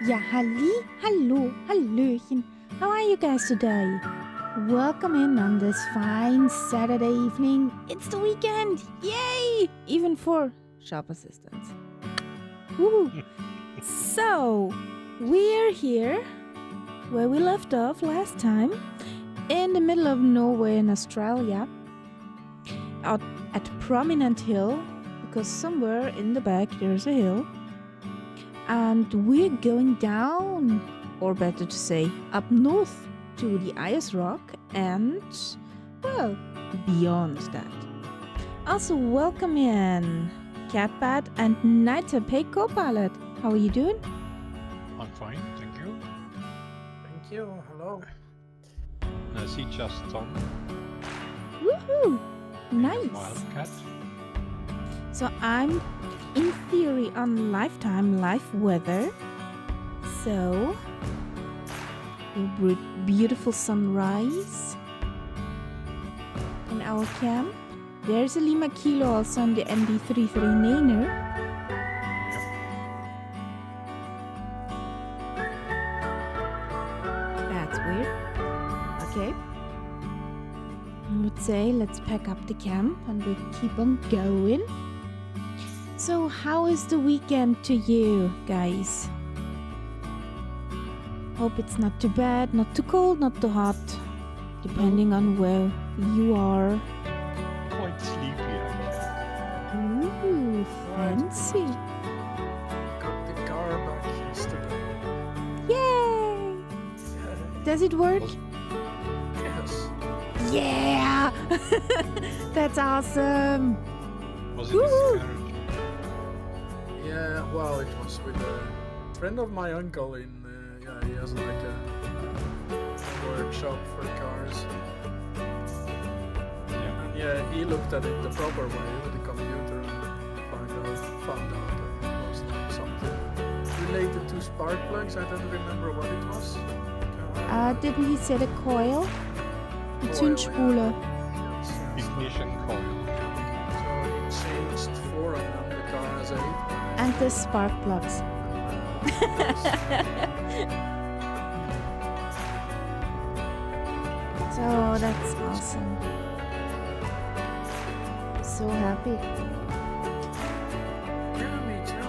Ja, hallo, hallöchen. How are you guys today? Welcome in on this fine Saturday evening. It's the weekend! Yay! Even for shop assistants. Woo! So, we're here where we left off last time, in the middle of nowhere in Australia, out at Prominent Hill, because somewhere in the back there's a hill. And we're going down, or better to say, up north to the ice rock and, well, beyond that. Also, welcome in Catbat and Nightap. Hey, co-pilot, how are you doing? I'm fine, thank you. Thank you. Hello. I see just Tom. Woohoo! Nice. Wildcat. So I'm in theory on lifetime life weather. So beautiful sunrise in our camp. There's a Lima Kilo also on the NB33 Nainer. That's weird. Okay. I would say let's pack up the camp and we keep on going. So how is the weekend to you guys? Hope it's not too bad, not too cold, not too hot, depending on where you are. Quite sleepy actually. Ooh, fancy. Got the car back yesterday. Yay! Does it work? Yes. Yeah! That's awesome! Was it in the garage? Yeah, well, it was with a friend of my uncle in, yeah, he has like a workshop for cars. Yeah. And yeah, he looked at it the proper way with the computer and found out that it was like something related to spark plugs. I don't remember what it was. Didn't he set a coil? A Coil, Zündspule. Yes, yes. Ignition coil. So he changed 4 of them, the car has 8. And the spark plugs. So that's awesome. So happy. Yeah, me too.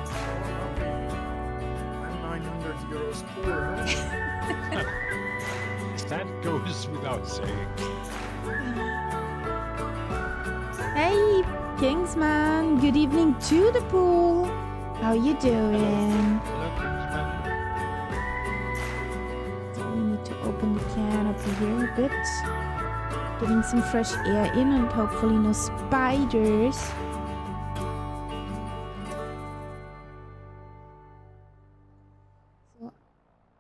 So happy. I'm 900 euros poor. That goes without saying. Hey, Kingsman. Good evening to the pool. How you doing? Hello, Kingsman. So we need to open the can over here a bit. Getting some fresh air in and hopefully no spiders. So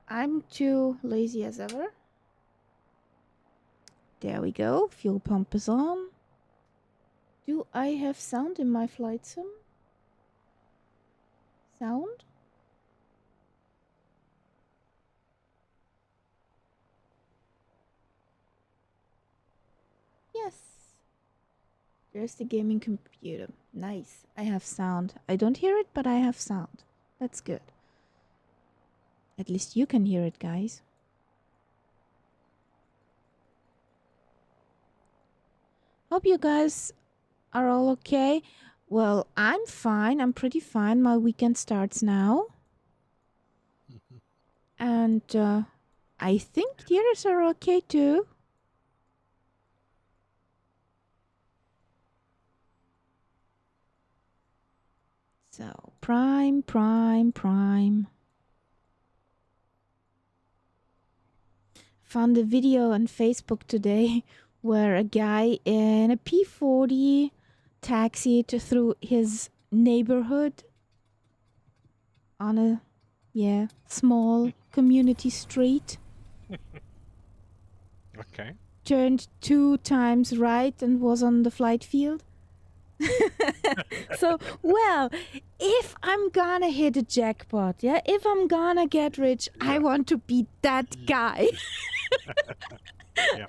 I'm too lazy as ever. There we go. Fuel pump is on. Do I have sound in my flight sim? Sound? Yes. There's the gaming computer. Nice. I have sound. I don't hear it, but I have sound. That's good. At least you can hear it, guys. Hope you guys are all okay. Well, I'm fine. I'm pretty fine. My weekend starts now. And I think the others are okay too. So, prime. Found a video on Facebook today where a guy in a P40 taxied through his neighborhood on a, small community street. Okay. Turned 2 times right and was on the flight field. So, well, if I'm gonna hit a jackpot, if I'm gonna get rich, I want to be that guy. Yeah.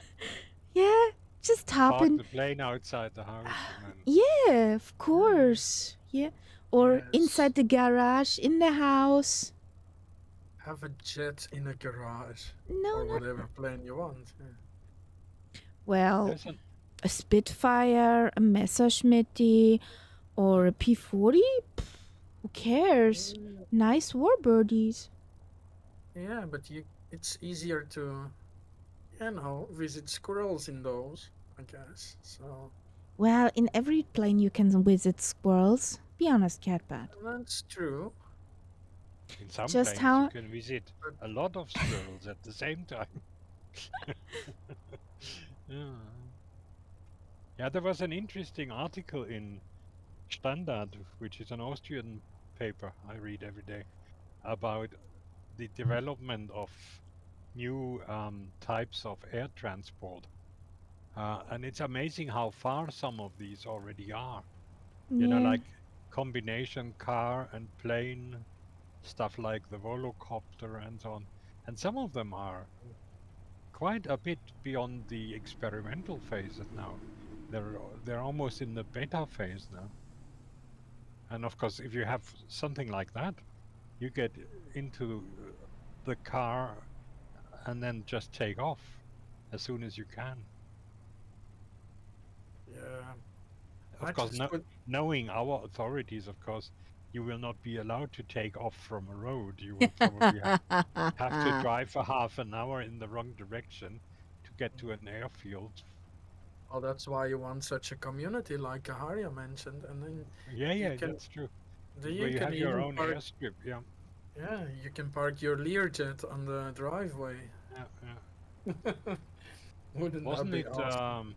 Yeah, just hop Park in. the plane outside the house. And Yeah, of course. Yeah. Or Yes. inside the garage, in the house. have a jet in a garage No, or no. whatever plane you want. Yeah. Well, There's an a Spitfire, a Messerschmitt, or a P40? Who cares? Mm, Nice warbirdies. yeah, but it's easier to, visit squirrels in those, I guess. So Well, in every plane you can visit squirrels. Be honest, Catbat. that's true. in some Just planes you how. can visit But a lot of squirrels at the same time. Yeah. Yeah, there was an interesting article in Standard, which is an Austrian paper I read every day, about the development of new types of air transport. And it's amazing how far some of these already are. Yeah. Like combination car and plane, stuff like the Volocopter and so on. And some of them are quite a bit beyond the experimental phase now. They're almost in the beta phase now. And of course, if you have something like that, you get into the car and then just take off as soon as you can. yeah, I Of course, just would. knowing our authorities, of course, you will not be allowed to take off from a road. You will probably have to drive for half an hour in the wrong direction to get to an airfield. Well, that's why you want such a community like Aharia mentioned, and then Yeah, you yeah, can that's true. Where you you can have your even own park. airstrip. Yeah, Yeah, you can park your Learjet on the driveway. yeah, yeah. Wouldn't that Wasn't be it awesome?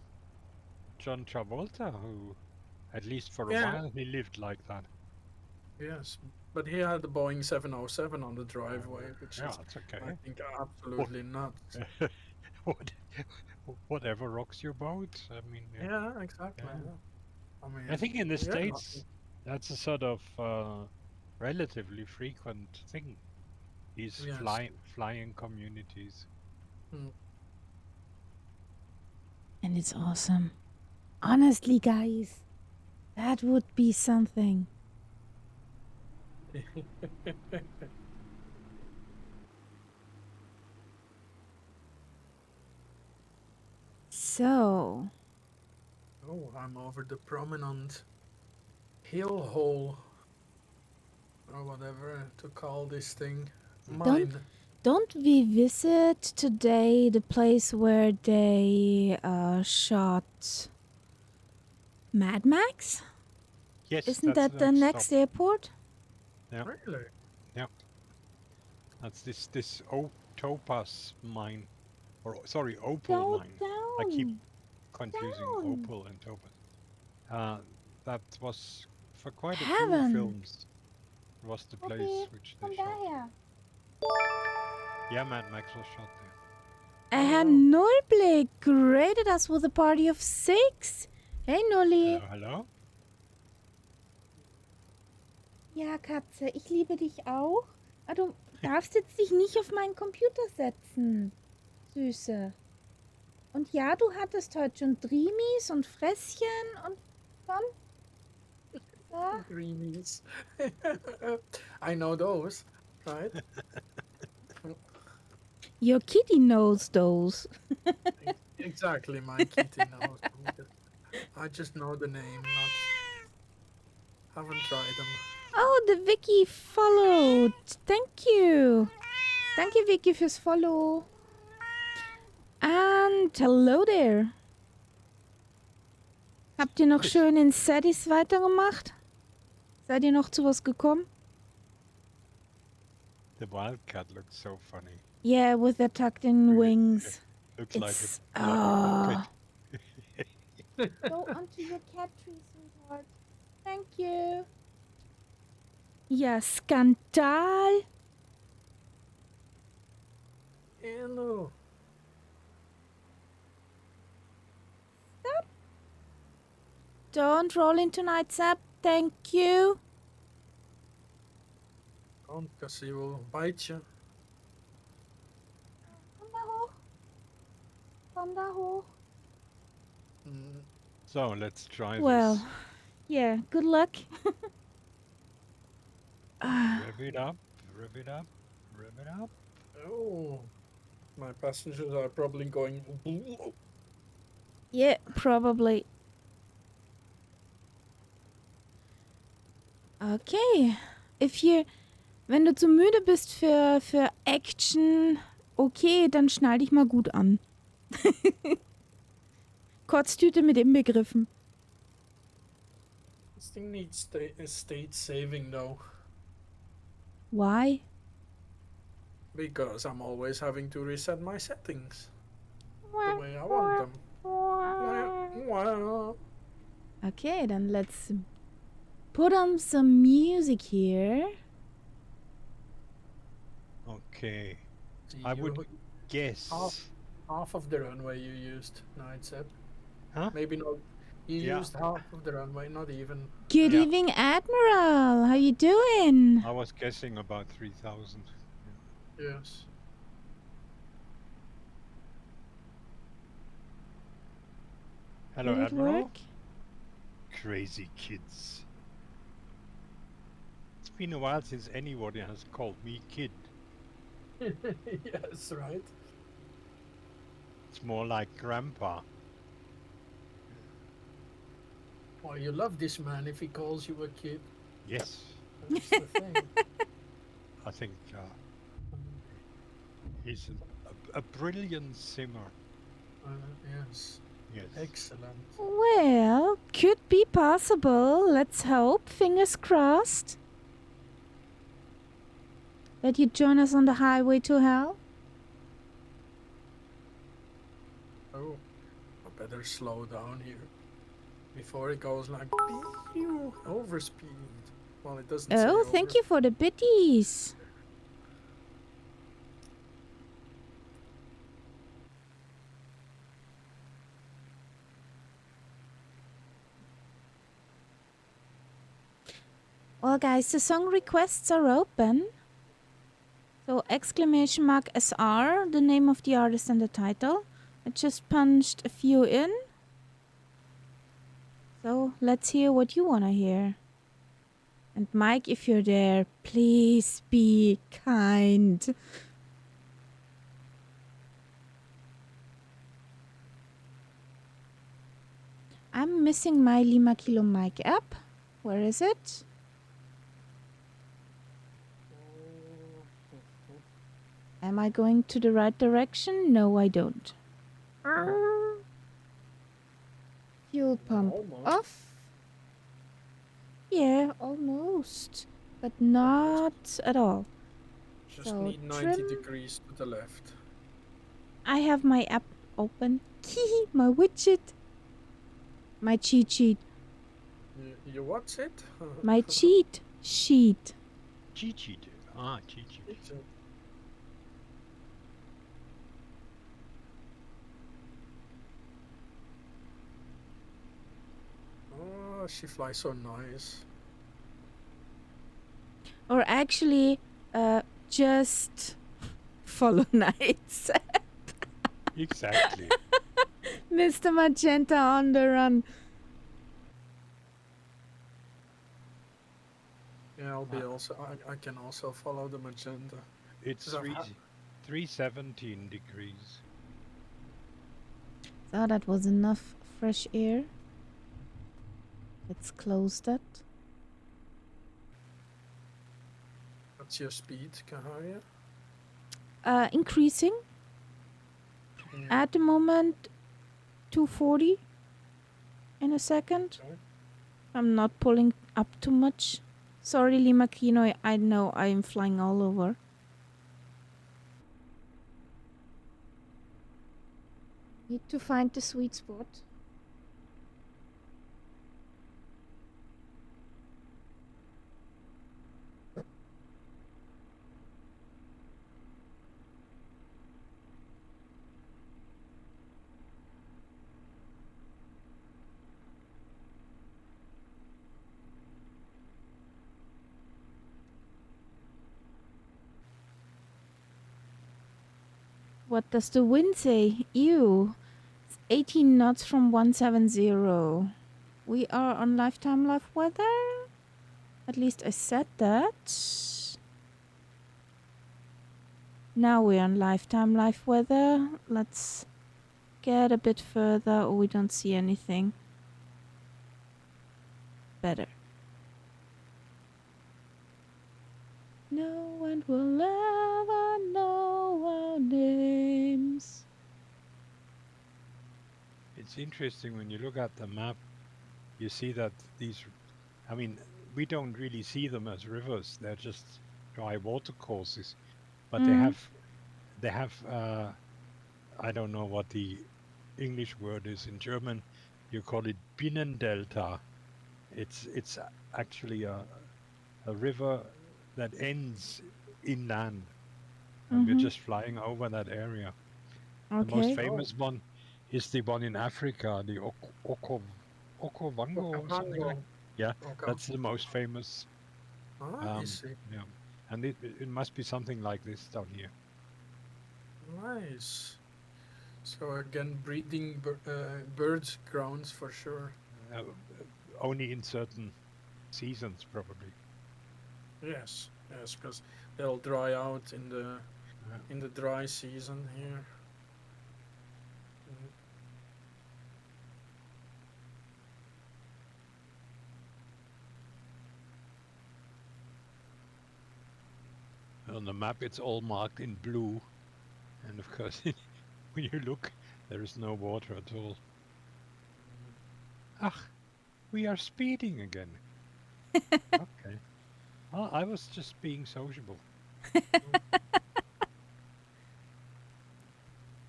John Travolta who, at least for a Yeah, while, he lived like that? yes, but he had the Boeing 707 on the Yeah, driveway, which yeah, is, that's I okay. think, What, absolutely nuts. what, whatever rocks your boat. I mean, yeah, Yeah, exactly. yeah. Yeah. I I mean, think in the yeah, States, that's a sort of relatively frequent thing. These yes. flying communities. Mm. And it's awesome. Honestly, guys, that would be something. So, Oh, I'm over the prominent hill hole or whatever to call this thing. don't Mine. don't we visit today the place where they shot Mad Max? Yes, Isn't that's that the the next stop. next airport? Yeah, Really? yeah. That's this topaz mine, or sorry, opal Go mine. I keep down, confusing down. opal and topaz. Uh, that was for quite a few Heaven. films. Was the Okay, place which they komm shot. daher. Yeah, Mad Max was shot there. Oh Herr wow. Nullblick rated us with a party of 6. Hey Nulli. Hello, hello. Ja, Katze, ich liebe dich auch. Aber du darfst jetzt dich nicht auf meinen Computer setzen. Süße. Und ja, du hattest heute schon Dreamies und Fresschen und komm. So. Greenies. I know those, right? Your kitty knows those. Exactly, my kitty knows them. I just know the name, not haven't tried them. Oh, the Vicky followed. Thank you. Danke, Vicky, fürs Follow. And hello there. Habt ihr noch schön in Saddies weitergemacht? Seid ihr noch zu was gekommen? The wildcat looks so funny. Yeah, with the tucked in wings. Looks It's like a puppet. Go onto your cat tree, sweetheart. Thank you. Ja, Skandal. Hello. Stop. Don't roll into night Zap. Thank you. Don't, because he will bite you. Komm da hoch. Komm da hoch. Mm. So let's try Well, this. yeah, good luck. Rev it up, rev it up, Rev it up. Oh, my passengers are probably going. Yeah, probably. Okay. Wenn du zu müde bist für Action, okay, dann schnall dich mal gut an. Kotztüte mit inbegriffen. This thing needs state saving though, Why? because I'm always having to reset my settings the way I want them. Well, Okay, then let's put on some music here. Okay. see, I would guess. half of the runway you used, Night Set. Huh? Maybe not. You Yeah. used half of the runway, not even. Good Yeah. evening, Admiral. How you doing? I was guessing about 3,000. Yes. Hello, Did it Admiral. work? Crazy kids. It's been a while since anybody has called me kid. Yes, right. It's more like grandpa. Well, you love this man if he calls you a kid. Yes. That's the thing. I think he's a brilliant singer. Yes. Yes. Excellent. Well, could be possible. Let's hope. Fingers crossed. That you join us on the highway to hell. Oh, I better slow down here before it goes like overspeed. Well, it doesn't. Oh, say thank you for the biddies. Well, guys, the song requests are open. So, exclamation mark SR, the name of the artist and the title. I just punched a few in. So, let's hear what you want to hear. And Mike, if you're there, please be kind. I'm missing my Lima Kilo mic app. Where is it? Am I going to the right direction? No, I don't. Fuel pump Almost. off. Yeah, almost. But not at all. Just So, need 90 trim. degrees to the left. I have my app open. My widget. My cheat sheet. You what's it? My cheat sheet. Cheat sheet. Ah, cheat sheet. It's a- Oh, she flies so nice. Or actually, just follow Knights. Exactly. Mr. Magenta on the run. Yeah, I'll be also. I can also follow the magenta. It's Because I've had- 317 degrees. So that was enough fresh air. Let's close that. What's your speed, Kaharia? Increasing. At the moment, 240 in a second. Okay. I'm not pulling up too much. Sorry, Lima Kino, I know I'm flying all over. Need to find the sweet spot. What does the wind say? Ew. It's 18 knots from 170. We are on lifetime live weather. At least I said that. Now we're on lifetime life weather. Let's get a bit further. Oh, we don't see anything. Better. No one will ever know our names. It's interesting when you look at the map, you see that these, I mean, we don't really see them as rivers. They're just dry water courses, but they have, I don't know what the English word is in German. You call it Binnendelta. It's actually a river that ends inland, and we're just flying over that area. The most Okay. Oh, famous one is the one in Africa, the Okavango or something like. Okavango. Yeah, Okay. that's the most famous. I Um, see. yeah, and it must be something like this down here. Nice. So again, breeding birds grounds for sure. Only in certain seasons, probably. Yes, yes, because they'll dry out Yeah. in the dry season here. On the map, it's all marked in blue, and of course, when you look, there is no water at all. Ah, we are speeding again. Okay. Well, I was just being sociable.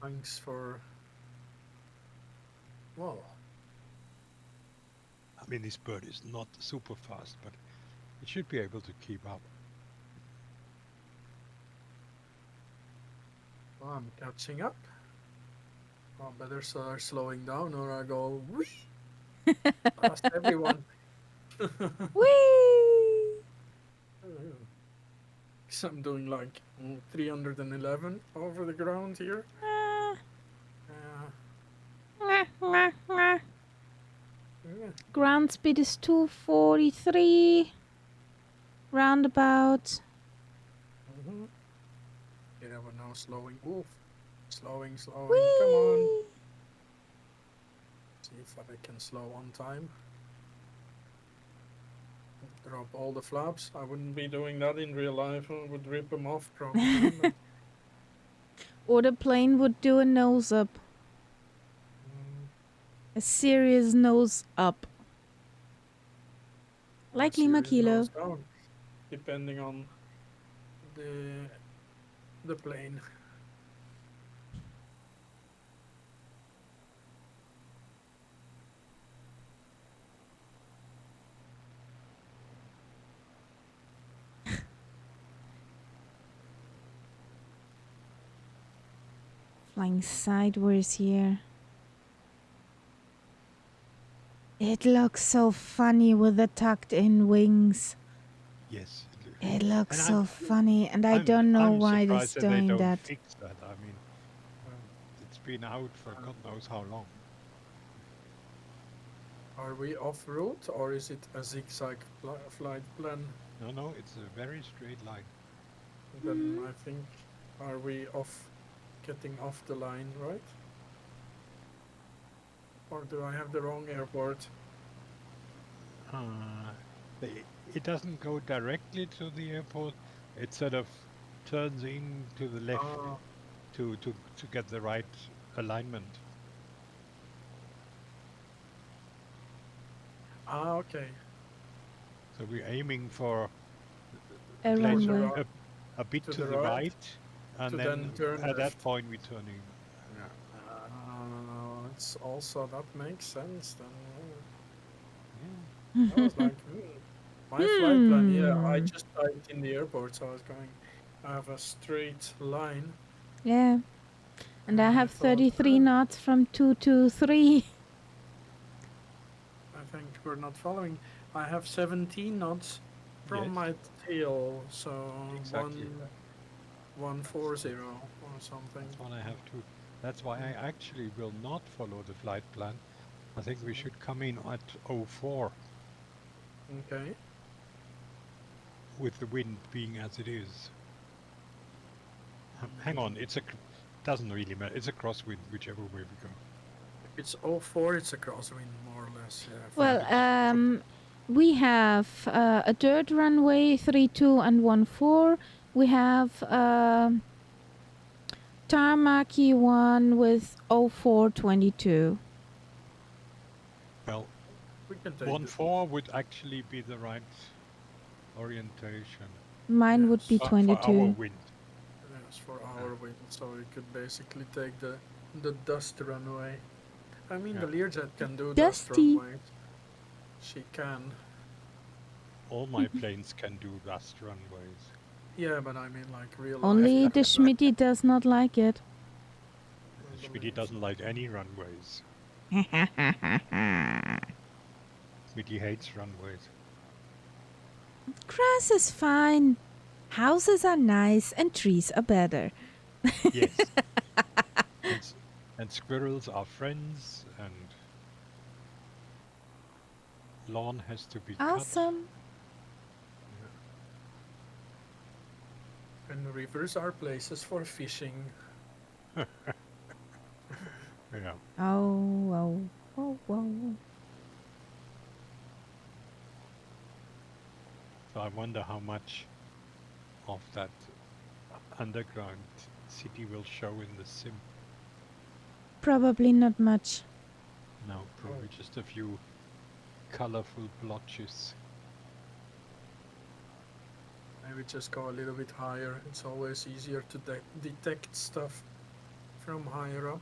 Thanks for well. I mean, this bird is not super fast, but it should be able to keep up. I'm catching up. Oh, better start slowing down or I go whee past everyone. Whee! So I'm doing like 311 over the ground here. Ah, Uh, mwah, mwah, mwah. yeah. Ground speed is 243. Roundabout. Mm-hmm. Yeah, we're now slowing. Oof. Slowing, slowing. Come on. Whee! See if I can slow on time. Drop all the flaps. I wouldn't be doing that in real life. I would rip them off probably. But, Or the plane would do a nose up. mm, A serious nose up. or a Like Lima serious nose Kilo. down, depending on the the plane. Flying sideways here. It looks so funny with the tucked in wings. Yes. It looks And so funny, and I don't know I'm why they're surprised that they doing don't that. fix that. I mean, it's been out for God knows how long. Are we off route or is it a zigzag flight plan? No, it's a very straight line. Then I think are we off, getting off the line, right? Or do I have the wrong airport? Uh, it doesn't go directly to the airport. It sort of turns in to the left Ah, to get the right alignment. okay. So we're aiming for a A place runway. a bit To to the the right, right, and to then then turn at that left. point we're turning. Yeah. It's also that makes sense then. Yeah. I was like, my flight plan. Yeah, I Hmm. just typed in the airport, so I was going. I have a straight line, Yeah. And I and I have thought, 33 knots from 223. I think we're not following. I have 17 knots from Yes. my tail, so Exactly. 140 or something. That's what I have to. That's why I actually will not follow the flight plan. I think we should come in at 04 Okay. with the wind being as it is. Hang on, doesn't really matter. It's a crosswind, whichever way we go. If it's 04, it's a crosswind, more or less. Yeah. Well, It's we have a dirt runway 32 and 14. We have tarmacy one with 0422. well, We can take 1-4 would actually be the right orientation Mine would be Yes. for our 22. wind. Yes, for our wind, so we could basically take the dust runway. I mean, the Yeah. Learjet can do dust Dusty. runways. She can. All my planes can do dust runways. Yeah, but I mean, like real Only life. the Schmitty does not like it. Smitty doesn't like any runways. Smitty hates runways. Grass is fine. Houses are nice and trees are better. Yes. and squirrels are friends, and lawn has to be cut. Awesome. And rivers are places for fishing. Yeah. Oh. So I wonder how much of that underground city will show in the sim. Probably not much. No, probably just a few colorful blotches. Maybe just go a little bit higher. It's always easier to detect stuff from higher up.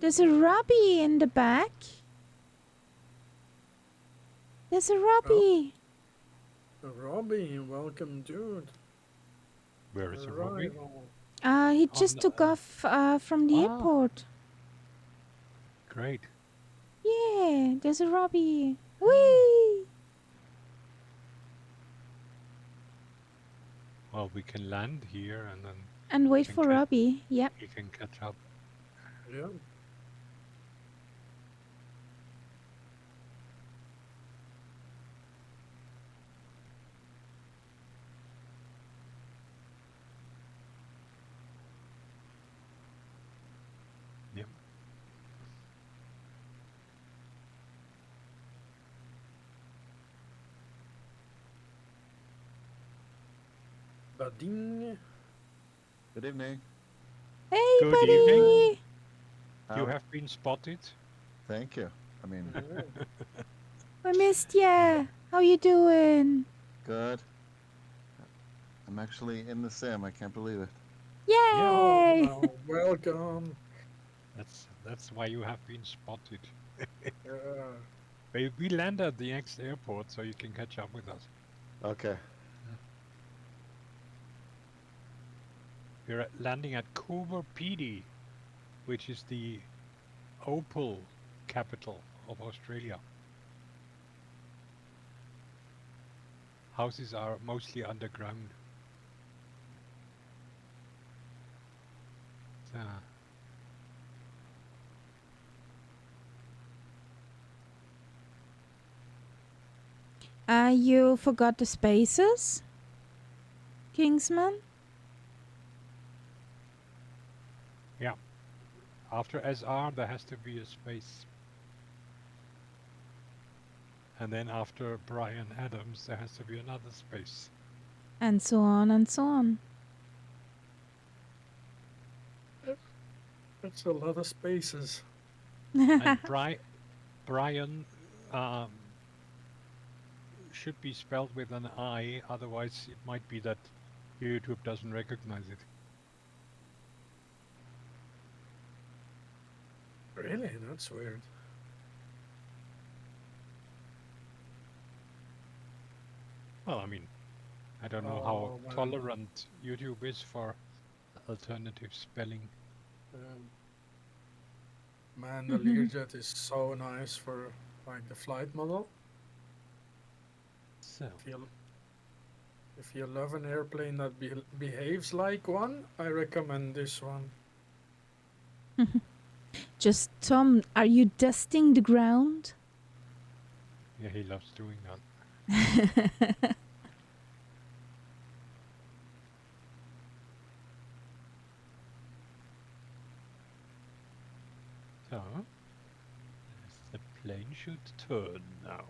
There's a Robbie in the back. There's a Robbie. Robbie, welcome, dude. Where is a Robbie? Arrival. He just no. took off from the Ah. airport. Great. Yeah, there's a Robbie. Whee! Well, we can land here and then And wait Can for catch- Robbie. Yep. he can catch up. Yeah. Yep. Bading. Good evening. Hey, Good buddy. evening. You How- have been spotted. Thank you. I mean, We missed ya. How you doing? good. I'm actually in the sim. I can't believe it. Yay! Oh, wow, welcome. That's why you have been spotted. Yeah. We land at the next airport, so you can catch up with us. Okay. We're landing at Coober Pedy, which is the opal capital of Australia. Houses are mostly underground. So, You forgot the spaces? Kingsman? after SR, there has to be a space. And then after Brian Adams, there has to be another space. And so on and so on. That's a lot of spaces. And Brian should be spelled with an I, otherwise it might be that YouTube doesn't recognize it. Really? That's weird. Well, I mean, I don't know Oh, how man. tolerant YouTube is for alternative spelling. Man, the Learjet is so nice for like the flight model. So, If you love an airplane that behaves like one, I recommend this one. Just Tom, are you dusting the ground? yeah, he loves doing that. So, the plane should turn now.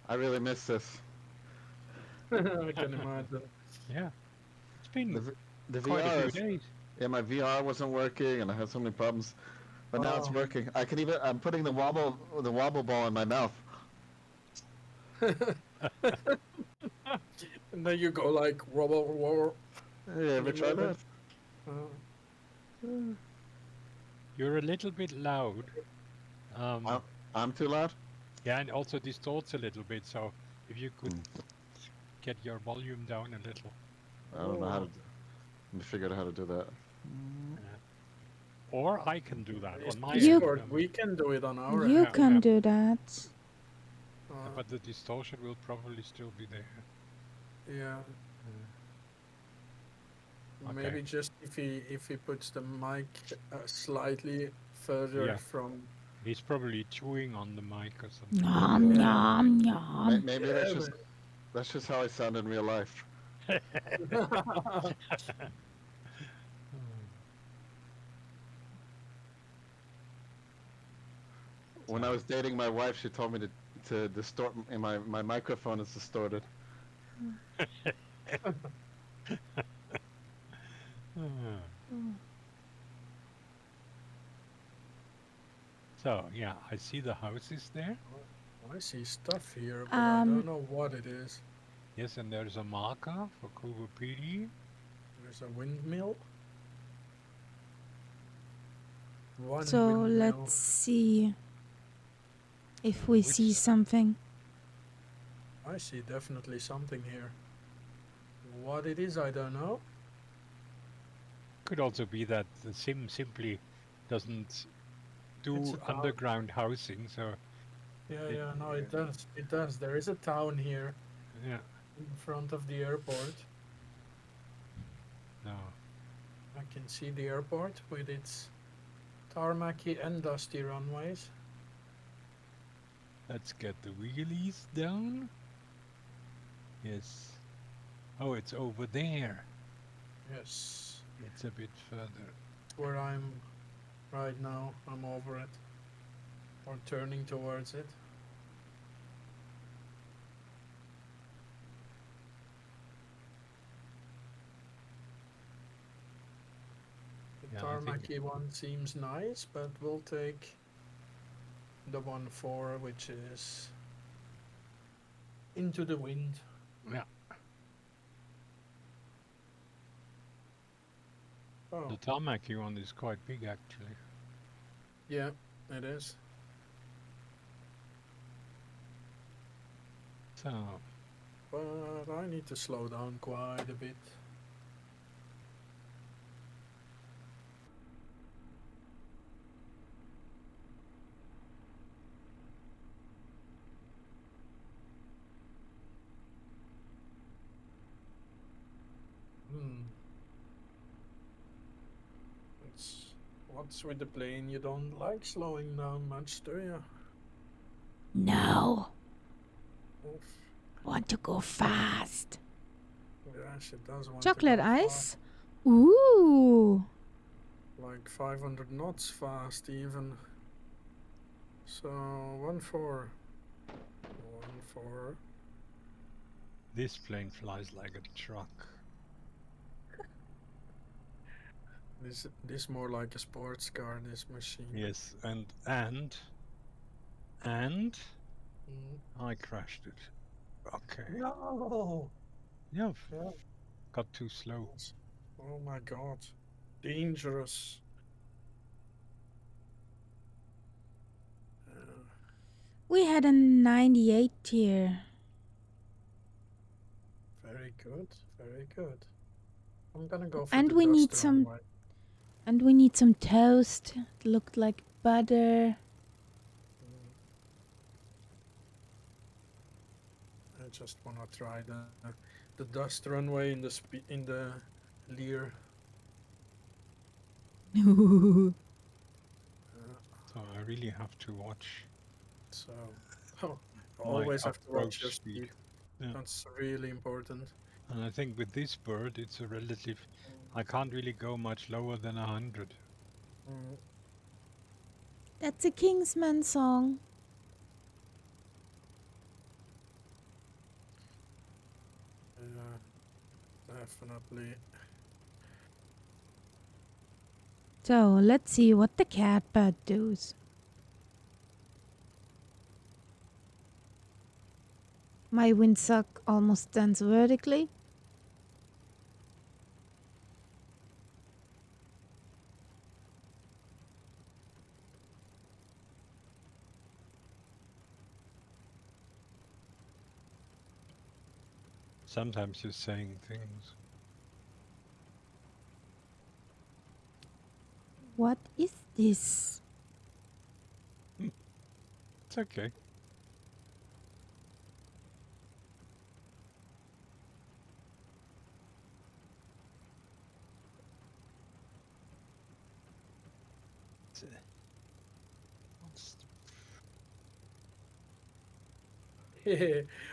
I really miss this. I can imagine. Yeah, it's been The quite a VR few is, days. yeah, my VR wasn't working, and I had so many problems. But now it's Oh. working. I'm putting the wobble ball in my mouth. And then you go like wobble wobble. Hey, ever try that? You're a little bit loud. I'm too loud. Yeah, and also distorts a little bit. So if you could get your volume down a little. I don't know how to. Let me figure out how to do that. Or I can do that on my You- end. We can do it on our You end. can do that. But the distortion will probably still be there. Yeah. Okay. Maybe just if he puts the mic slightly further Yeah. from. He's probably chewing on the mic or something. Nom nom nom. Maybe that's just how I sound in real life. When I was dating my wife, she told me to distort my microphone is distorted. So yeah, I see the houses there. I see stuff here, but I don't know what it is. Yes, and there's a marker for Cougar PD. There's a windmill. So windmill. let's see if we see something. I see definitely something here. What it is, I don't know. Could also be that the sim simply doesn't do It's a town. underground housing, so Yeah, no, it does. It does. There is a town here yeah. in front of the airport. No. I can see the airport with its tarmacy and dusty runways. Let's get the wheelies down. Yes. Oh, it's over there. Yes, It's a bit further. where I'm right now. I'm over it. Or turning towards it. The Yeah, I think- tarmacy one seems nice, but we'll take the 1.4, which is into the wind. Yeah. Oh, The tarmac one is quite big actually. yeah, it is. So But I need to slow down quite a bit. What's with the plane? You don't like slowing down much, do you? No, Oof. want to go fast. Yes, it does want Chocolate to go ice? Ooh. like 500 knots fast even. So 1.4. 1.4. this plane flies like a truck. This more like a sports car, this machine. Yes, and I crashed it. Okay. No! Yeah. Yeah. Got too slow. Oh my god. Dangerous. We had a 98 here. Very good, very good. I'm gonna go for And the we need dust some- runway. And we need some toast. It looked like butter. I just wanna try the dust runway in the Lear. So I really have to watch So, oh, my always have to watch your approach speed. speed. Yeah. That's really important. And I think with this bird, it's a relative. I can't really go much lower than 100. Mm, That's a Kingsman song. yeah, definitely. So let's see what the catbird does. My windsock almost stands vertically. Sometimes you're saying things. What is this? It's okay.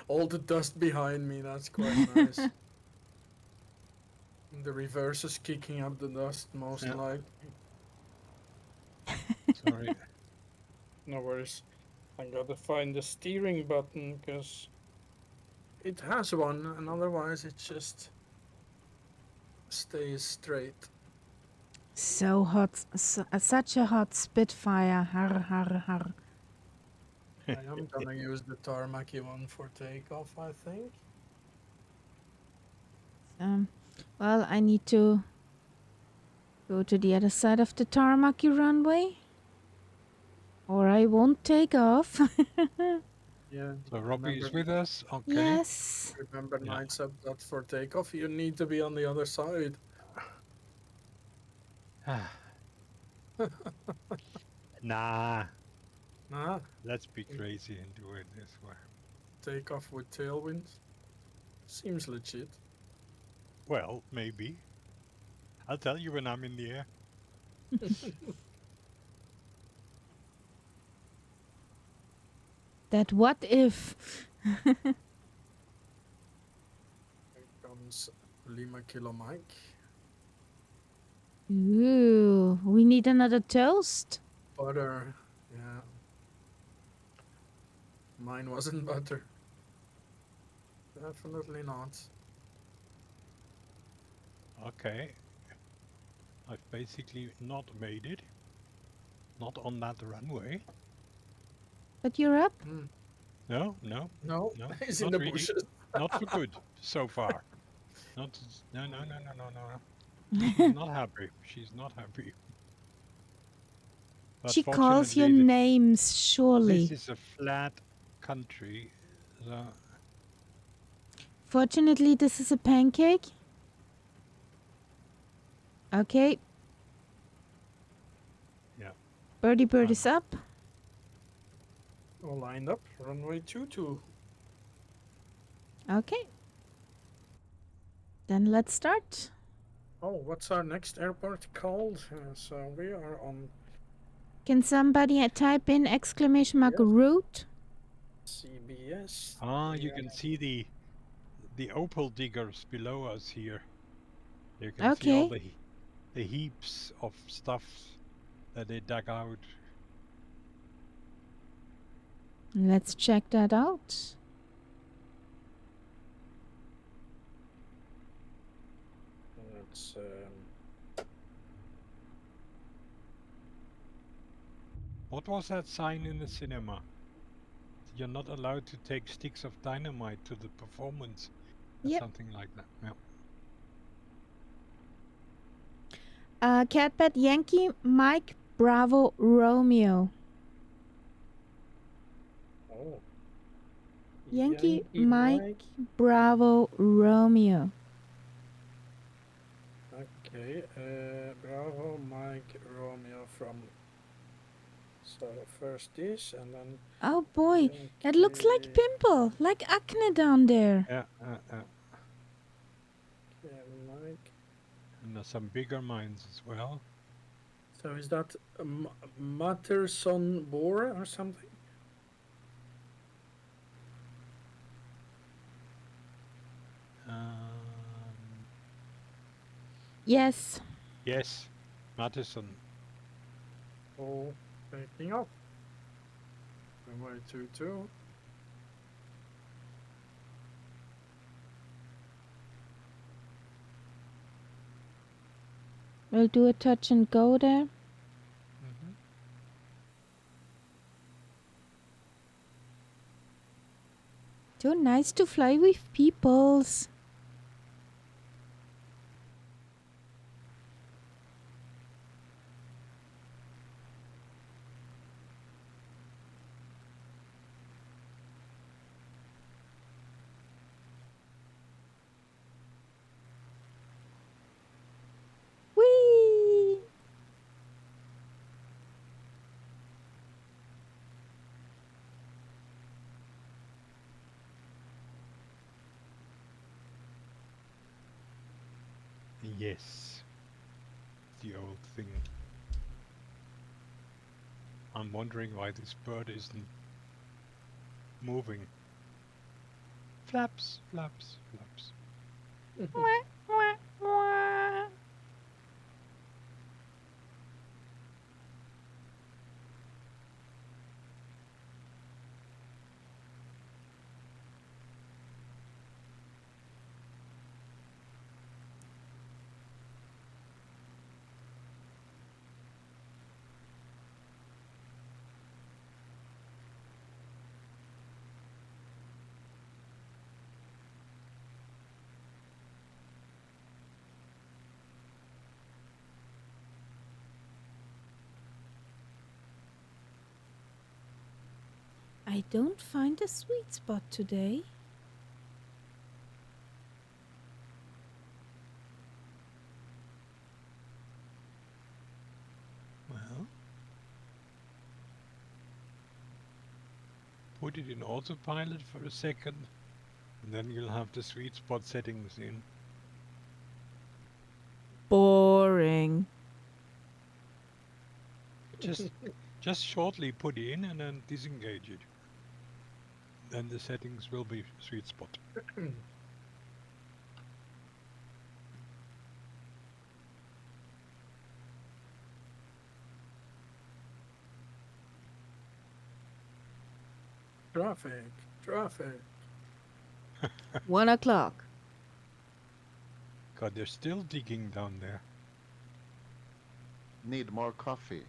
All the dust behind me, that's quite nice. The reverse is kicking up the dust, most Yeah. likely. Sorry. No worries. I gotta find the steering button, because it has one, and otherwise it just stays straight. So hot. Such a hot Spitfire. Har, har, har. I am gonna use the tarmacy one for takeoff, I think. Well, I need to go to the other side of the tarmac runway. Or I won't take off. Yeah. So Robbie is remember, with us. Okay. Yes. remember Yeah. nights up that for takeoff, you need to be on the other side. Nah. Nah, Let's be crazy and do it this way. takeoff with tailwind. Seems legit. Well, maybe. I'll tell you when I'm in the air. That what if? Here comes Lima Kilo Mike. Ooh, we need another toast. Butter. Yeah. Mine wasn't butter. Definitely not. Okay. I've basically not made it. Not on that runway. But you're up. No. No, No, he's not in the really. bushes. Not for good so far. Not. No. She's not happy. She's not happy. But She calls your fortunately, names, surely. this is a flat country. So Fortunately, this is a pancake. Okay. Yeah. Birdie bird is up. All lined up. Runway 22. Okay. Then let's start. Oh, what's our next airport called? So we are on Can somebody type in exclamation mark Yes. route? CBS. you can see the opal diggers below us here. You can see all Okay. the heaps of stuff that they dug out. Let's check that out. It's What was that sign in the cinema? You're not allowed to take sticks of dynamite to the performance. Or Yep. something like that. Yeah. Catbird Yankee Mike Bravo Romeo. oh. Yankee Mike Bravo Romeo. Okay, Bravo, Mike, Romeo from. So first this, and then. Oh boy, that looks like pimple, like acne down there. Yeah, Okay, Mike. and there's some bigger mines as well. So is that Matterson Bore or something? Yes. Yes, Madison. Oh, picking up. Runway 22. We'll do a touch and go there. So nice to fly with peoples. Whee! Yes, the old thing. I'm wondering why this bird isn't moving. Flaps, flaps, flaps. Wah, wah, wah. I don't find a sweet spot today. Well, put it in autopilot for a second, and then you'll have the sweet spot settings in. Boring. Just shortly put it in and then disengage it. Then the settings will be sweet spot. Traffic, traffic. 1 o'clock. God, they're still digging down there. Need more coffee.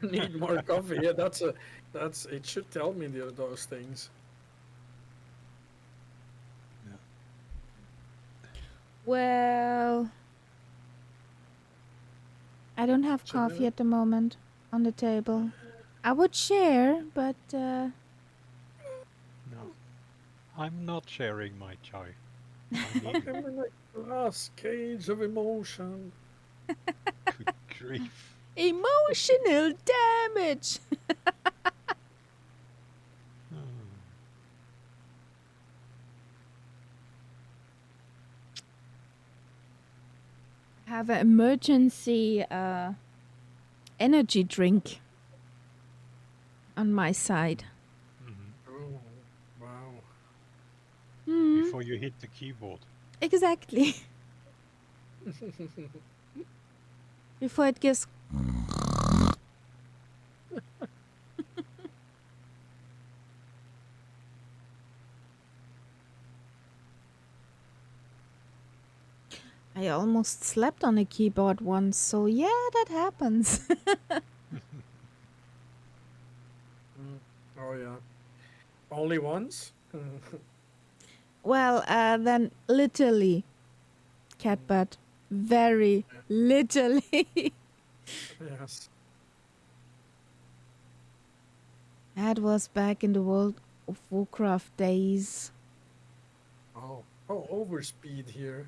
Need more coffee. Yeah, that's it should tell me those things. Well, I don't have Should coffee I- at the moment on the table. I would share, but No, I'm not sharing my chai. I need I'm in a glass cage of emotion. good grief. emotional damage. Have an emergency energy drink on my side. Oh, wow. Before you hit the keyboard. Exactly. Before it gives. I almost slept on a keyboard once, so yeah, that happens. Oh yeah. Only once? Well, then literally, cat butt. Very literally. Yes. That was back in the World of Warcraft days. Oh, overspeed here.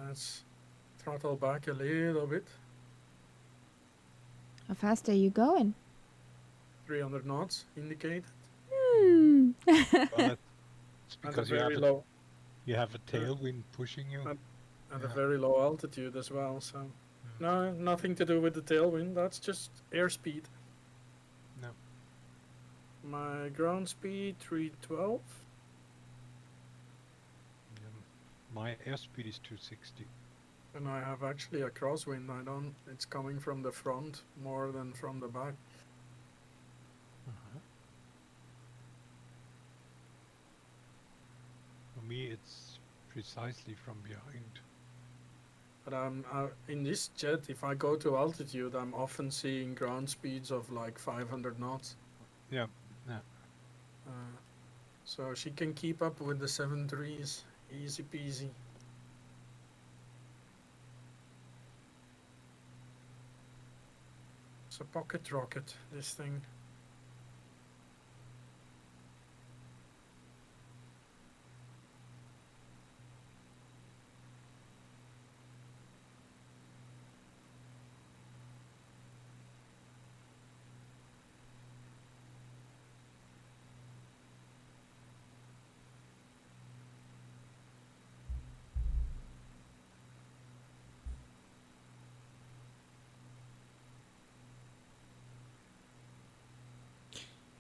Let's throttle back a little bit. How fast are you going? 300 knots indicated. Hmm. Well, it's At a because very low, you have a tailwind pushing you. at a Yeah. very low altitude as well. So, no, nothing to do with the tailwind. That's just airspeed. No. My ground speed 312. My airspeed is 260. And I have actually a crosswind. I don't. It's coming from the front more than from the back. For me, it's precisely from behind. But in this jet, if I go to altitude, I'm often seeing ground speeds of like 500 knots. Yeah. Yeah. So she can keep up with the 7.3s, easy peasy. It's a pocket rocket, this thing.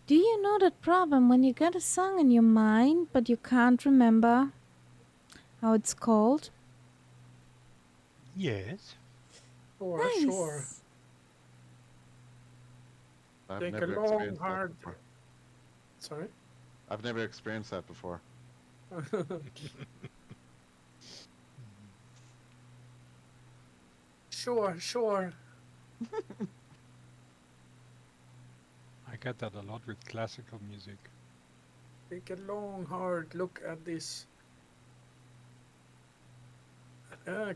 Do you know that problem when you get a song in your mind but you can't remember how it's called? Yes. Sure, sure. Nice. I've Take a never long, experienced that hard. before. Sorry? I've never experienced that before. Sure, sure. I get that a lot with classical music. Take a long, hard look at this.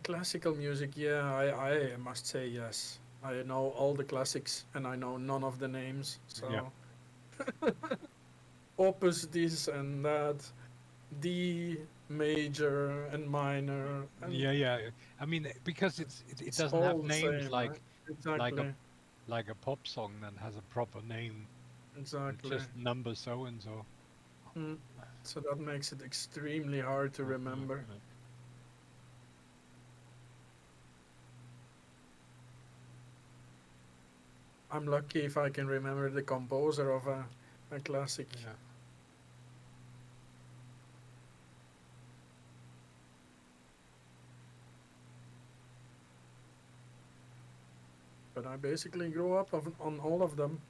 Classical music, yeah, I must say yes. I know all the classics and I know none of the names. So, Yeah. opus this and that, D major and minor. And Yeah. I mean, because it it's doesn't all have the names same, right? Exactly, like a pop song that has a proper name. It's exactly. just number so and so. Mm. So that makes it extremely hard to remember. I'm lucky if I can remember the composer of a classic. Yeah. But I basically grew up on all of them.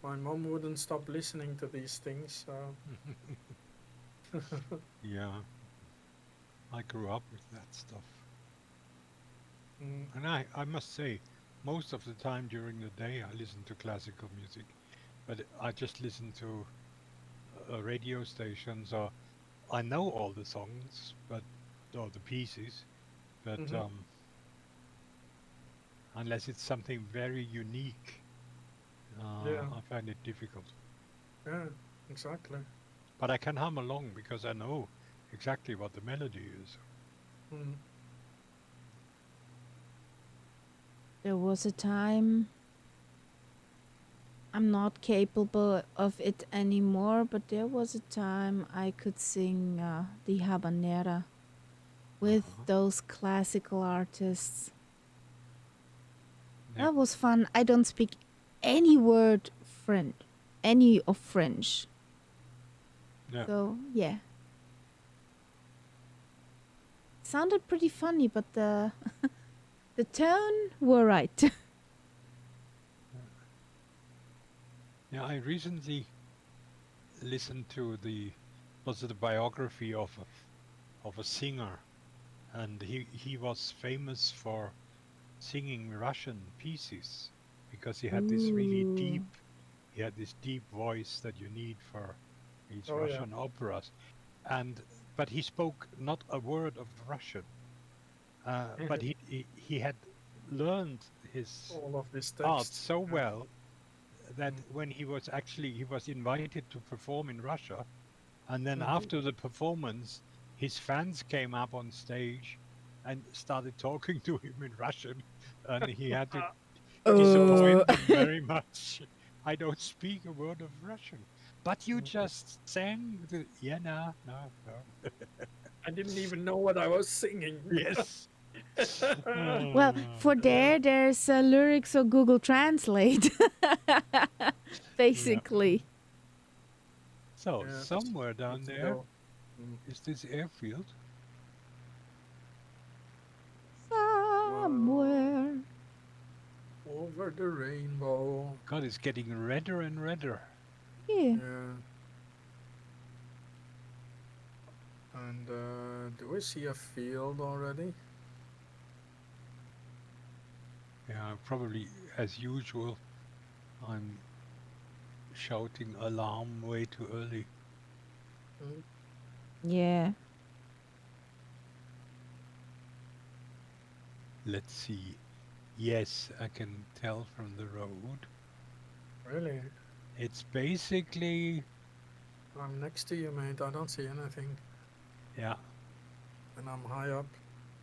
My mom wouldn't stop listening to these things, so Yeah. I grew up with that stuff. mm, And I must say, most of the time during the day I listen to classical music. But I just listen to radio stations, or I know all the songs, or the pieces, but mhm. unless it's something very unique, Yeah, I find it difficult. yeah, exactly. But I can hum along because I know exactly what the melody is. Mm. There was a time I'm not capable of it anymore, but there was a time I could sing the habanera with those classical artists. Yeah. That was fun. I don't speak any word any of French. Yeah. So, yeah. Sounded pretty funny, but the the tone were right. Yeah, I recently listened to the biography of a singer, and he was famous for singing Russian pieces because he had this really Ooh. deep voice that you need for these Oh yeah. Russian operas, and but he spoke not a word of Russian, but he had learned his All of this art text. so Yeah. well that Mm. when he was invited to perform in Russia, and then Mhm. after the performance, his fans came up on stage and started talking to him in Russian, and he had to Uh, disappoint them very much. I don't speak a word of Russian, but you Mm. just sang the yeah, no, no, no. I didn't even know what I was singing. Yes. Well, for Yeah. there's lyrics or Google Translate, Yeah. basically. So Yeah, somewhere down it's there still is this airfield. Somewhere. over the rainbow. God, it's getting redder and redder. Yeah. Yeah. And do we see a field already? Yeah, probably as usual. I'm shouting alarm way too early. Mm. Yeah. Let's see. Yes, I can tell from the road. Really? It's basically, I'm next to you, mate. I don't see anything. yeah. And I'm high up.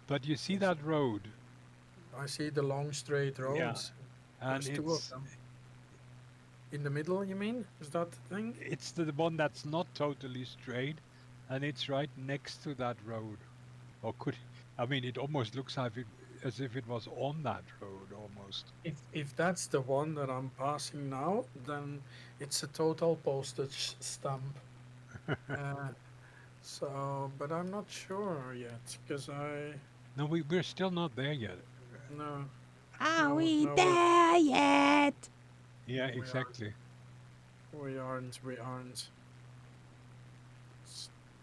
But you see Yes. that road? I see the long straight Yeah. roads. And There's two of them. In the middle, you mean? Is that the thing? it's the one that's not totally straight, and it's right next to that road. Or I mean, it almost looks as if it was on that road almost. If that's the one that I'm passing now, then it's a total postage stamp. uh, so, but I'm not sure yet, because No, we're still not there yet. no, Are no, we no, there yet? Yeah, we aren't. exactly. We aren't. We aren't.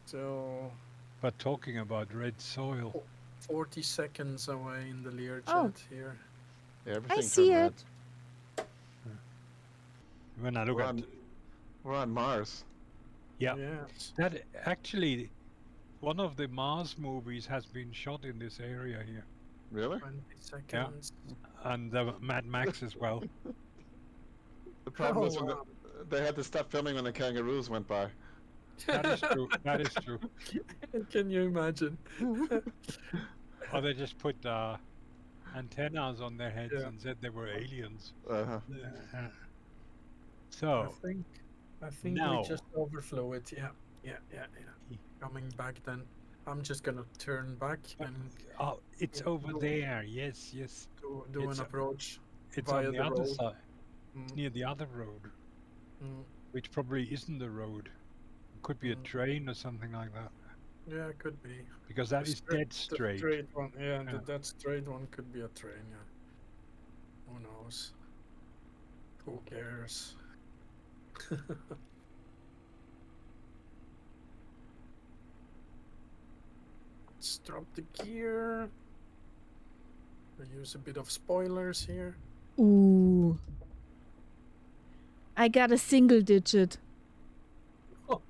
Still But talking about red soil, 40 seconds away in the Learjet Oh, here. Yeah, I everything see turned red. it. when I look We're at, on, we're on Mars. yeah, Yes. that actually, one of the Mars movies has been shot in this area here. Really? 20 seconds. And Mad Max as well. The problem Oh, is wow. they had to stop filming when the kangaroos went by. That is true. That is true. Can you imagine? Or they just put antennas on their heads Yeah. and said they were aliens. Uh-huh. Uh, I So think I think we now, just overflow it. Yeah. Yeah. Coming back then. I'm just gonna turn back but, and it's yeah, over there. Yes, yes. do an It's approach it's on via the the other road. side. It's Mm, near the other road, mm, which probably isn't the road. It could be a mm. train or something like that. Yeah, it could be. Because that is dead The straight. straight one. Yeah, Yeah. that straight one could be a train. Yeah. Who knows? Who cares? Let's drop the gear. We use a bit of spoilers here. Ooh. I got a single digit.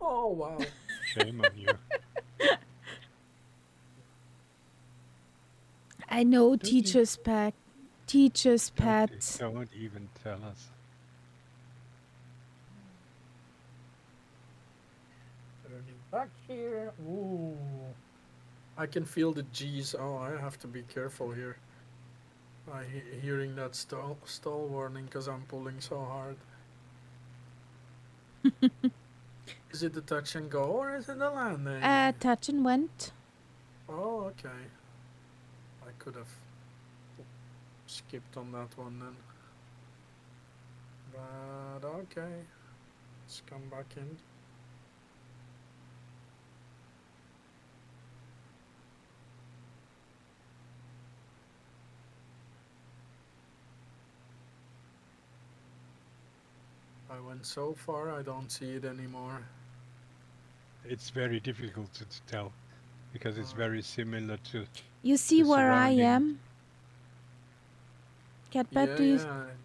Oh wow. Shame on you. I know Don't you- teacher's pet. Teacher's Don't, pet. don't even tell us. Turning back here. Ooh. I can feel the G's. Oh, I have to be careful here. Hearing that stall warning because I'm pulling so hard. Is it the touch and go or is it the landing? Touch and went. Oh, okay. I could have skipped on that one then. But okay. Let's come back in. I went so far, I don't see it anymore. It's very difficult to tell because it's very similar to You see the where I surrounding. am? Cat pet, do you?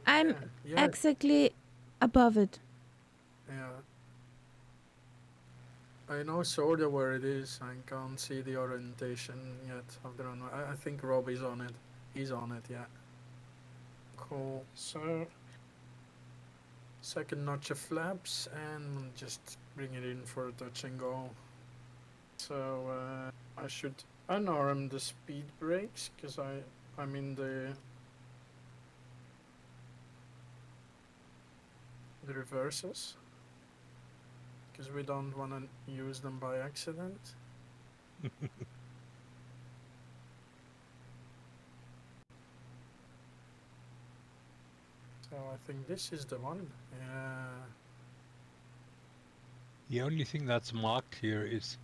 I'm yeah, exactly above it. yeah. I know sort of where it is. I can't see the orientation yet of the runway. I think Robbie's on it. He's on it, yeah. Cool. So, second notch of flaps and just bring it in for a touch and go. So, I should unarm the speed brakes because I'm in the reverses because we don't want to use them by accident. So I think this is the one. Yeah. The only thing that's marked here is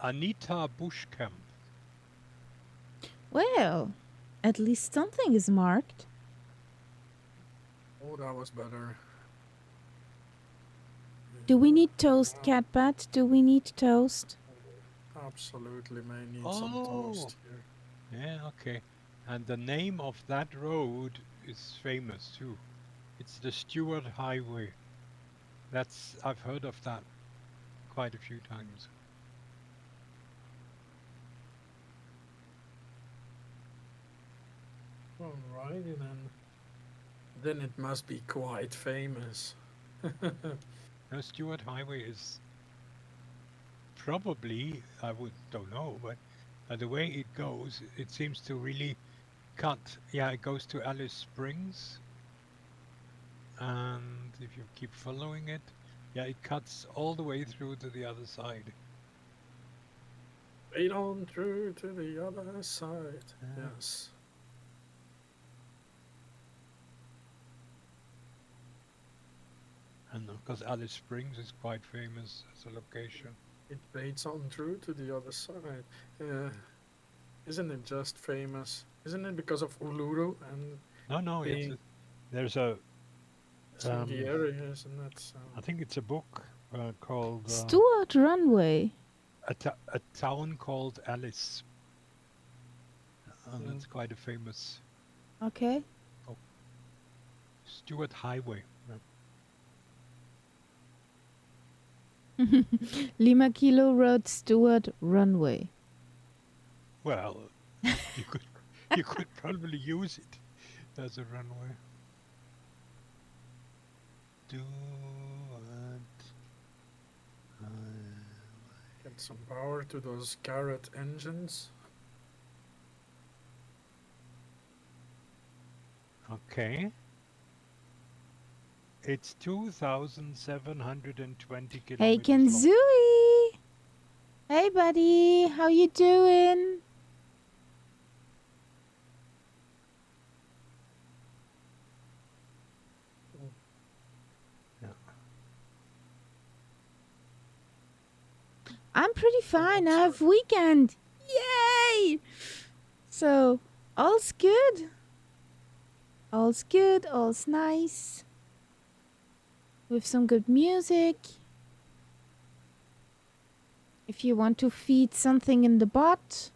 Anita Bushcamp. Well, at least something is marked. Oh, that was better. Do we need toast, Catbat? Do we need toast? Absolutely may need some Oh. toast here. Yeah, okay. And the name of that road is famous too. It's the Stewart Highway. I've heard of that quite a few times. Alrighty then. Then it must be quite famous. No, Stewart Highway is probably, don't know, but by the way it goes, it seems to really cut. Yeah, it goes to Alice Springs. And if you keep following it, yeah, it cuts all the way through to the other side. Straight on through to the other side. Yeah. Yes. And because Alice Springs is quite famous as a location. It fades on through to the other side. Isn't it just famous? Isn't it because of Uluru and No, being there's a in the area, isn't it? I think it's a book called Stuart Runway. a town called Alice. And Mm. it's quite a famous Okay. Stewart Highway. Lima Kilo Road, Stuart Runway. Well, you could probably use it as a runway. Stewart Highway. Get some power to those Garrett engines. Okay. It's 2,720 kilometers Hey, long. Kenzui! Hey, buddy! How you doing? Yeah. I'm pretty fine. I have weekend. Yay! So, all's good. All's good. All's nice. With some good music. If you want to feed something in the bot,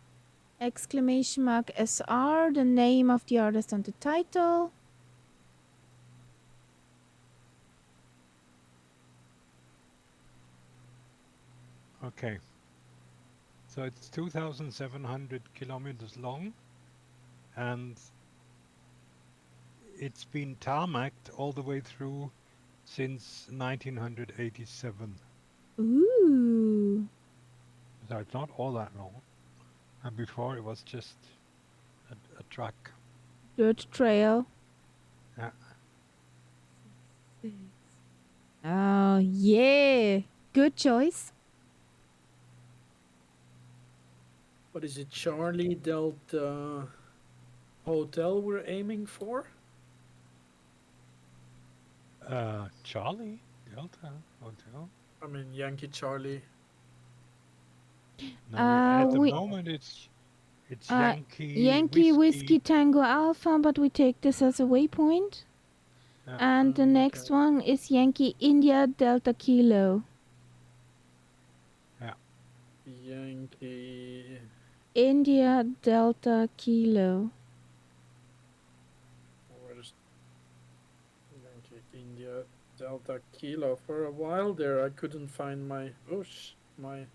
!SR, the name of the artist and the title. Okay. So it's 2,700 kilometers long, and it's been tarmacked all the way through since 1987. Ooh. So it's not all that long. And before it was just a track. Dirt trail. Yeah. Oh, yeah. Good choice. What is it, Charlie Delta Hotel we're aiming for? Charlie Delta Hotel. I mean, Yankee Charlie. No, at the we- moment it's Yankee Whiskey Tango Alpha, but we take this as a waypoint. Yeah. And the next one is Yankee India Delta Kilo. Yankee India Delta Kilo. Where's Yankee India Delta Kilo? For a while there, I couldn't find my my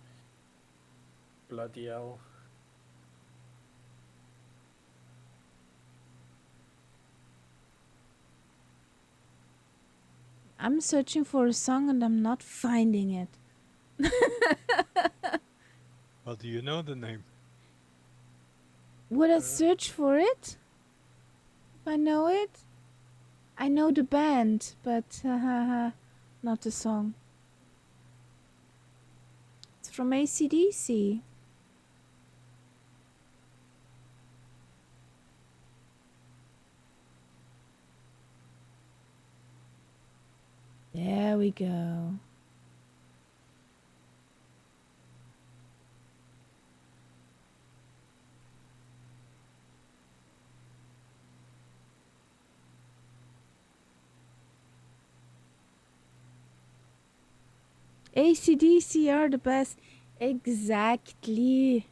bloody hell. I'm searching for a song and I'm not finding it. Well, do you know the name? Would I Uh, search for it? If I know it? I know the band, but not the song. It's from AC/DC. There we go. AC/DC are the best. Exactly.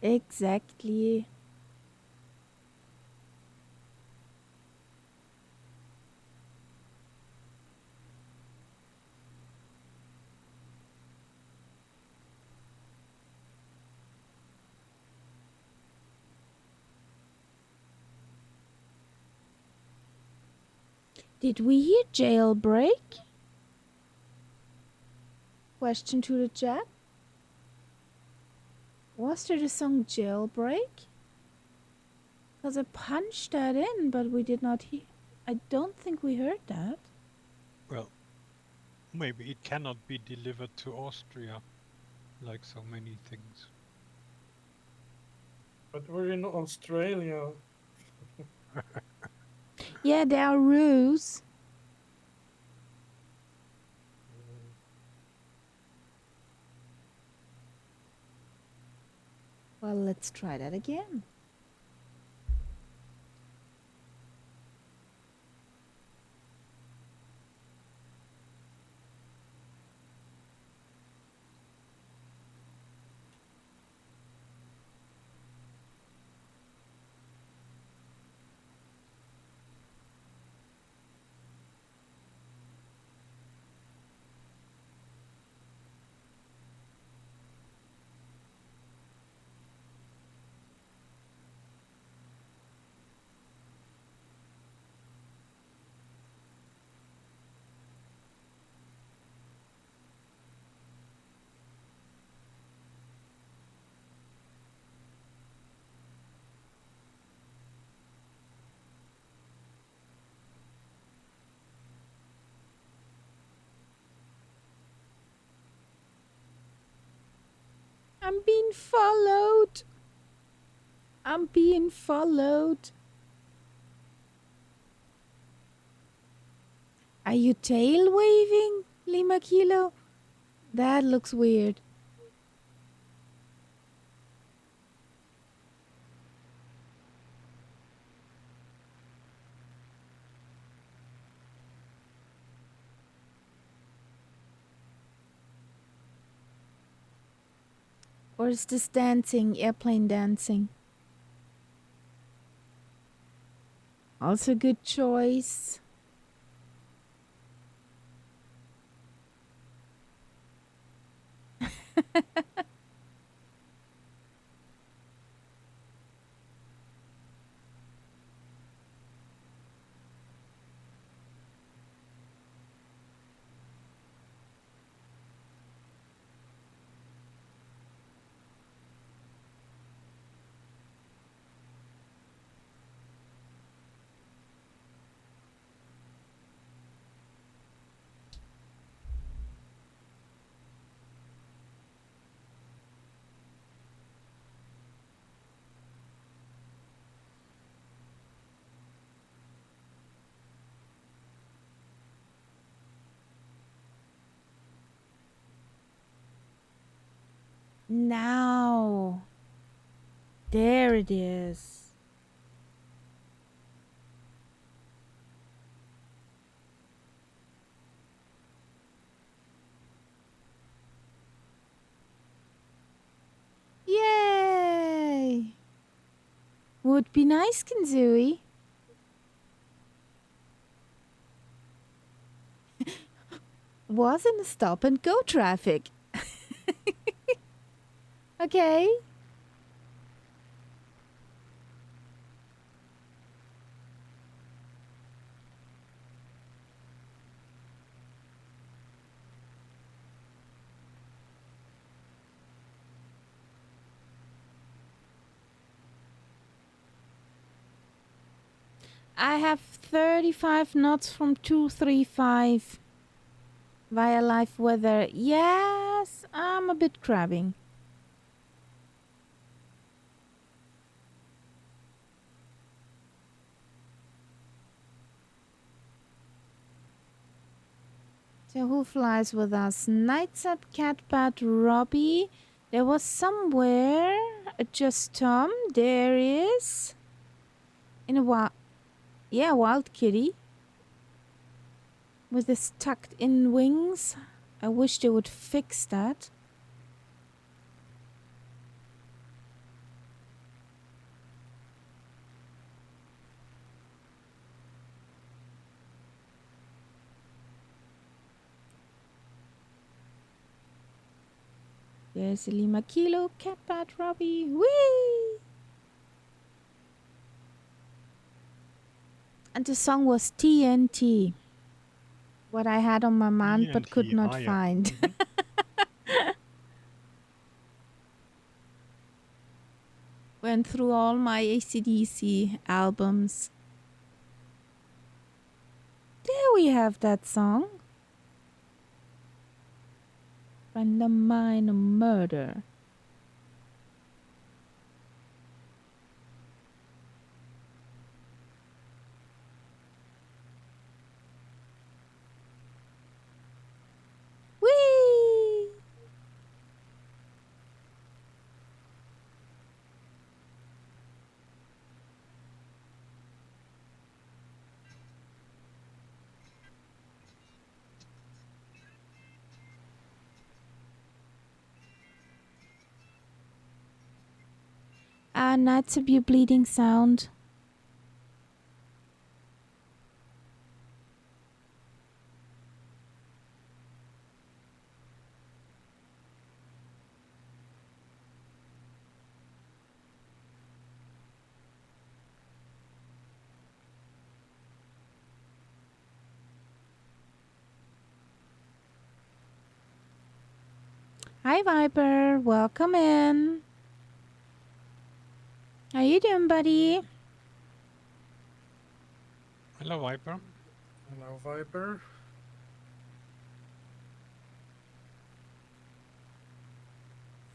Exactly. Did we hear jailbreak? Question to the chat. Was there the song jailbreak? Because I punched that in, but we did not hear. I don't think we heard that. Well, maybe it cannot be delivered to Austria, like so many things. but we're in Australia. Yeah, there are rules. Well, let's try that again. I'm being followed. I'm being followed. Are you tail waving, Lima Kilo? That looks weird. Or is this dancing, airplane dancing? Also good choice. Now. There it is. Yay! Would be nice, Kanzui. Was in a stop and go traffic. Okay. I have 35 knots from 235 via live weather. Yes, I'm a bit crabbing. So who flies with us? Knights Up, Catbat, Robbie. There was somewhere just Tom. There is in a wild, yeah, wild kitty with his tucked in wings. I wish they would fix that. There's a Lima Kilo, Catbat, Robbie. Whee! And the song was TNT. What I had on my mind but could ENG, not yeah. find. Went through all my AC/DC albums. There we have that song. Friend of mine, a murder. Whee! Nights of You bleeding sound. Hi Viper, welcome in. How you doing, buddy? Hello, Viper. Hello, Viper.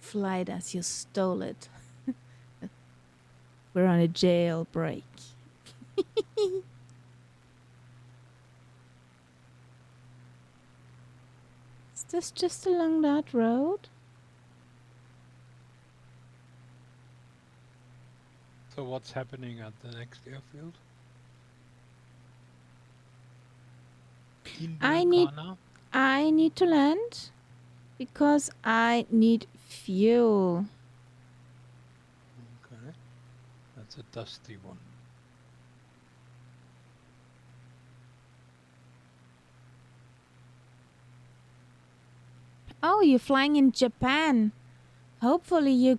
Flight as you stole it. We're on a jailbreak. Is this just along that road? So what's happening at the next airfield? I need Indiana? to land because I need fuel. Okay. That's a dusty one. Oh, you're flying in Japan. Hopefully you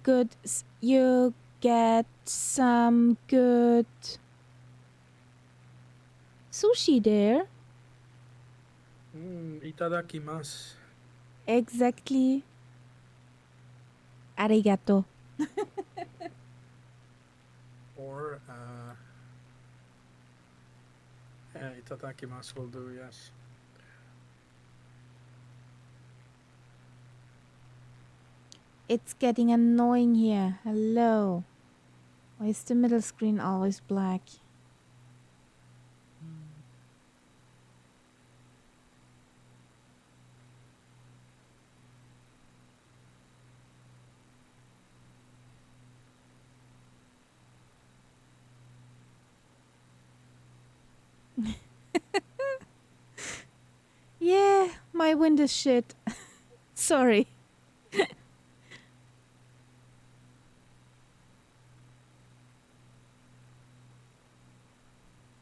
get some good sushi there. Itadakimasu. Exactly. Arigato. Or, yeah, itadakimasu will do, yes. It's getting annoying here. Hello. Why is the middle screen always black? Yeah, my wind is shit. Sorry.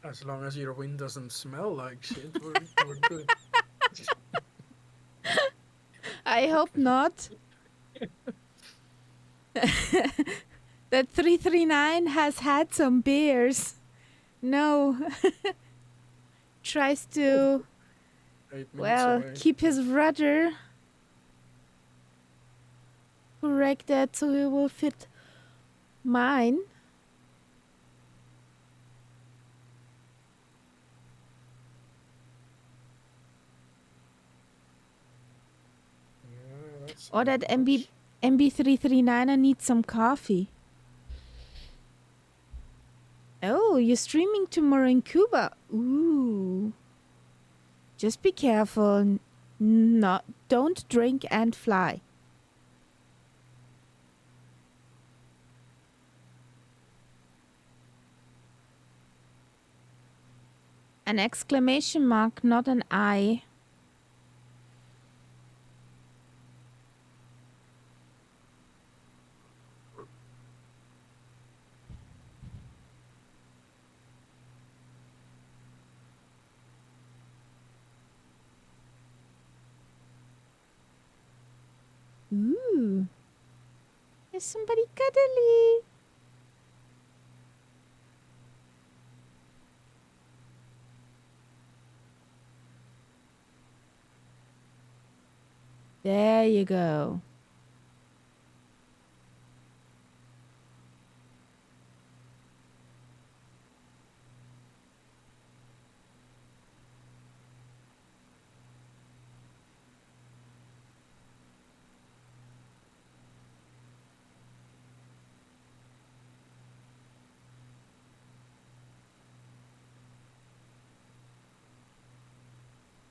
As long as your wind doesn't smell like shit, we're good. I hope not. That 339 has had some beers. No. Tries to, 8 minutes well, away. keep his rudder corrected so it will fit mine. Or that much. MB339er needs some coffee. Oh, you're streaming tomorrow in Cuba. Ooh. Just be careful. Don't drink and fly. An exclamation mark, not an I. Ooh. There's somebody cuddly. There you go.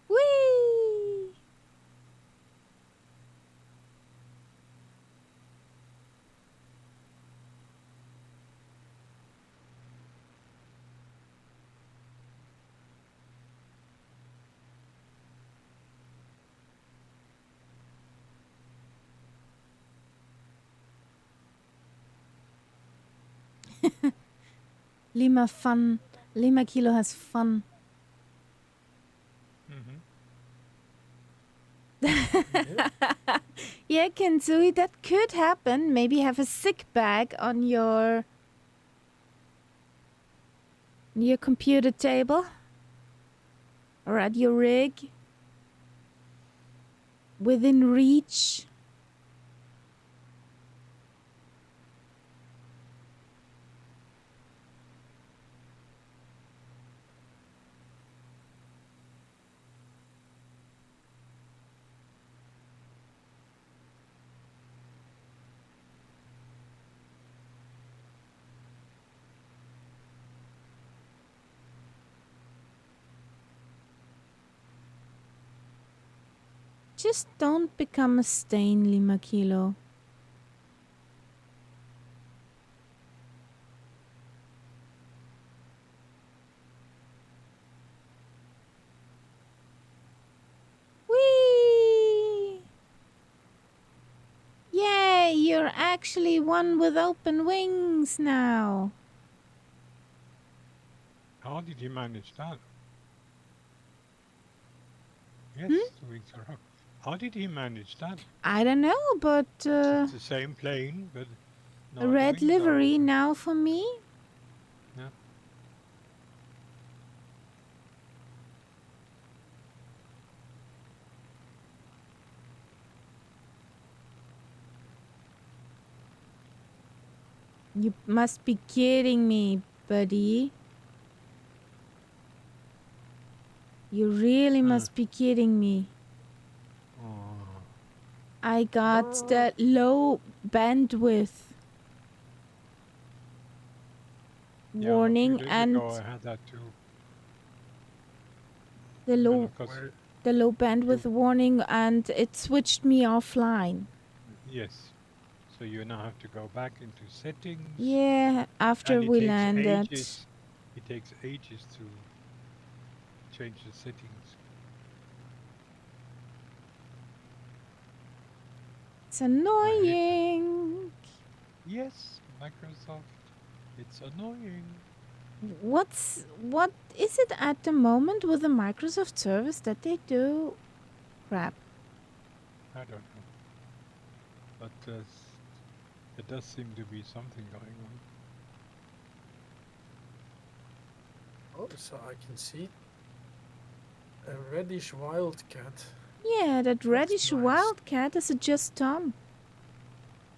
Whee! Lima fun. Lima Kilo has fun. Yep. Yeah, Kenzui, that could happen. Maybe have a sick bag on your computer table or at your rig within reach. Just don't become a stain, Lima Kilo. Whee! Yay, you're actually one with open wings now. How did he manage that? Yes, the wings are up. How did he manage that? I don't know, but It's the same plane, but a now the red wings are livery open. now for me. Yeah. You must be kidding me, buddy. You really must be kidding me. Oh. I got that low bandwidth Yeah, a warning few days and ago I had that too. the And low of course, Where, bandwidth warning, and it switched me offline. yes. So you now have to go back into settings. Yeah, after And it we takes landed. ages. It takes ages to change the settings. It's annoying. Yes, Microsoft. It's annoying. What is it at the moment with the Microsoft service that they do? Crap. I don't know. But there does seem to be something going on. oh, so I can see a reddish wildcat. Yeah, that reddish nice. wildcat is a just Tom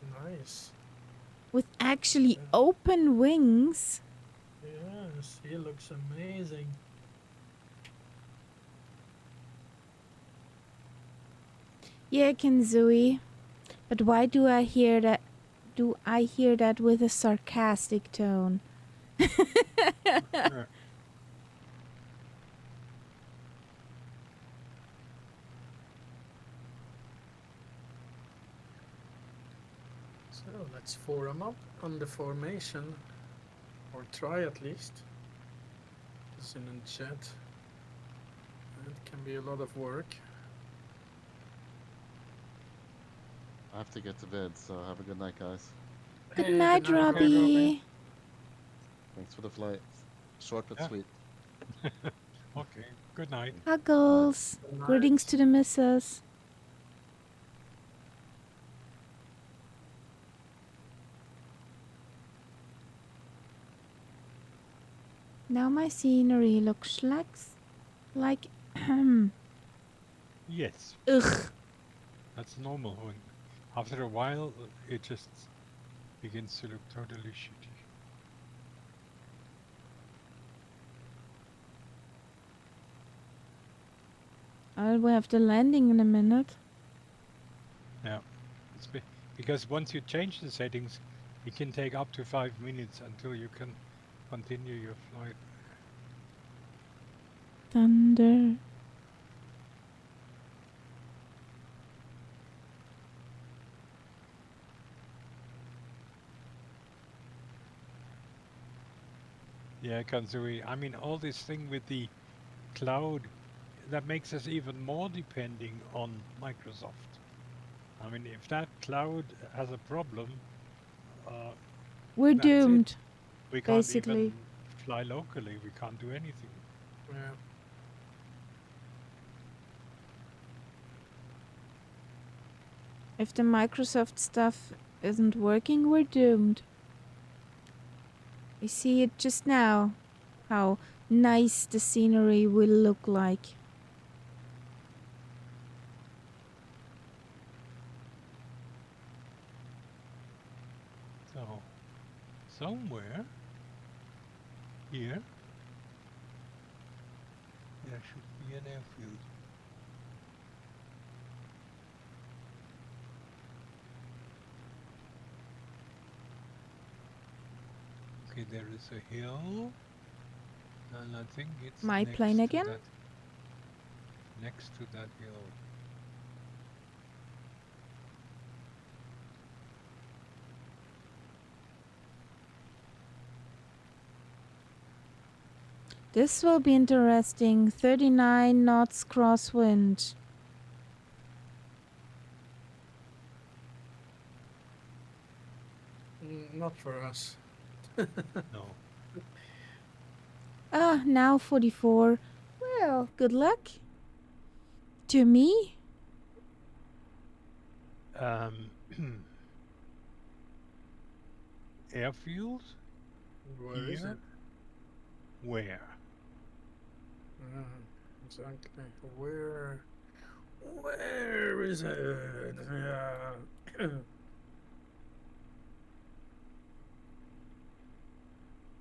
Nice. with actually Yeah. open wings. Yes, he looks amazing. Yeah, Kenzui. But why do I hear that? Do I hear that with a sarcastic tone? Uh, So let's form up on the formation, or try at least. It's in a chat. It can be a lot of work. I have to get to bed, so have a good night, guys. Good Hey, night, good night, Okay, Robin. Robbie. Thanks for the flight. Short but Yeah. sweet. Okay, good night. Huggles. Good night. Greetings to the missus. Now my scenery looks like Yes, ugh. that's normal. When after a while, it just begins to look totally shitty. We have the landing in a minute. Yeah, it's because once you change the settings, it can take up to 5 minutes until you can continue your flight. Thunder. Yeah, Kanzui. I mean, all this thing with the cloud, that makes us even more depending on Microsoft. I mean, if that cloud has a problem, uh, We're that's it. doomed. We can't Basically. even fly locally. We can't do anything. Yeah. If the Microsoft stuff isn't working, we're doomed. We see it just now. How nice the scenery will look like. So, somewhere here, there should be an airfield. Okay, there is a hill, and I think it's My next plane to again? that. Next to that hill. This will be interesting. 39 knots crosswind. Not for us. No. Ah, now 44. Well, good luck. To me? Airfield? Where is Here? it? Where? Exactly. Where is it? Yeah.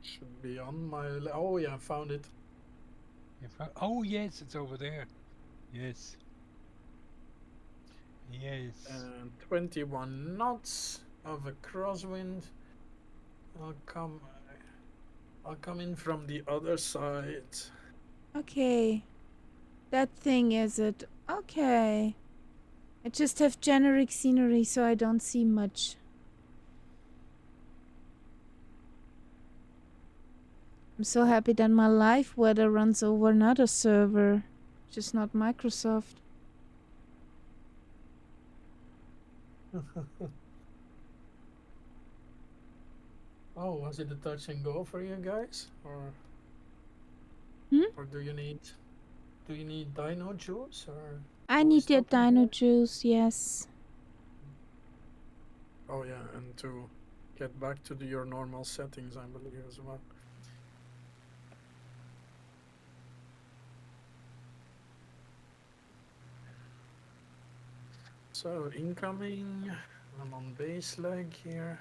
Should be on my. Oh yeah, I found it. Oh, yes, it's over there. Yes. Yes. And 21 knots of a crosswind. I'll come. I'll come in from the other side. Okay. That thing is it. Okay. I just have generic scenery, so I don't see much. I'm so happy that my live weather runs over another server, just not Microsoft. Oh, was it a touch and go for you guys, or Hmm? or do you need dino juice, or I who is need your talking dino here? juice, yes. Oh yeah, and to get back to your normal settings, I believe as well. So incoming. I'm on base leg here.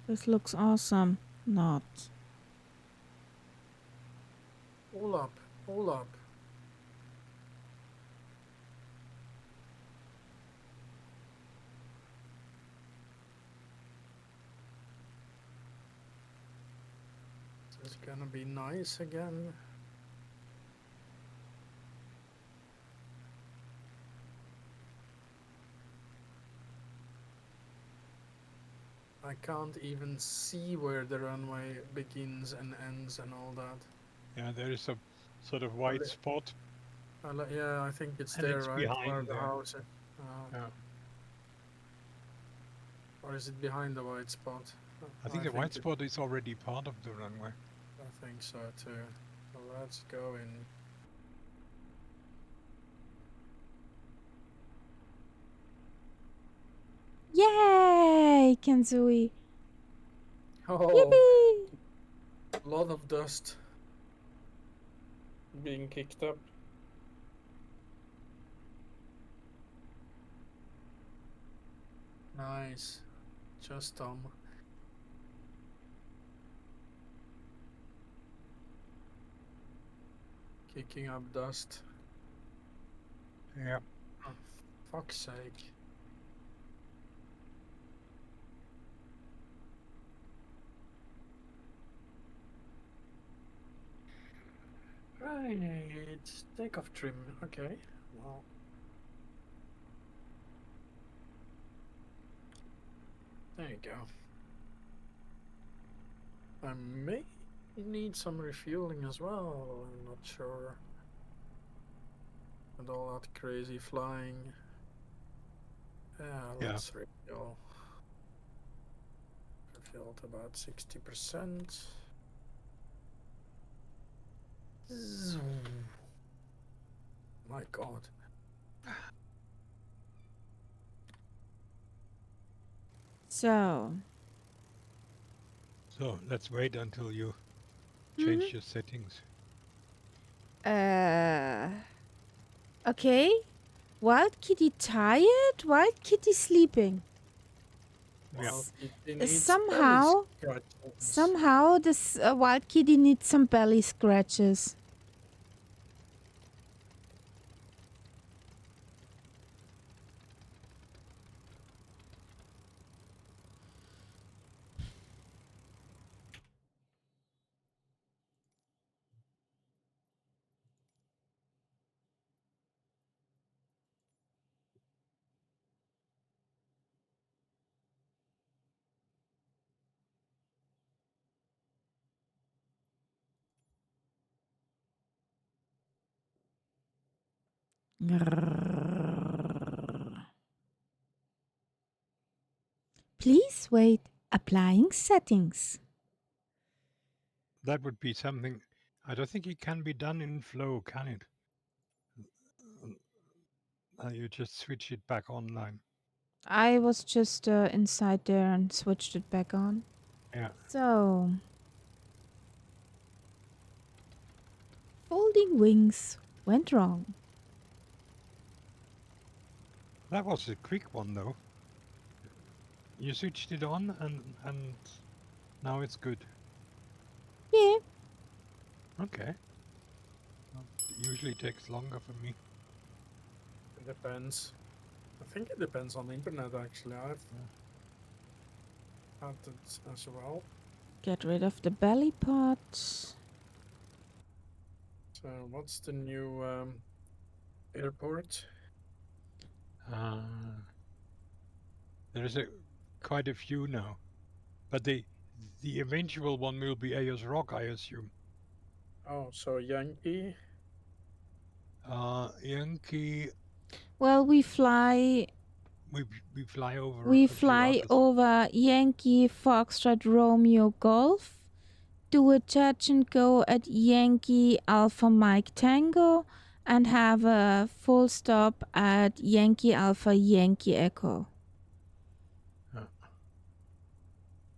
This looks awesome. Not. Pull up, pull up. This is gonna be nice again. I can't even see where the runway begins and ends and all that. Yeah, there is a sort of white spot, Yeah, I think it's and there, it's right? Where behind the there. house is. Yeah. Or is it behind the white spot? I think the white spot is already part of the runway. I think so too. So let's go in. Yay, Kenzui. Oh, Yippee! a lot of dust being kicked up. Nice. Just Tom. Kicking up dust. Yeah. Oh, fuck's sake. Right, takeoff trim. Okay, well. There you go. I may need some refueling as well. I'm not sure. And all that crazy flying. Yeah, let's refuel. Refueled about 60%. My god. So, So let's wait until you change your settings. Okay. Wild Kitty tired? Wild Kitty sleeping? Yeah. Well, it needs Somehow, belly scratches. somehow this Wild Kitty needs some belly scratches. Please wait. Applying settings. That would be something. I don't think it can be done in flow, can it? You just switch it back online. I was just inside there and switched it back on. Yeah. So, folding wings went wrong. That was a quick one though. You switched it on and now it's good. Yeah. Okay. Well, it usually takes longer for me. It depends. I think it depends on the internet actually. I've had it as well. Get rid of the belly pot. So what's the new airport? There is quite a few now, but the eventual one will be Ayers Rock, I assume. Oh, so Yankee. Yankee. Well, we fly We fly over We a few fly others. over Yankee Foxtrot Romeo Golf, do a touch and go at Yankee Alpha Mike Tango, and have a full stop at Yankee Alpha Yankee Echo.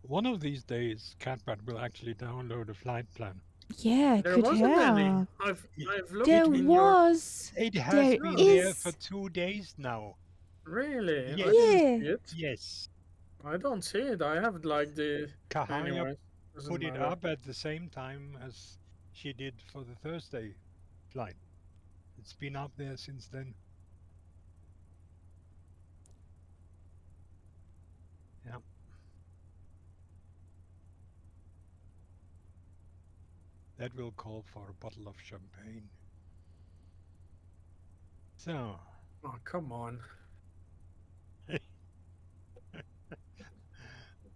One of these days, Catbat will actually download a flight plan. Yeah, There could wasn't any. help. I've looked There in your. was. It has There been there is. for 2 days now. Really? I Yes. didn't Yeah. see it. Yes. I don't see it. I have like the. Kahaya Anyway, doesn't put it matter. up at the same time as she did for the Thursday flight. It's been up there since then. Yeah. That will call for a bottle of champagne. So, Oh, come on.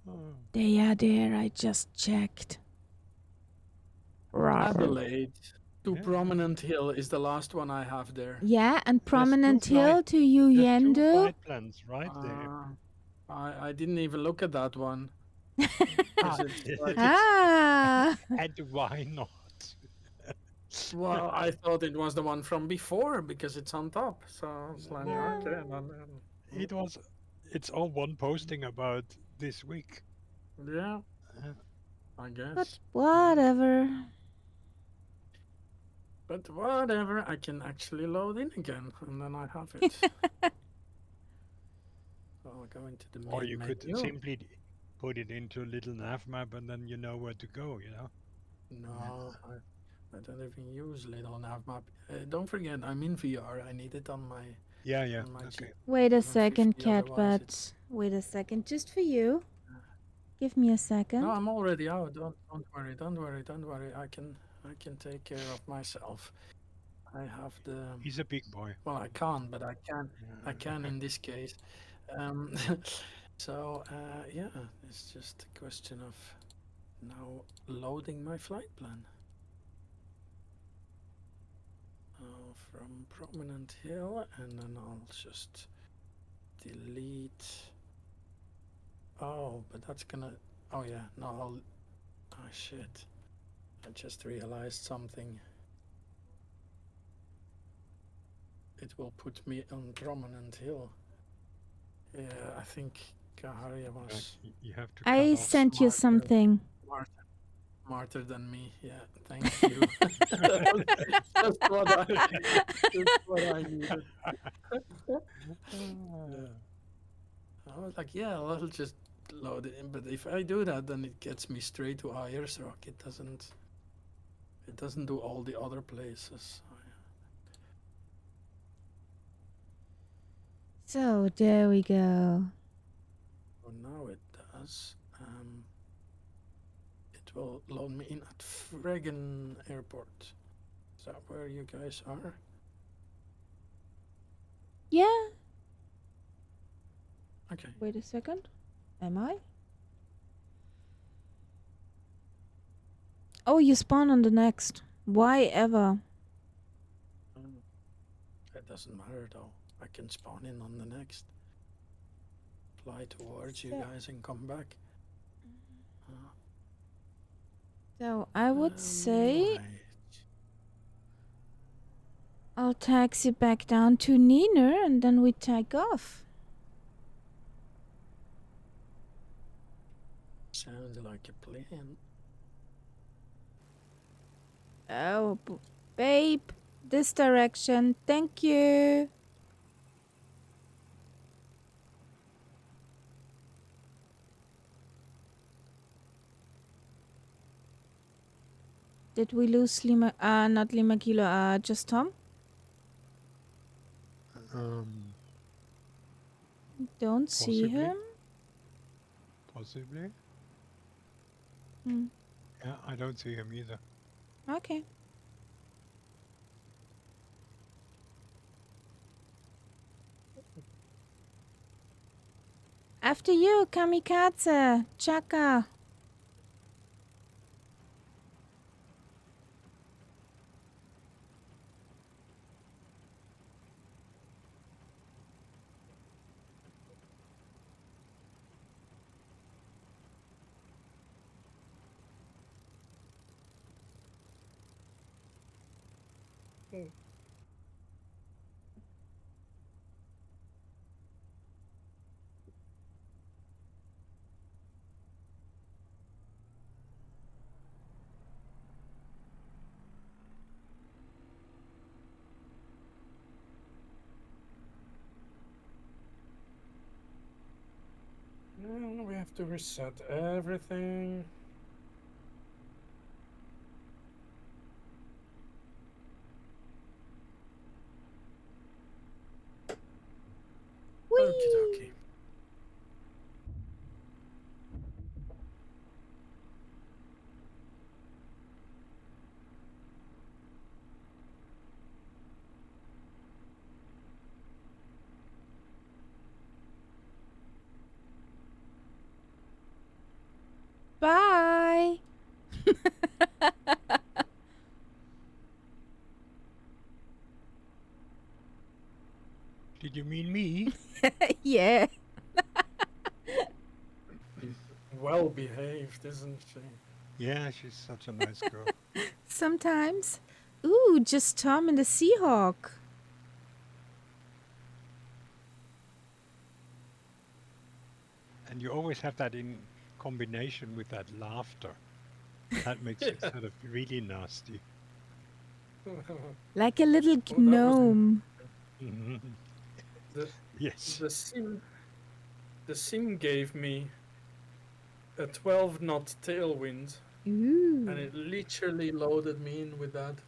oh, They are there. I just checked. Rawr. Adelaide to yeah, Prominent Hill is the last one I have there. Yeah, and there's two Prominent Hill flight, to there's two Uyendo. flight plans right there. I didn't even look at that one. Ah, 'Cause it's like, Ah, and why not? well, I thought it was the one from before because it's on top. So I was like, No, okay, then, it was. It's all one posting about this week. yeah, Uh, I but guess. whatever. But whatever, I can actually load in again, and then I have it. So I'll go into the or main you could menu. simply put it into a little nav map, and then you know where to go. You know. No, I don't even use little navmap. Don't forget, I'm in VR. I need it on my Yeah, yeah. on my Okay. Wait a 750. second, Otherwise, it's Catbat. Wait a second, just for you. Give me a no. second. I'm already out. Don't worry. Don't worry. Don't worry. I can take care of myself. I have the He's a big boy. well. I can't, but I can. I can Uh, in this case. Um, so yeah, it's just a question of now loading my flight plan. From Prominent Hill, and then I'll just delete. Oh, but that's gonna. Oh yeah, no, I'll. Oh shit! I just realized something. It will put me on Prominent Hill. Yeah, I think Kaharia was you have to I cut off. sent you smarter, something. smarter, smarter than me. Yeah, thank you. That's what I needed. Yeah. I was like, yeah, I'll just load it in. But if I do that, then it gets me straight to Ayers Rock. It doesn't do all the other places. So there we go. Oh, now it does. It will load me in at Fregen Airport. Is that where you guys are? Yeah. Okay. Wait a second. Am I? Oh, you spawn on the next. Why ever? It doesn't matter though. I can spawn in on the next. Fly towards you So- guys and come back. So I would say Right. I'll taxi back down to Neener and then we take off. Sounds like a plan. Oh, babe, this direction. Thank you. Did we lose Lima? Not Lima Kilo. Just Tom. Um, Don't see possibly. him. Possibly. Hmm. Yeah, I don't see him either. Okay. After you, Kamikaze. Chaka. We have to reset everything. Did you mean me? Yeah. Well behaved, isn't she? Yeah, she's such a nice girl. Sometimes. Ooh, just Tom and the Seahawk. And you always have that in combination with that laughter. That makes it Yeah. sort of really nasty. Like a little Oh, that was gnome. Mhm. the Yes. the sim. The sim gave me a 12 knot tailwind, Ooh. and it literally loaded me in with that.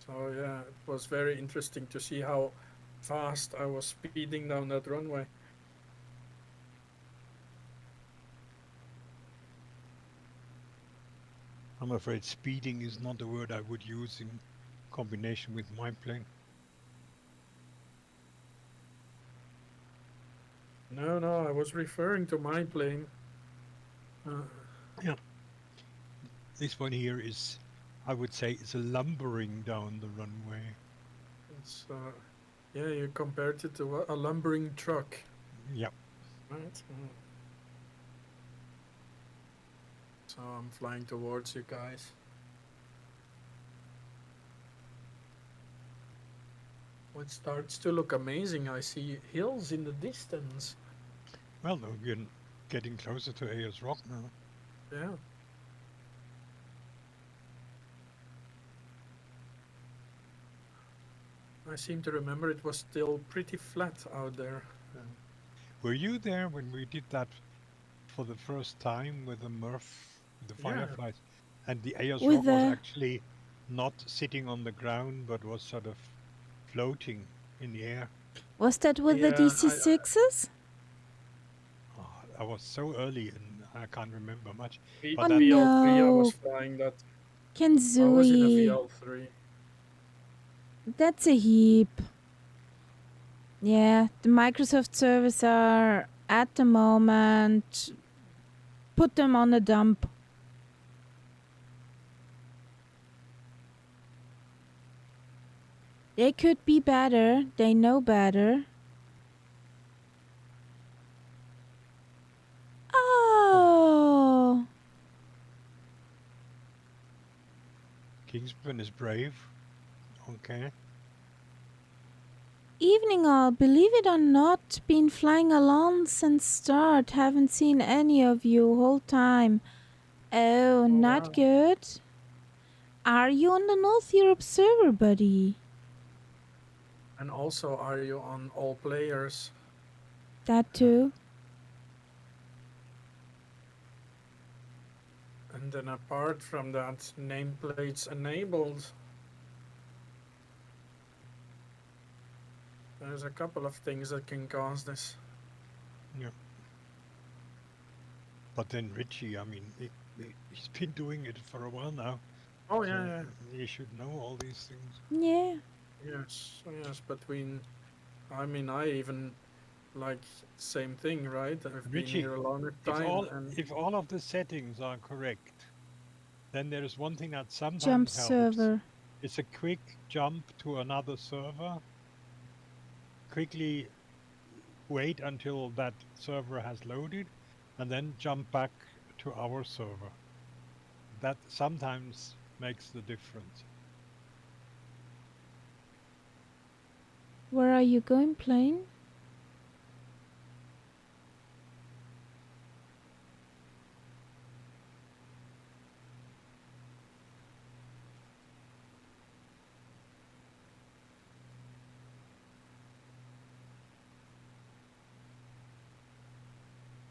So yeah, it was very interesting to see how fast I was speeding down that runway. I'm afraid speeding is not a word I would use in combination with my plane. No, I was referring to my plane. Uh, Yeah. This one here is, I would say, is a lumbering down the runway. it's yeah, you compared it to a lumbering truck, Yep. right? So I'm flying towards you guys. It starts to look amazing. I see hills in the distance. Well, no, we're getting closer to Ayers Rock now. Yeah. I seem to remember it was still pretty flat out there. Were you there when we did that for the first time with the Murph, the Yeah. Fireflies? And the Ayers With Rock was the. actually not sitting on the ground, but was sort of floating in the air. Was that with the Yeah, DC6s? Oh, I was so early and I can't remember much. V- Oh But that, VL3, I was no. flying that. I was in a Kenzui. VL3. That's a heap. Yeah, the Microsoft servers are at the moment. Put them on a dump. They could be better. They know better. Oh. Kingsman is brave. Okay. Evening all, believe it or not, been flying along since start. Haven't seen any of you whole time. Oh, Oh, not wow. good. Are you on the North Europe server, buddy? And also, are you on all players? That too. And then apart from that, nameplates enabled. There's a couple of things that can cause this. Yeah. But then Richie, I mean, he's been doing it for a while now. Oh, So yeah. he should know all these things. Yeah. Yes, between. I mean, I even like same thing, right? I've been Richie, here a longer if time, and if all of the settings are correct, then there is one thing that Jump sometimes helps. server. It's a quick jump to another server. Quickly wait until that server has loaded, and then jump back to our server. That sometimes makes the difference. Where are you going, plane?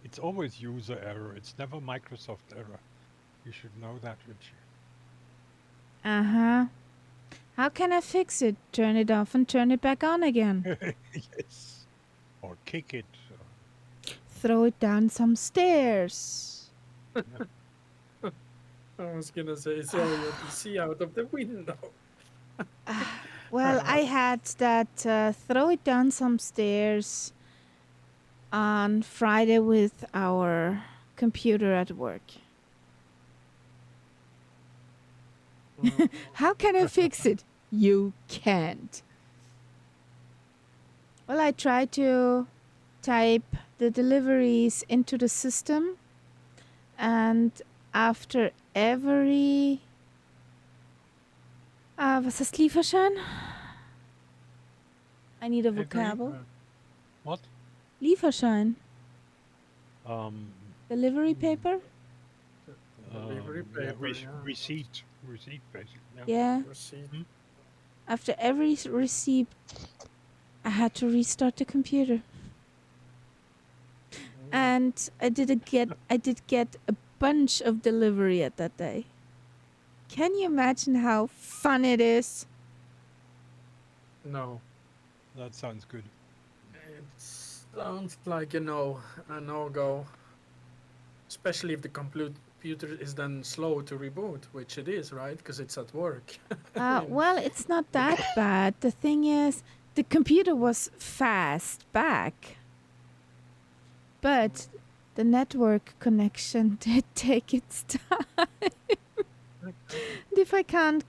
It's always user error. It's never Microsoft error. You should know that, Richie. Uh-huh. How can I fix it? Turn it off and turn it back on again. Yes. Or kick it. Throw it down some stairs. I was gonna say throw your PC out of the window. Well, I had that throw it down some stairs on Friday with our computer at work. How can I fix it? You can't. Well, I try to type the deliveries into the system, and after every was ist Lieferschein? I need a Every vocabulary. what? Lieferschein. Um, Delivery mm, paper? Delivery yeah, paper, yeah. receipt, basically. Yeah. Yeah. Receipt. Hmm? After every receipt, I had to restart the computer. And I did get a bunch of delivery at that day. Can you imagine how fun it is? No. That sounds good. It sounds like a no-go. Especially if the computer is then slow to reboot, which it is, right? Because it's at work. Well, it's not that bad. The thing is, the computer was fast back, but the network connection did take its time. And if I can't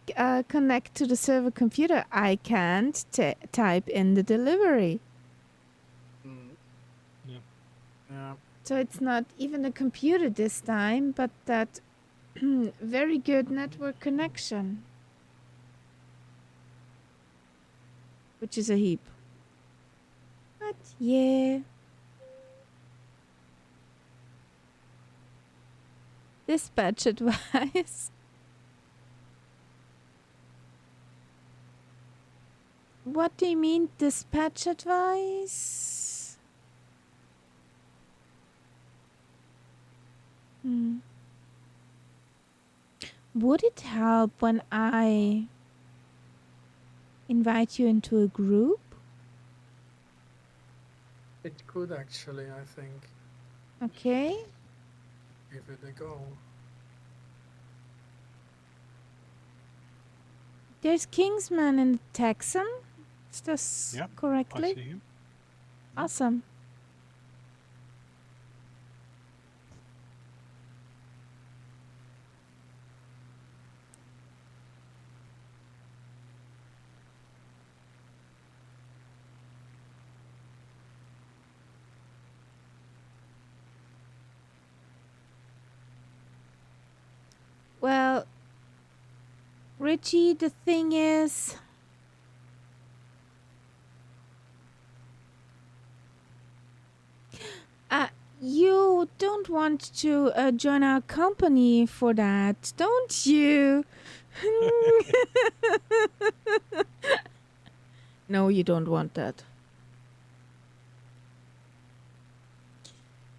connect to the server computer, I can't type in the delivery. Mm, Yeah. yeah. So it's not even the computer this time, but that very good network connection, which is a heap. But yeah. Dispatch advice. What do you mean, dispatch advice? Would it help when I invite you into a group? It could actually, I think, Okay. give it a go. There's Kingsman in the Texan. Is this Yeah, I correctly? see him. Awesome. Well, Richie, the thing is, you don't want to join our company for that, don't you? No, you don't want that.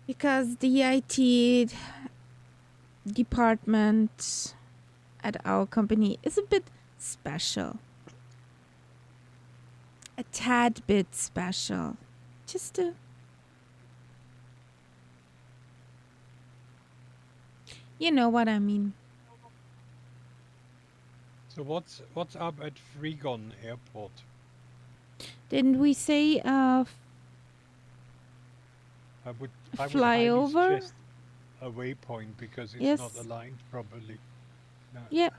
Because the IT department at our company is a bit special. A tad bit special. Just a... You know what I mean. So what's up at Freegon Airport? Didn't we say I would highly flyover? suggest a waypoint because it's not Yes. aligned properly. No. Yep.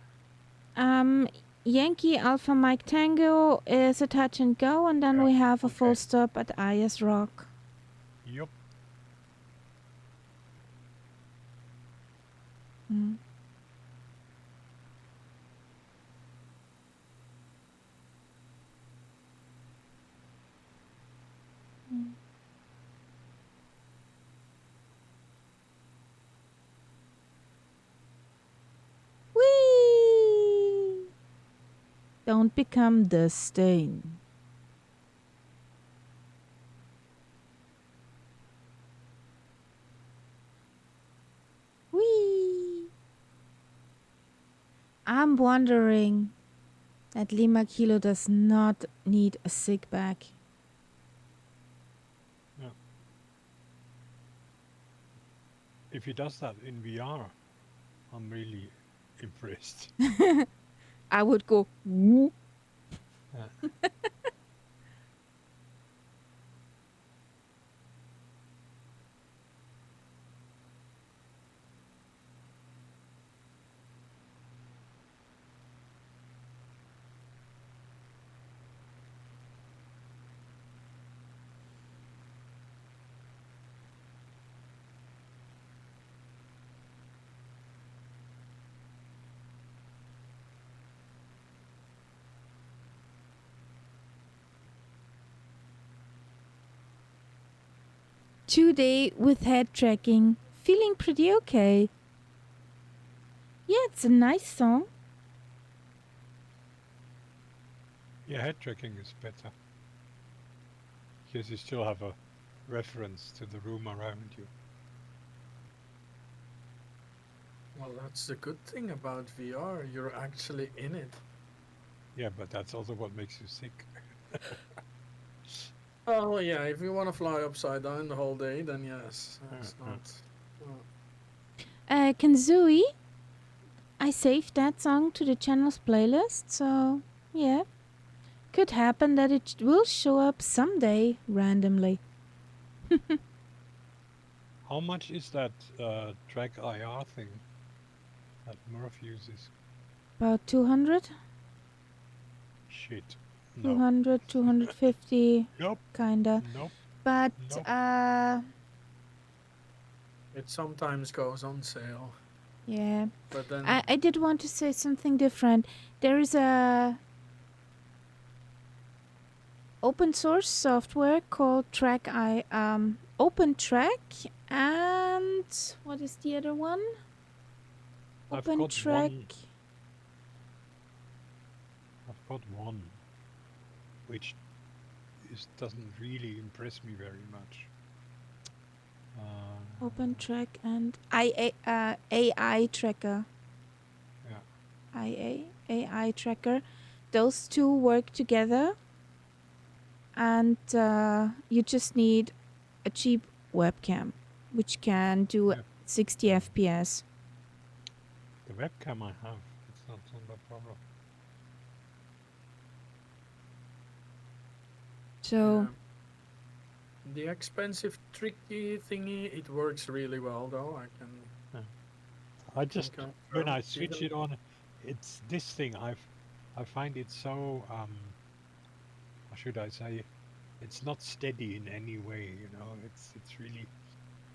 Yankee Alpha Mike Tango is a touch and go, and then Yeah, we have a full okay. stop at IS Rock. Yup. Mm. Mm. Whee! Don't become the stain. Whee! I'm wondering that Lima Kilo does not need a sick bag. Yeah. If he does that in VR, I'm really impressed. I would go, whoop. Yeah. 2 day with head tracking. Feeling pretty okay. Yeah, it's a nice song. Yeah, head tracking is better. Because you still have a reference to the room around you. Well, that's the good thing about VR. You're actually in it. Yeah, but that's also what makes you sick. Oh yeah, if you want to fly upside down the whole day, then yes, it's Uh, uh. not. Kanzui, I saved that song to the channel's playlist, so yeah. Could happen that it will show up someday randomly. How much is that track IR thing that Murph uses? About 200? Shit. No. 200, 250, Nope. kinda. Nope. But, Nope. It sometimes goes on sale, yeah. but then I did want to say something different. There is a open source software called Open Track, and what is the other one? I've Open got Track. I've got one, which doesn't really impress me very much. Open Track and AI Tracker. Yeah. AI Tracker. Those two work together, and you just need a cheap webcam, which can do Yeah. 60 FPS. The webcam I have, it's not a problem. So the expensive tricky thingy, it works really well though. I just confirm. when I switch Even- it on, it's this thing. I find it so how should I say? It's not steady in any way. You know, it's really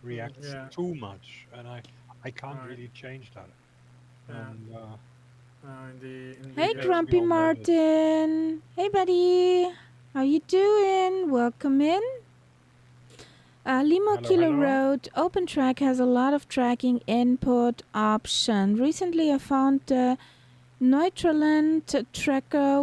reacts yeah. too much, and I can't Right. really change that. Yeah. And hey, makes Grumpy me all nervous. Martin. Hey, buddy. How you doing? Welcome in. Limo Hello, Kilo hello. Road. OpenTrack has a lot of tracking input option. Recently, I found the Neutraland tracker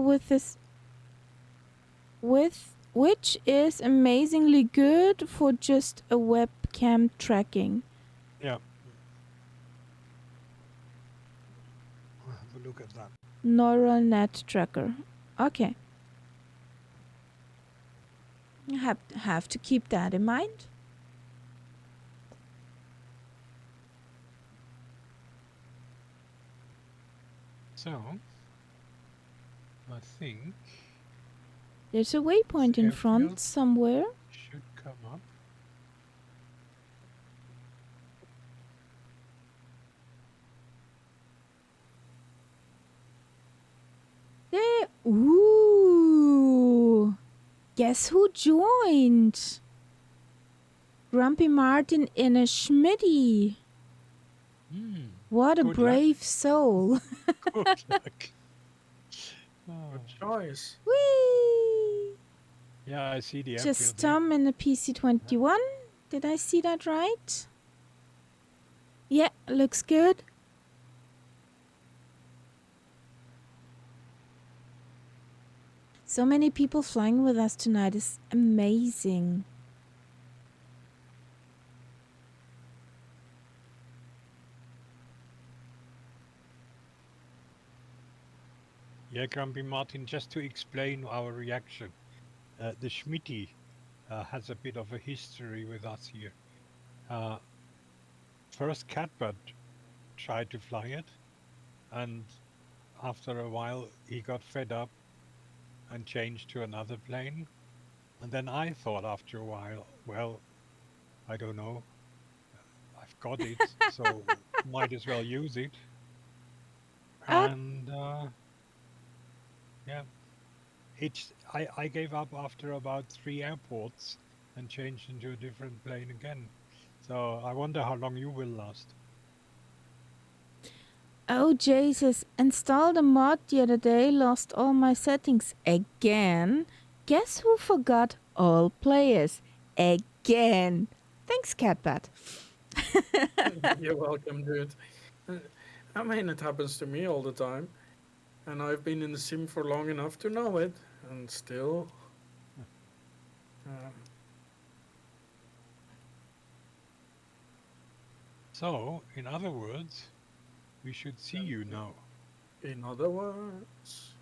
which is amazingly good for just a webcam tracking. Yeah. I'll have a look at that. Neural net tracker. Okay. I have to keep that in mind. So, I think There's a waypoint in front airfield somewhere. should come up. There. Ooh. Guess who joined? Grumpy Martin in a Schmitty. What a Good brave soul. Good luck. Good choice. Whee! Yeah, I see the airfield. Just Tom in the PC-21. Did I see that right? Yeah, looks good. So many people flying with us tonight is amazing. Yeah, Grumpy Martin, just to explain our reaction. The Schmitty has a bit of a history with us here. First Catbird tried to fly it, and after a while he got fed up and changed to another plane. And then I thought after a while, well, I don't know, I've got it, so might as well use it. And yeah, I gave up after about 3 airports and changed into a different plane again. So I wonder how long you will last. Oh, Jesus. Installed a mod the other day, lost all my settings again. Guess who forgot all players? Again. Thanks, Catbat. You're welcome, dude. I mean, it happens to me all the time, and I've been in the sim for long enough to know it, and still. So, in other words, we should see you now. In other words,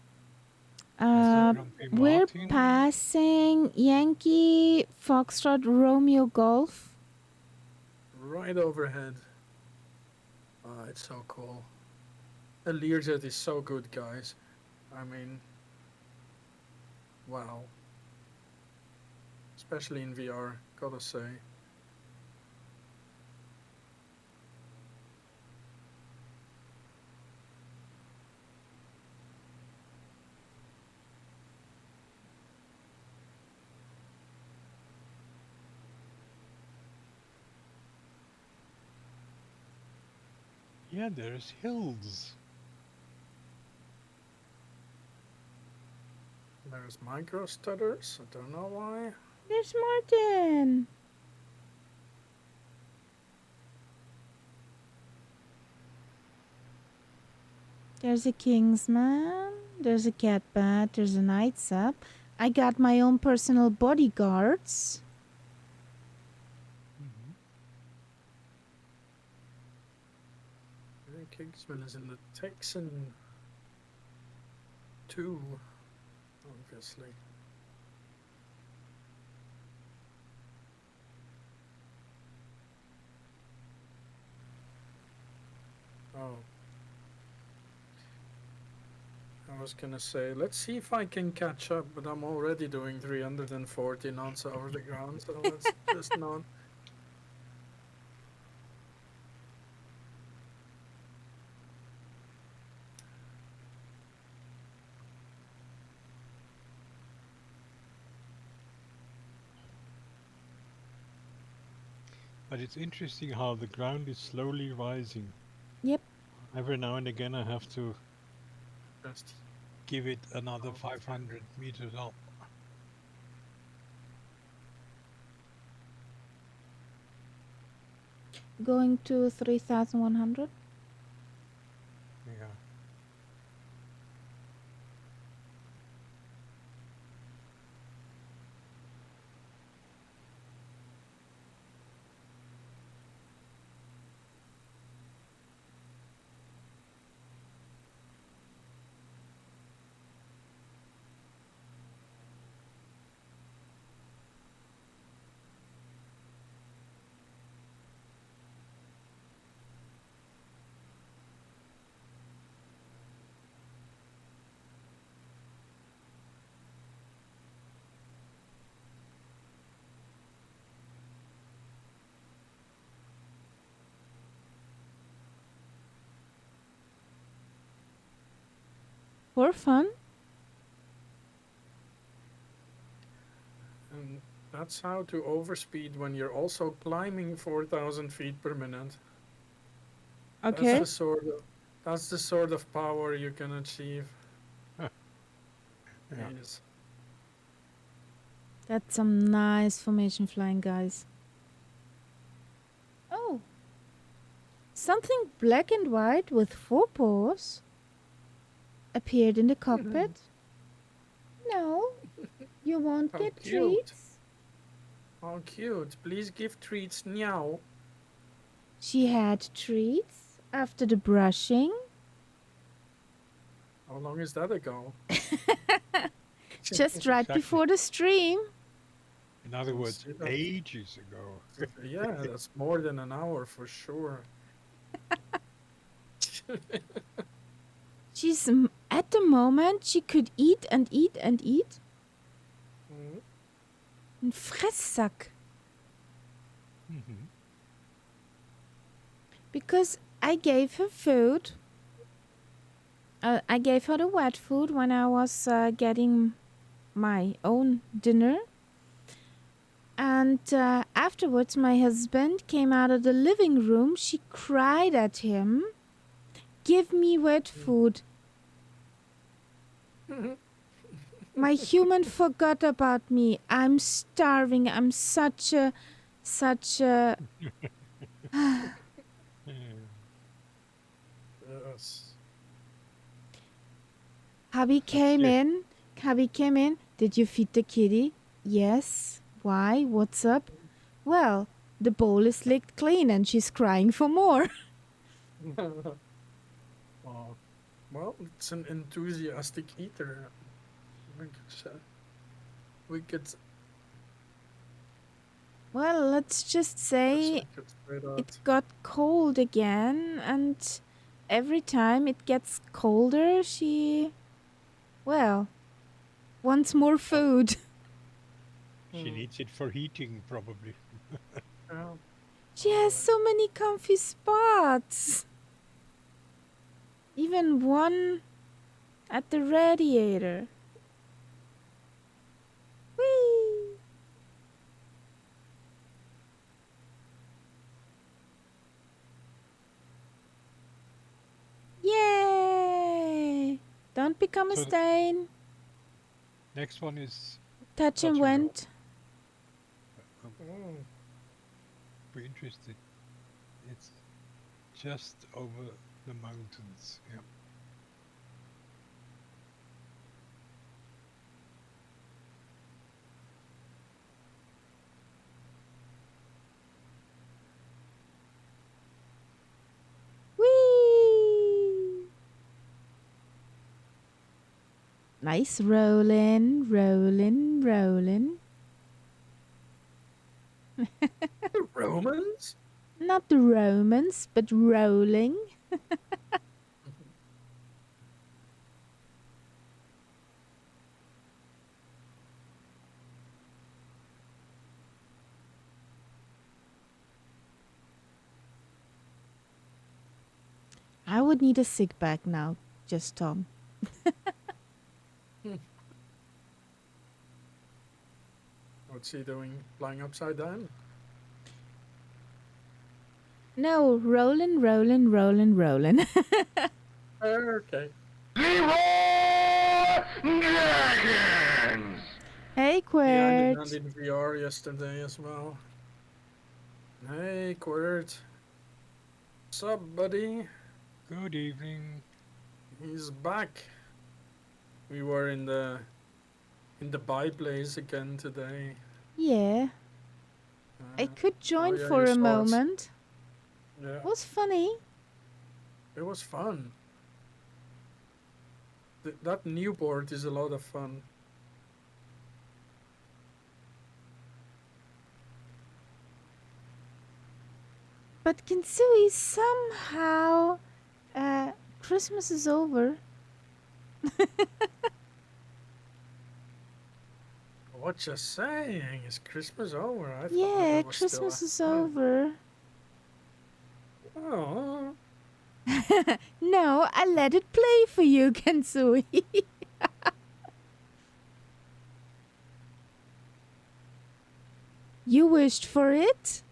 We're Martin. passing Yankee Foxtrot Romeo Golf. right overhead. It's so cool. The Learjet is so good, guys. I mean, wow. Especially in VR, gotta say. Yeah, there's hills. There's micro stutters. I don't know why. There's Martin. There's a Kingsman. There's a Catbat. There's a Knights Up. I got my own personal bodyguards. Mhm. I think Kingsman is in the Texan 2, obviously. Oh. I was gonna say, let's see if I can catch up, but I'm already doing 340 knots over the ground, so let's just not. But it's interesting how the ground is slowly rising. Yep. Every now and again I have to Just give it another 500 meters up. Going to 3,100. Yeah. For fun. and that's how to overspeed when you're also climbing 4,000 feet per minute. Okay. That's the sort of power you can achieve. Yeah. Yes. That's some nice formation flying, guys. Oh. Something black and white with 4 paws appeared in the cockpit. No. You won't How get cute. treats. Oh, cute. Please give treats now. She had treats after the brushing. How long is that ago? Just right Exactly. before the stream. In other words, Consider- ages ago. Yeah, that's more than an hour for sure. She's at the moment she could eat and eat and eat. Mhm. Een Fressak. Mhm. Because I gave her food. I gave her the wet food when I was getting my own dinner. And afterwards, my husband came out of the living room. She cried at him, "Give me wet food." My human forgot about me. I'm starving. I'm such a such a. Yeah. Yes. Hubby Let's came see. in. Hubby came in. Did you feed the kitty? Yes. Why? What's up? Well, the bowl is licked clean and she's crying for more. Oh, well, it's an enthusiastic eater. We could, we could, Well, let's just I say could say it that. got cold again, and every time it gets colder, she, well, wants more food. She Hmm. needs it for heating, probably. Yeah. She has Alright. so many comfy spots. Even one at the radiator. Whee! Yay! Don't become a So the stain. next one is Touch and touch and go. went. I'm Mm. be interested. It's just over the mountains. Yeah. Whee! Nice rolling, rolling, rolling. Romans? Not the Romans, but rolling. I would need a sick bag now, just Tom. What's he doing? Flying upside down? No, rolling, rolling, rolling, rolling. Okay. Hey, Yeah, I did that Quirt. in VR yesterday as well. Hey, Quirt. What's up, buddy? Good evening. He's back. We were in the buy place again today. Yeah, I could Oh join yeah, you for a saw us. moment. Yeah, Was funny. it was fun. That new board is a lot of fun. But Kinsui, somehow, Christmas is over. What you saying? Is Christmas over? I thought Yeah, it was still Christmas is ahead. over. Oh, No, I let it play for you, Kinsui. You wished for it?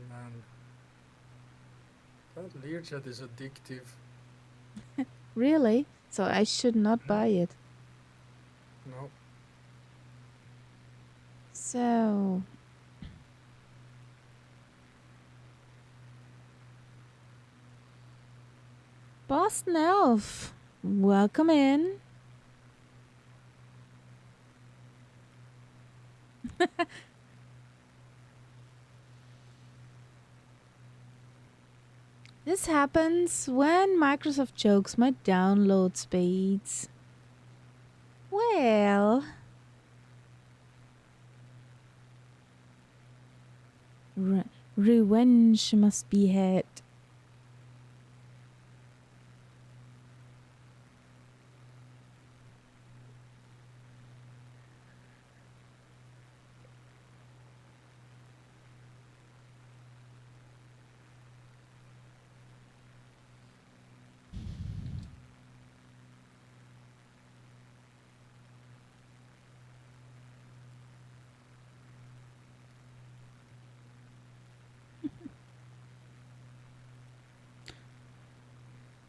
man. That Learjet is addictive. Really? So I should not buy it. No. So, Boston Elf, welcome in. This happens when Microsoft jokes my download speeds. Well, revenge must be had.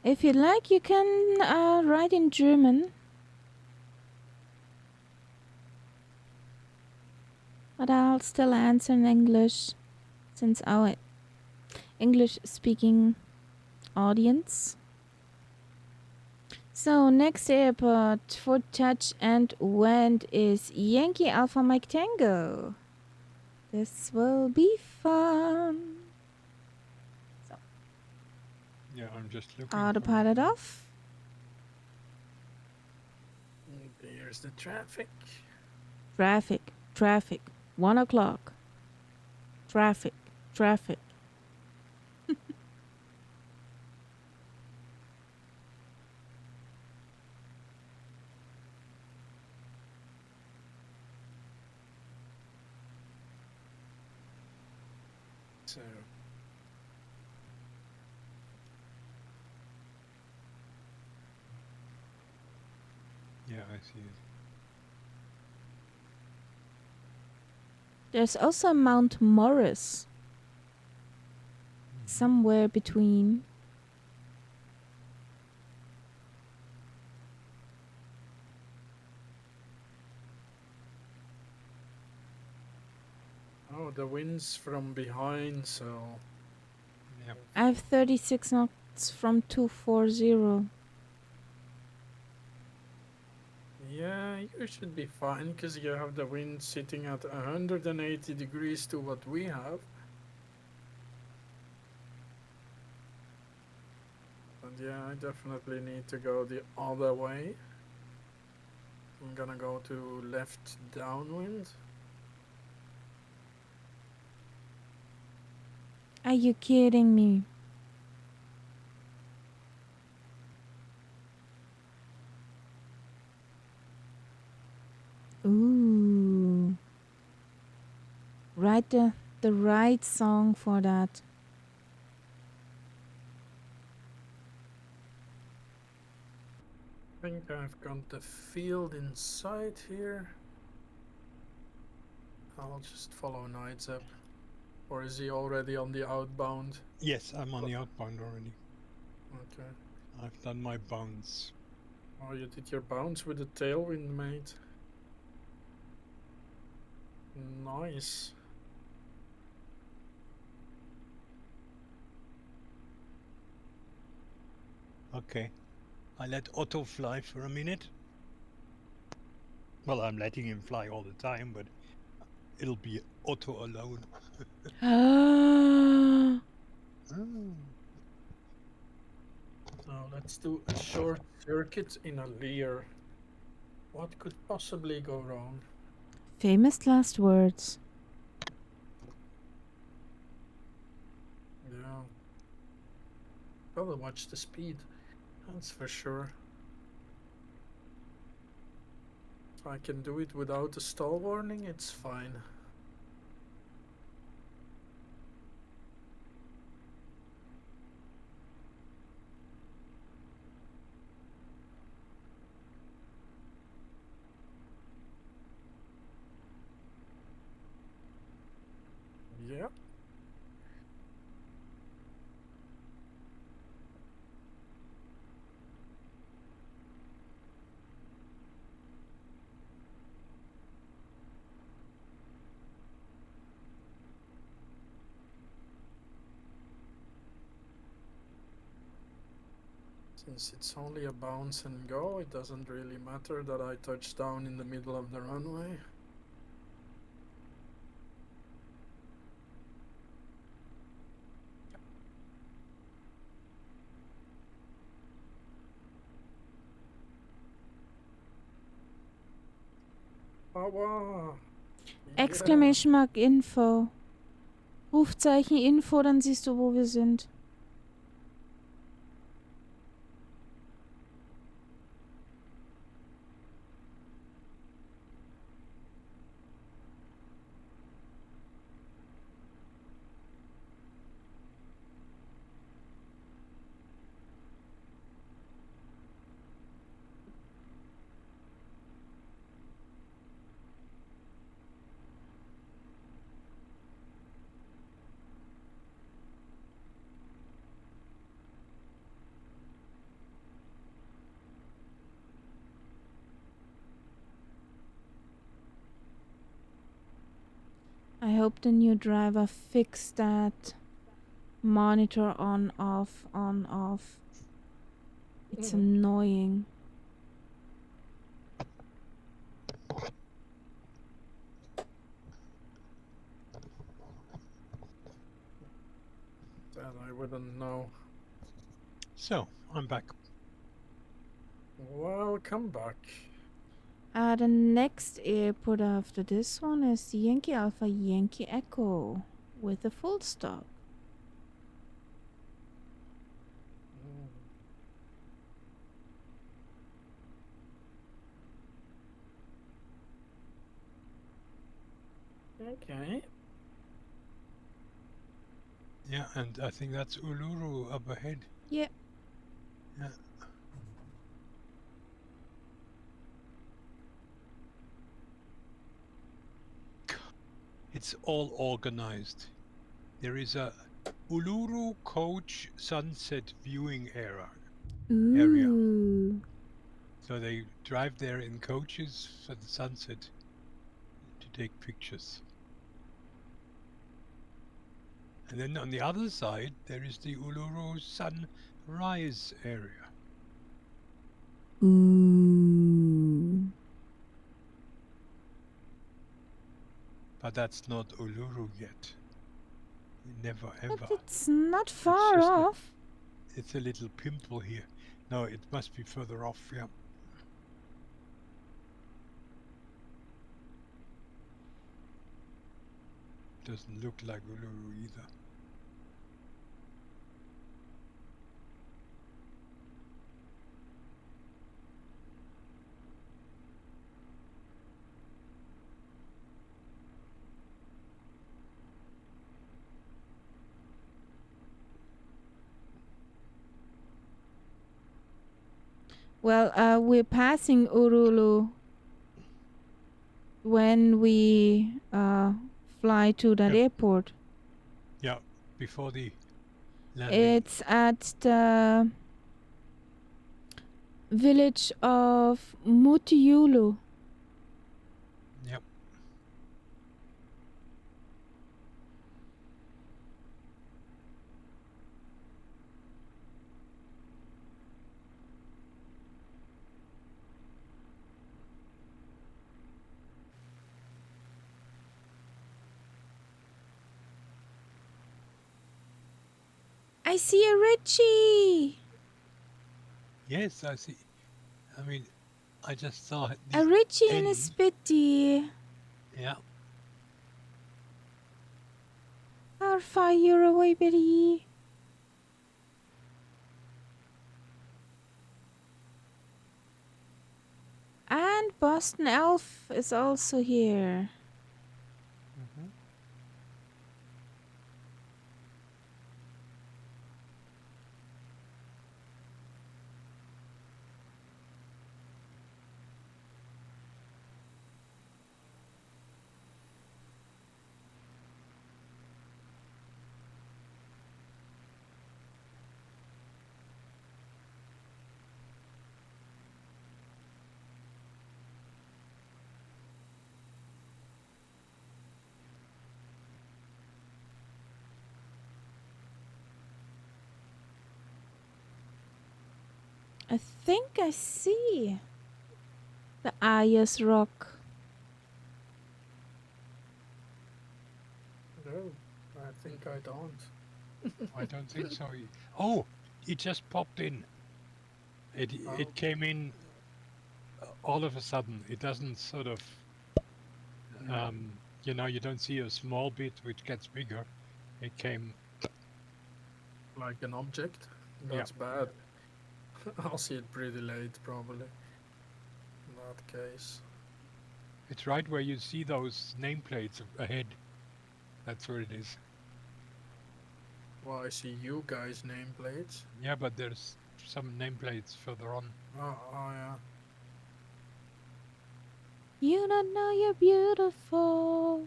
If you like, you can write in German. But I'll still answer in English, since our English-speaking audience. So, next airport for touch and went is Yankee Alpha Mike Tango. This will be fun. Yeah, I'm just looking. Autopilot off. There's the traffic. Traffic, traffic. 1 o'clock. Traffic, traffic. So Yeah, I see it. There's also Mount Morris. Somewhere between. oh, the wind's from behind, so Yep. I have 36 knots from 240. yeah, you should be fine because you have the wind sitting at 180 degrees to what we have. But yeah, I definitely need to go the other way. I'm gonna go to left downwind. Are you kidding me? Ooh. Write the right song for that. I think I've got the field in sight here. I'll just follow Knights up. Or is he already on the outbound? Yes, I'm on the outbound already. Okay. I've done my bounce. Oh, you did your bounce with the tailwind, mate. Nice. Okay. I let Otto fly for a minute. Well, I'm letting him fly all the time, but it'll be Otto alone. Ah. Oh. Now let's do a short circuit in a Lear. What could possibly go wrong? Famous last words. Yeah. Gotta watch the speed. That's for sure. If I can do it without a stall warning, it's fine. Yeah. Since it's only a bounce and go, it doesn't really matter that I touch down in the middle of the runway. Aua! Yeah. Exclamation Mark Info. Rufzeichen Info, dann siehst du, wo wir sind. I hope the new driver fixed that monitor on, off, on, off. It's annoying. That I wouldn't know. So, I'm back. Welcome back. The next airport after this one is Yankee Alpha Yankee Echo with a full stop. Okay. Yeah, and I think that's Uluru up ahead. Yeah. Yeah. It's all organized. There is a Uluru Coach Sunset Viewing area. Ooh. So they drive there in coaches for the sunset to take pictures. And then on the other side, there is the Uluru Sunrise area. Ooh. But that's not Uluru yet. Never ever. But it's not far just off. It's a little pimple here. No, it must be further off, yeah. Doesn't look like Uluru either. Well, we're passing Urulu when we fly to that Yep. airport. Yeah, before the landing. It's at the village of Mutiulu. Yep. I see a Richie! Yes, I see. I mean, I just saw it. A Richie and a end. Spitty. Yeah. How far you're away, Betty? And Boston Elf is also here. Mm-hmm. I think I see the Ayers Rock. No, I think I don't. I don't think so. Oh, it just popped in. It came in all of a sudden. It doesn't sort of, you don't see a small bit which gets bigger. It came. Like an object? That's bad. I'll see it pretty late, probably. In that case. It's right where you see those nameplates ahead. That's where it is. Well, I see you guys' nameplates. Yeah, but there's some nameplates further on. Oh yeah. You don't know you're beautiful.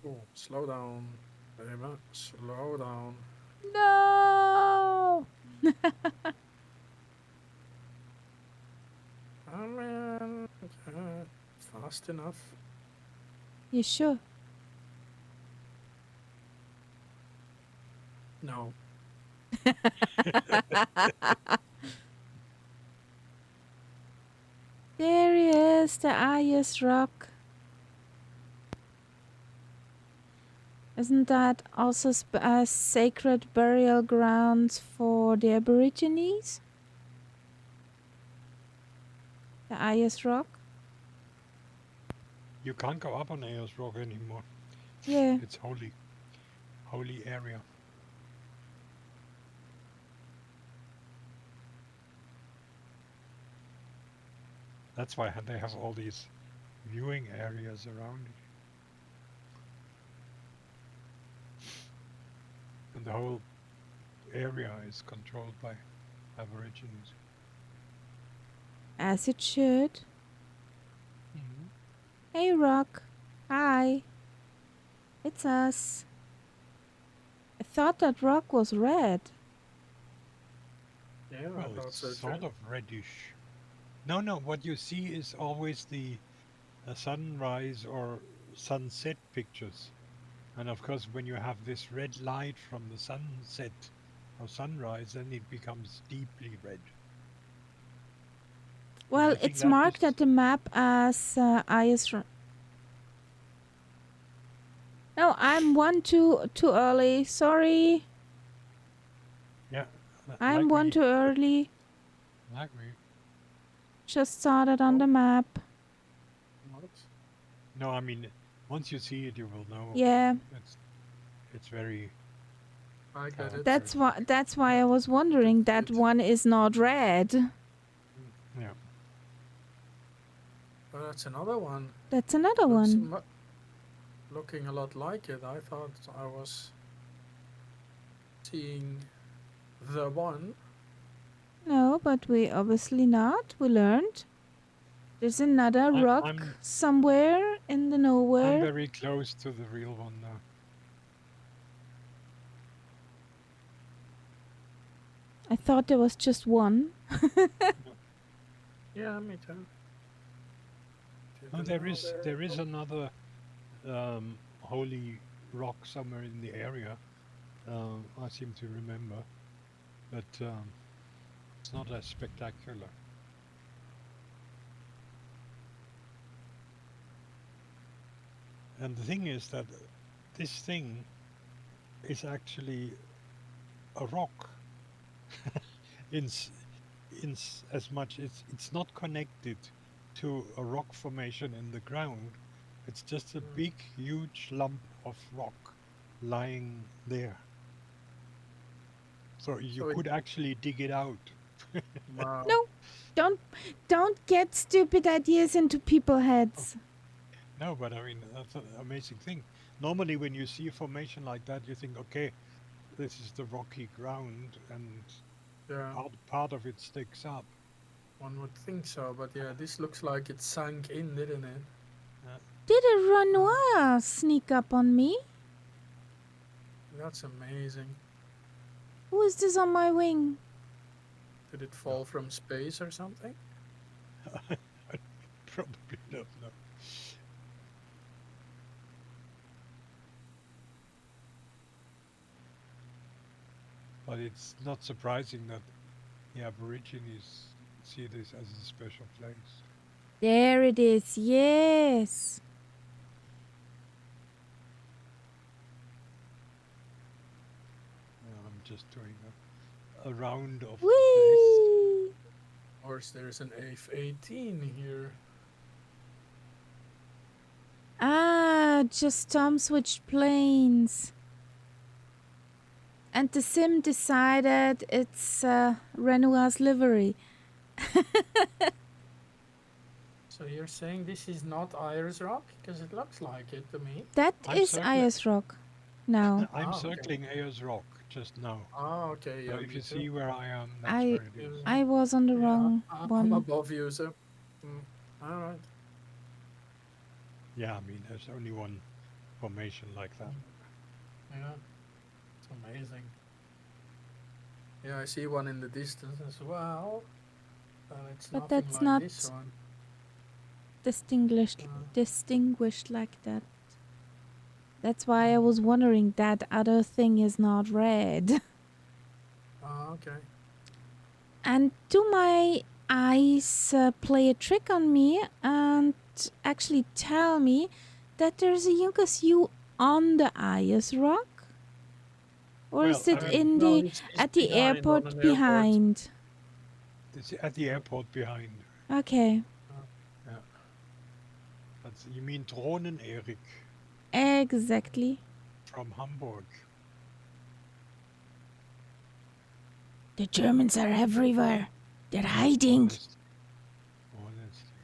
Oh, slow down, baby. Slow down. No! I mean, fast enough? You sure? No. There he is, the Ayers Rock. Isn't that also sacred burial grounds for the Aborigines? The Ayers Rock? You can't go up on Ayers Rock anymore. Yeah. It's holy area. That's why they have all these viewing areas around it. And the whole area is controlled by Aborigines. As it should. Mm-hmm. Hey, Rock. Hi. It's us. I thought that rock was red. Yeah, Well, I thought it's so sort too. of reddish. No, what you see is always the sunrise or sunset pictures. And of course, when you have this red light from the sunset or sunrise, then it becomes deeply red. And Well, I think it's that marked is, at the map as Ayers Rock. No, I'm one too early. Sorry. yeah, I'm like one me, too early. like me. Just saw that on Oh. the map. What? No, I mean, once you see it, you will know. Yeah. It's very I get it. characteristic. That's why I was wondering that one is not red. Yeah. Oh, that's another one. That's another Looks one. looking a lot like it. I thought I was seeing the one. No, but we obviously not. We learned. There's another rock I'm somewhere in the I'm nowhere. very close to the real one now. I thought there was just one. Yeah, me too. Oh, Didn't know there is another holy rock somewhere in the area. I seem to remember, but it's not as spectacular. And the thing is that this thing is actually a rock in as much it's not connected to a rock formation in the ground. It's just a big, huge lump of rock lying there. So you So it, could actually dig it out. wow. No, don't get stupid ideas into people's heads. No, but I mean, that's an amazing thing. Normally, when you see a formation like that, you think, okay, this is the rocky ground and Yeah, part of it sticks up. one would think so, but yeah, this looks like it sank in, didn't it? Did a Renoir sneak up on me? That's amazing. Who is this on my wing? Did it fall from space or something? Probably not, no. But it's not surprising that the Aborigines see this as a special place. There it is, yes. I'm just doing a round of the place. Whee! Of course, there's an F-18 here. Ah, just Tom switched planes. And the sim decided it's Renoir's livery. So you're saying this is not Ayers Rock? Because it looks like it to me. That I'm is circling- Ayers Rock. No. I'm Ah, okay. circling Ayers Rock just now. Ah, okay, So yeah, if me you too. see where I am, that's I where it is. I was on the Yeah, wrong I'm one. above you, so... Alright. Yeah, I mean, there's only one formation like that. Yeah, it's amazing. Yeah, I see one in the distance as well. It's But nothing that's like not this one. distinguished like that. That's why I was wondering that other thing is not red. Okay. And do my eyes play a trick on me and actually tell me that there's a Junkers U on the Ayers Rock? Or Well, is it I mean, in No, the he's at the behind on airport an behind? it's at the airport behind. Okay, Yeah. You mean Drohnen Erik exactly. from Hamburg. The Germans are everywhere. They're hiding. Honestly.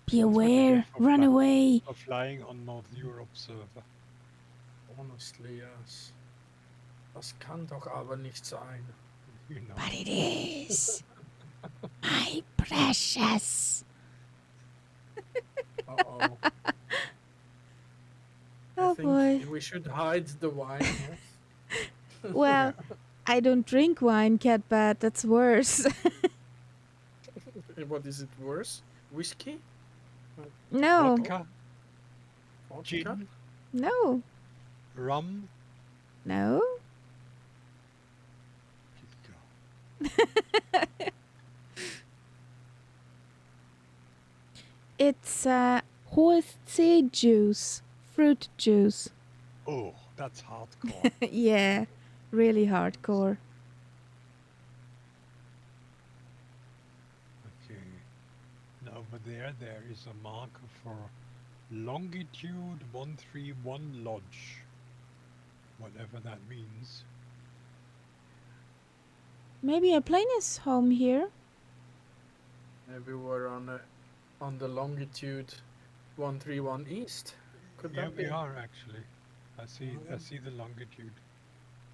Be That's what you aware. get for Run away. for flying on North Europe server. Honestly, yes. Das kann doch aber nicht sein. You know. But it is. My precious. Uh-oh. I Oh think boy. we should hide the wine, yes? Well, I don't drink wine, Cat Bat. That's worse. What is it worse? Whiskey? No, Vodka, Vodka? gin, no, rum. no. It's Horsey juice, fruit juice. Oh, that's hardcore. Yeah, really hardcore. Okay. Now over there is a marker for longitude 131 Lodge. Whatever that means. Maybe a plane is home here. Maybe we're on the longitude 131 east. Could Yeah, that be? we are actually. I see the longitude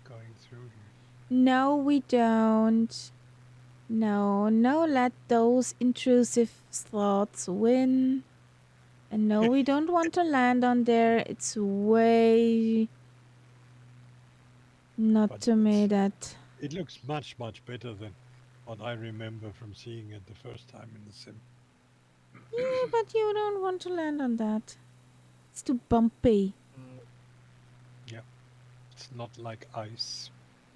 going through here. No, we don't. No, let those intrusive thoughts win. And no, we don't want to land on there. It's way not But to me that. it looks much better than what I remember from seeing it the first time in the sim. Yeah, but you don't want to land on that. It's too bumpy. Mm, It's not like ice.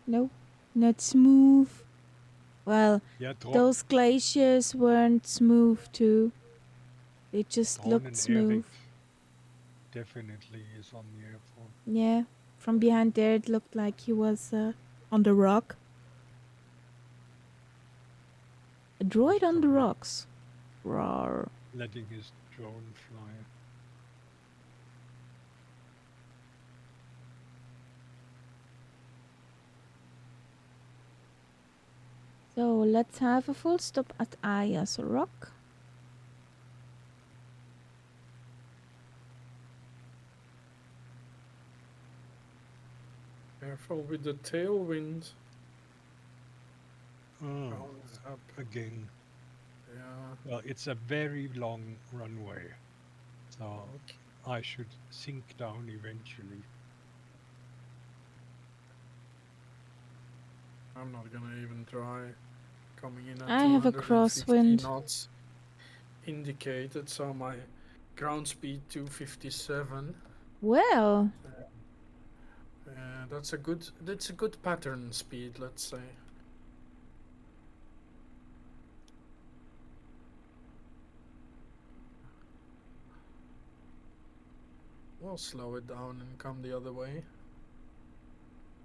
No, not smooth. Well, Yeah, those glaciers weren't smooth too. They just looked Drohnen smooth. Erik definitely is on the airport. Yeah, from behind there it looked like he was on the rock. A droid on the Probably rocks. Roar. letting his drone fly. So let's have a full stop at Ayers Rock. Careful with the tailwind. Oh, Bounce up. again. Yeah. Well, it's a very long runway, so Okay. I should sink down eventually. I'm not gonna even try coming in at I have a 250 crosswind. knots indicated, so my ground speed 257. Well, That's a good pattern speed, let's say. We'll slow it down and come the other way.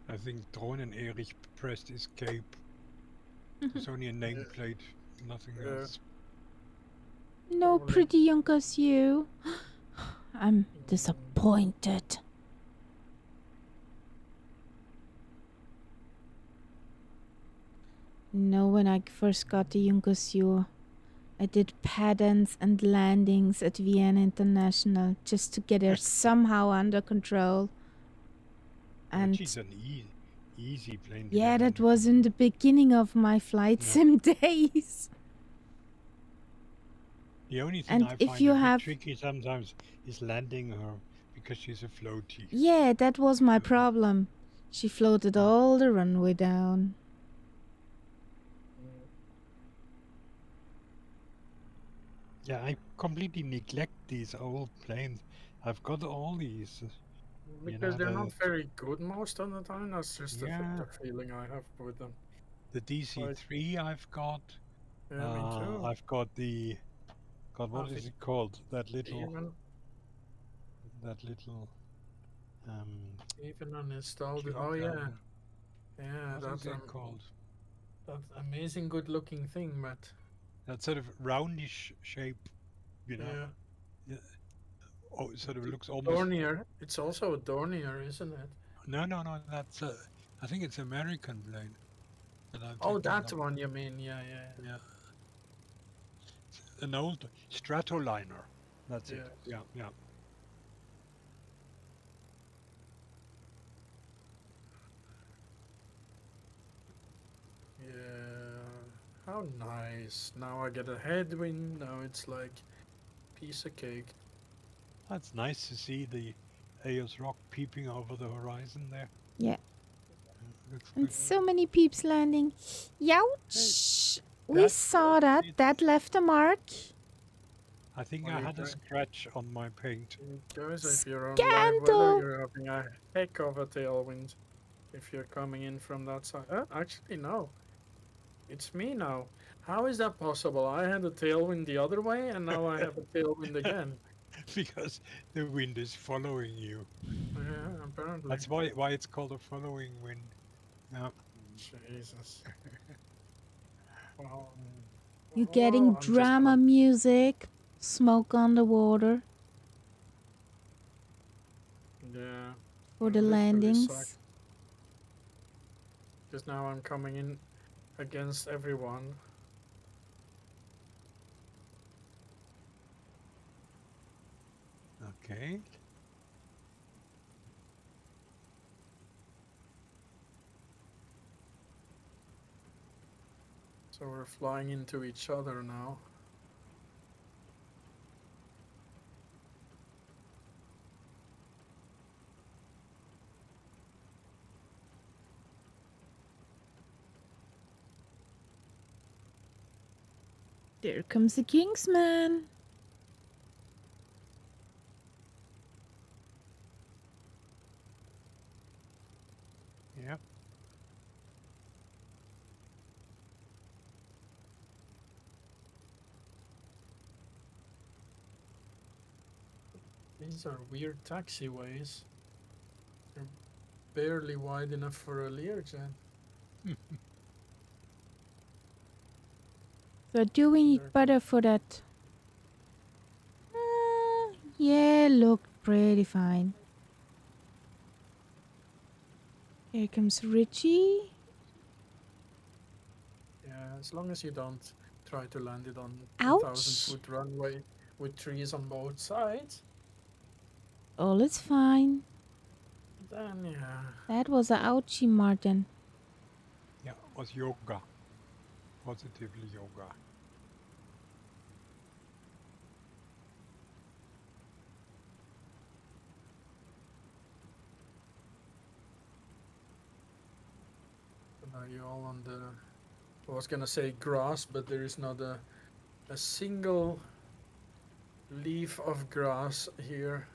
I think Drohnen Erik pressed escape. There's only a nameplate, nothing Yeah. else. no Probably. pretty Junkers you. I'm disappointed. No, when I first got the Junkers you, I did paddles and landings at Vienna International just to get her somehow under control. And Which is an easy plane to yeah, get that under was in the beginning of my flight Yeah. sim days. The only thing And I if find you a bit have- tricky sometimes is landing her because she's a floaty. Yeah, that was my problem. She floated all the runway down. Yeah, I completely neglect these old planes. I've got all these, Because they're not the very good most of the time. That's just yeah, the feeling I have with them. the Like, DC-3 I've got. yeah, me too. I've got the God, what Have is it it called? even That little um even uninstalled it. Oh yeah, Q-gun. yeah. What is it called? That amazing good looking thing, but That sort of roundish shape, you know. yeah. Yeah. Oh, it sort of The looks almost. Dornier. It's also a Dornier, isn't it? No. That's I think it's American plane that I'm Oh, thinking that of. one you mean? Yeah. Yeah, an old Stratoliner. That's it. Yeah. Yeah. Yeah. How nice. Now I get a headwind. Now it's like piece of cake. That's nice to see the Ayers Rock peeping over the horizon there. Yeah. Looks And good. so many peeps landing. Hey, Youch! We that saw that. it, That left a mark. I think Well, I you had a guys, scratch on my paint. you guys, if you're on live weather, Scandal! you're having a heck of a tailwind. If you're coming in from that side. Actually, no. It's me now. How is that possible? I had a tailwind the other way, and now I have a tailwind again. Because the wind is following you. Yeah, apparently. That's why it's called a following wind. Yeah. Jesus. Well, You're getting I'm just drama gonna. music. Smoke on the water Yeah, for I the literally suck. landings. Because now I'm coming in against everyone. Okay. So we're flying into each other now. There comes the Kingsman. Yeah. These are weird taxiways. They're barely wide enough for a Learjet. They're doing They're better for that. Yeah, looked pretty fine. Here comes Richie. Yeah, as long as you don't try to land it on a 1,000 foot Ouch! runway with trees on both sides, All is fine. then yeah. That was a ouchie, Martin. Yeah. Was yoga. Positively yoga. Are you all on the? I was gonna say grass, but there is not a single leaf of grass here.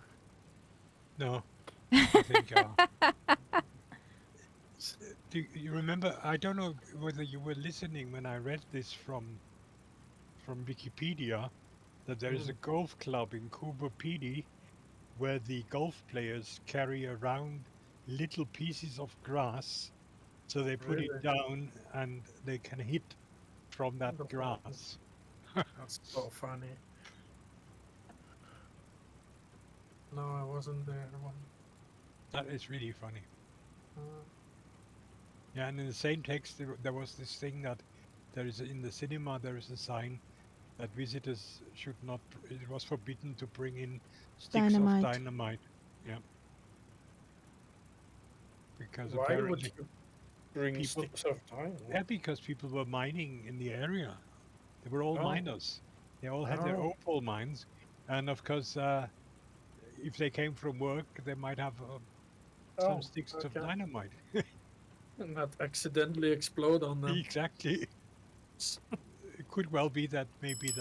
No. I think do you remember, I don't know whether you were listening when I read this from Wikipedia, that there is a Mm, golf club in Coober Pedy where the golf players carry around little pieces of grass, so they put it really? down and they can hit from that Wonderful. grass. That's so funny. No, I wasn't there. That is really funny. Uh, Yeah, and in the same text there was this thing that there is in the cinema there is a sign that visitors should not. It was forbidden to bring in sticks of Dynamite. dynamite. Yeah, because why would apparently you bring people. sticks of time? Yeah, because people were mining in the area. They were all Oh, miners. They all had their oh, opal mines, and of course, if they came from work, they might have some oh, sticks of okay. dynamite. And not accidentally explode on them. Exactly. It could well be that maybe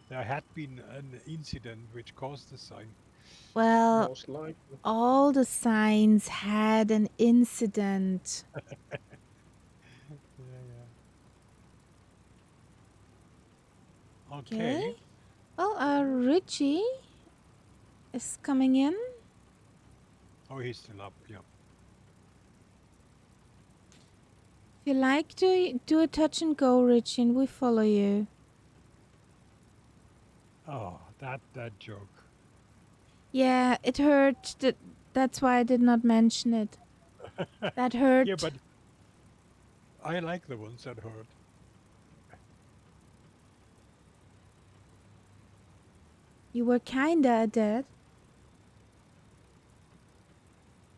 there had been an incident which caused the sign. Well, Most likely. all the signs had an incident. Yeah. Okay. Okay. Well, Richie is coming in. Oh, he's still up. Yeah. If you like to do a touch and go, Richie, and we follow you. Oh, that joke. Yeah, it hurt. That's why I did not mention it. That Yeah, hurt. but I like the ones that hurt. You were kinda dead.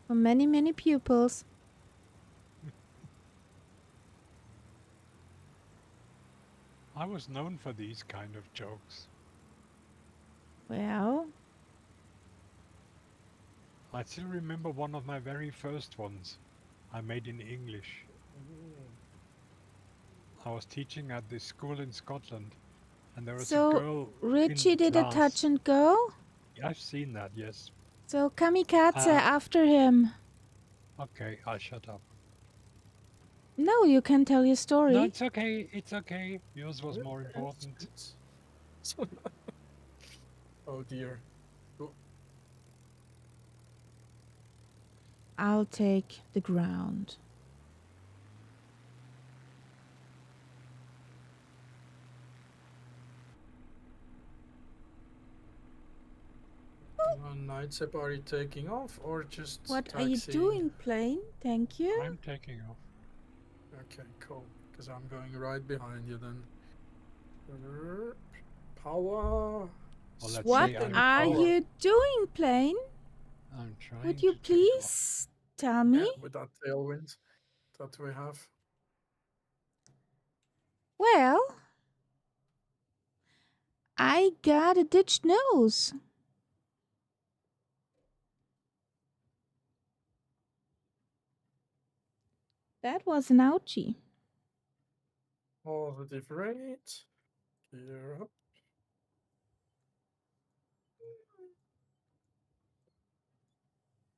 For many, many pupils. I was known for these kind of jokes. Well, I still remember one of my very first ones I made in English. I was teaching at this school in Scotland, and there was a so girl in Richie the did a touch class. and go. I've seen that, yes. So Kamikaze Uh, after him. okay, I'll shut up. No, you can tell your No, story. it's okay. It's okay. Yours was more Yes, important. yes. So- oh dear. Oh, I'll take the ground. Nightsep, are you taking off or just What are you taxiing? doing, plane? Thank you. I'm taking off. Okay, cool. Because I'm going right behind you then. Power. Well, let's What say Sweeping are power. you doing, plane? I'm trying Would you to take off. please tell me? Yeah, with that tailwind that we have. Well, I got a ditched nose. That was an ouchie. Positive rate. Gear up.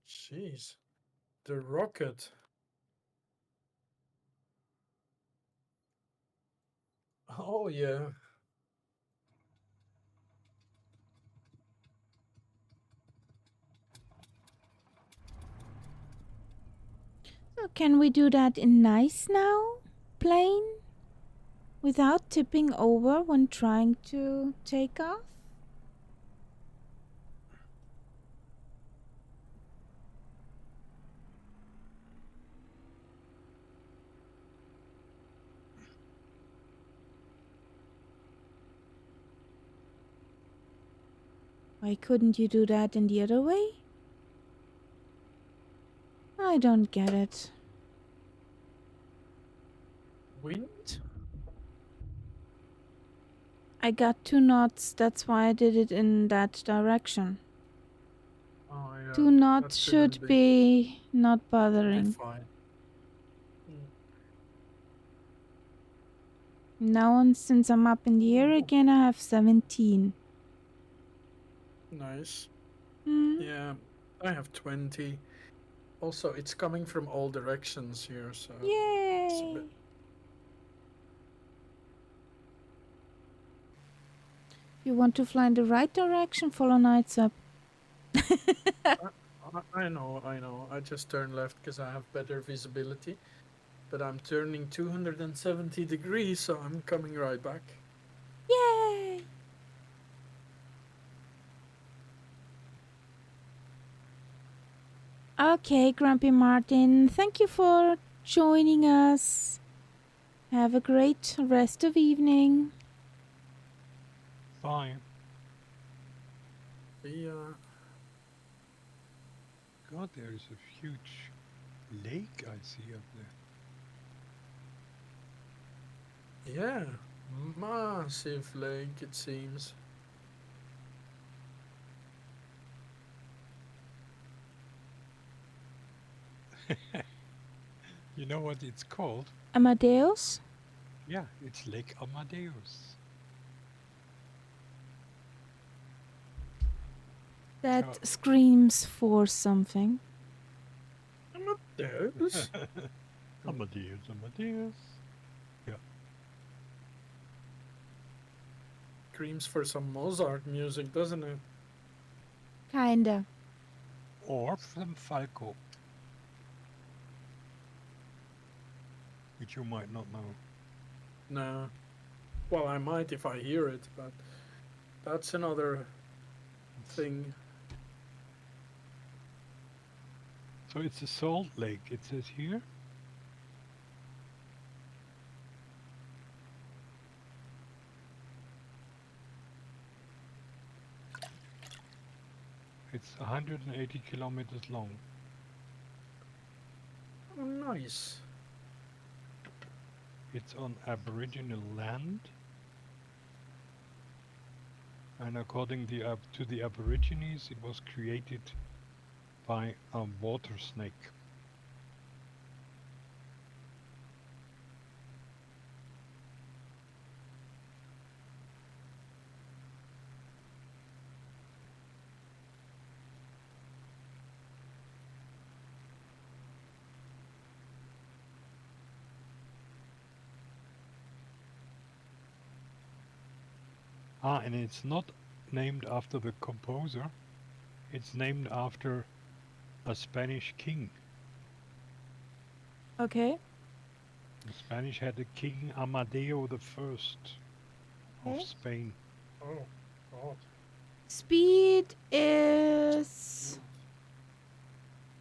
Jeez. The rocket. Oh, yeah. So can we do that in nice now, plane? Without tipping over when trying to take off? Why couldn't you do that in the other way? I don't get it. Wind? I got 2 knots, that's why I did it in that direction. Oh, yeah. 2 knots should be not bothering. fine. Now on, since I'm up in the air again, I have 17. Nice. Hmm. Yeah, I have 20. Also, it's coming from all directions here, so it's a Yay! bit. If you want to fly in the right direction, follow Knights up. I know, I know. I just turn left because I have better visibility. But I'm turning 270 degrees, so I'm coming right back. Yay! Okay, Grumpy Martin, thank you for joining us. Have a great rest of evening. Bye. See ya. God, there is a huge lake I see up there. Yeah, massive lake it seems. You know what it's called? Amadeus? Yeah, it's Lake Amadeus. That So- screams for something. Amadeus? Amadeus, Amadeus. Screams for some Mozart music, doesn't it? Kinda. Or from Falco. Which you might not know. No. Well, I might if I hear it, but that's another thing. So it's a salt lake, it says here. It's 180 kilometers long. Oh, nice. It's on Aboriginal land. And according to the Aborigines, it was created by a water snake. And it's not named after the composer. It's named after a Spanish king. Okay. The Spanish had a king, Amadeo the First of Okay. Spain. Oh, God. Speed is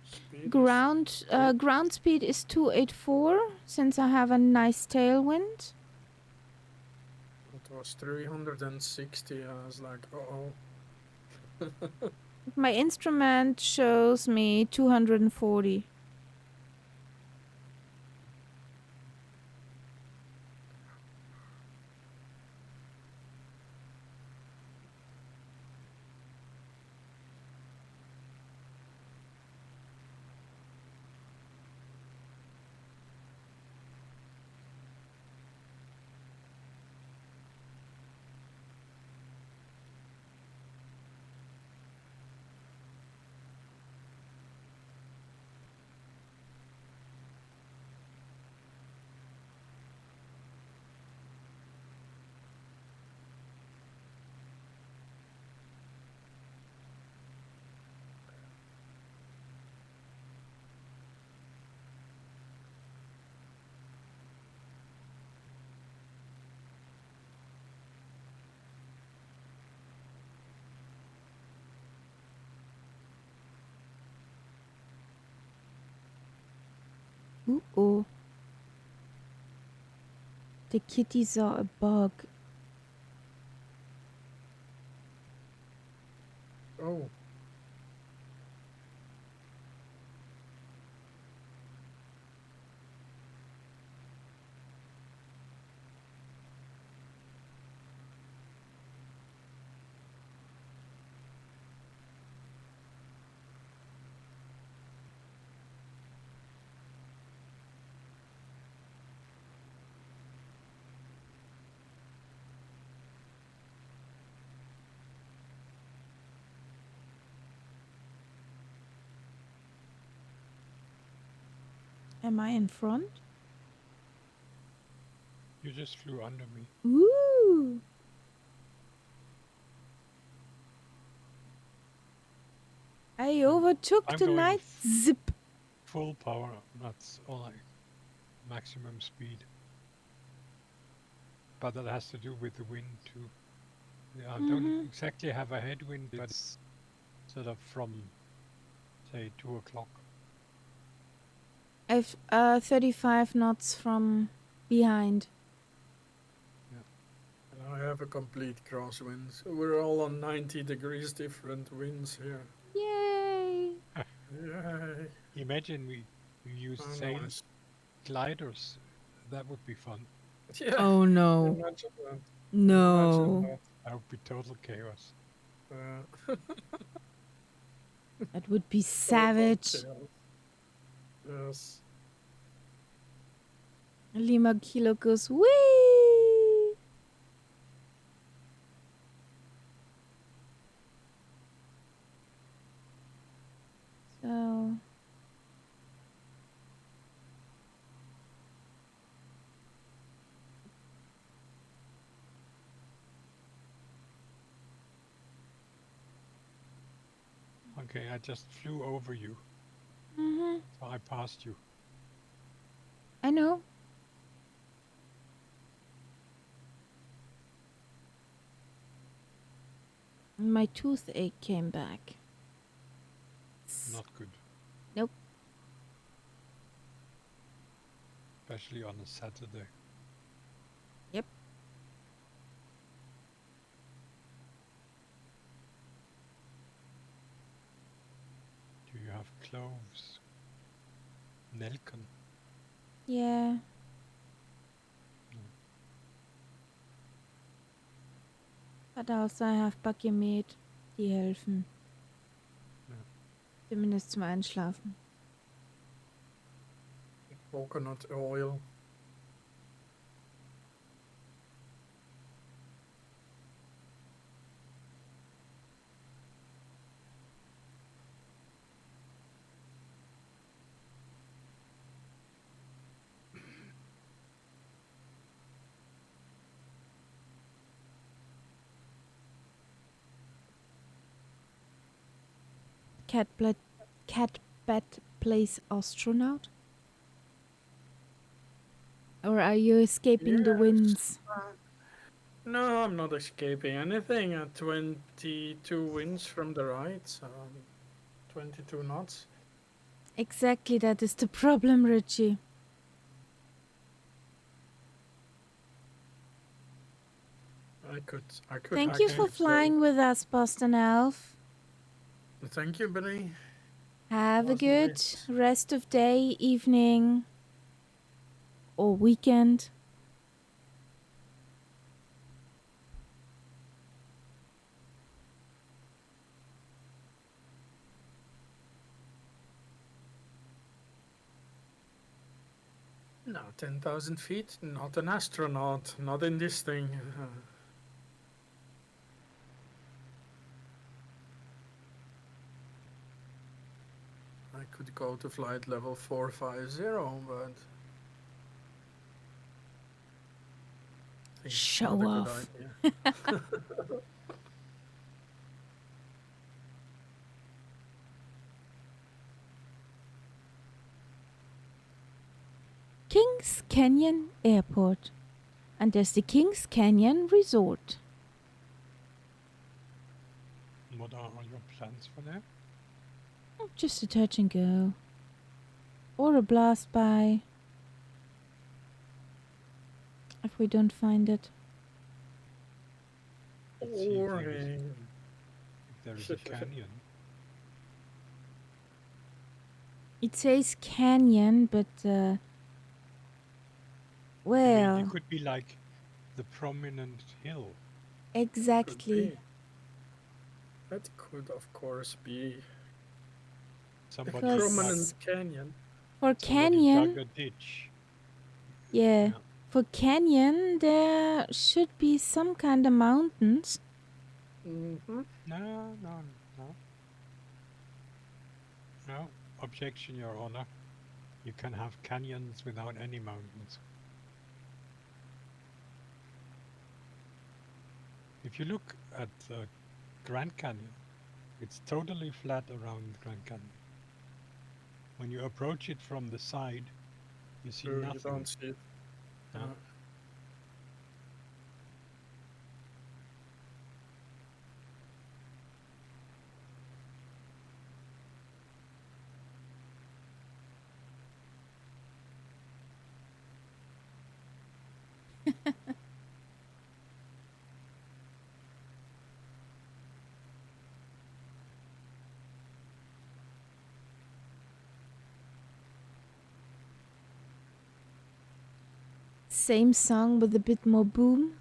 Speed is- ground speed is 284 since I have a nice tailwind. It was 360. I was like, uh-oh. My instrument shows me 240. Ooh. The kitty saw a bug. Oh, Am I in front? You just flew under me. Ooh. I overtook I'm the going night zip. Full power, that's all maximum speed. But that has to do with the wind too. Yeah, I don't exactly have a headwind, but it's sort of from, say, 2 o'clock. I've 35 knots from behind. and I have a complete crosswind. So we're all on 90 degrees different winds here. Yay! Yay. Imagine we use Oh, sail nice. gliders. That would be fun. Yeah. Oh no. Imagine that. No. Imagine That would be total chaos. that. That would be Total savage. chaos. Yes. Lima Kilo goes wee. Okay, I just flew over you, Mm-hmm. so I passed you. I know. My toothache came back. Not good. Nope. Especially on a Saturday. Yep. Do you have cloves? Nelken? Yeah. No. But also I have Bakemet, die helfen. Ja. Zumindest zum Einschlafen. Coconut oil. Cat bat plays astronaut? Or are you escaping the Yes. winds? No, I'm not escaping anything at 22 winds from the right, 22 knots. Exactly, that is the problem, Richie. I could Thank you for actually say. flying with us, Boston Elf. Thank you, Billy. Have a Was good nice. rest of day, evening, or weekend. No, 10,000 feet, not an astronaut, not in this thing. I could go to flight level 450, but I think it's not Show a good off. idea. Kings Canyon Airport. And there's the Kings Canyon Resort. What are all your plans for there? Just a touch and go. Or a blast by. If we don't find it. Let's see if there is, Boring. if there is a canyon. It says canyon, but well, It could be like the prominent hill. exactly. Could be. That could, of course, be Somebody Because dug, prominent canyon. for somebody dug canyon, a ditch. yeah, for canyon there should be some kind of mountains. Mm-hmm. No, no, no. No. Objection, Your Honor. You can have canyons without any mountains. If you look at Grand Canyon, it's totally flat around Grand Canyon. When you approach it from the side, you see Sure, you nothing. don't see it. No. Same song with a bit more boom.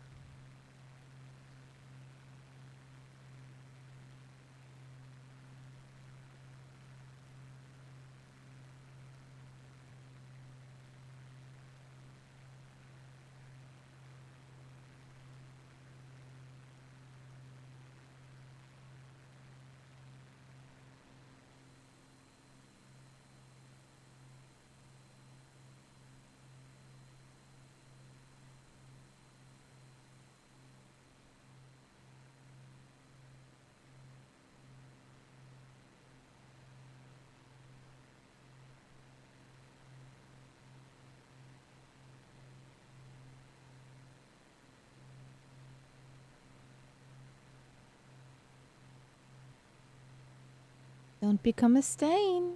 Don't become a stain.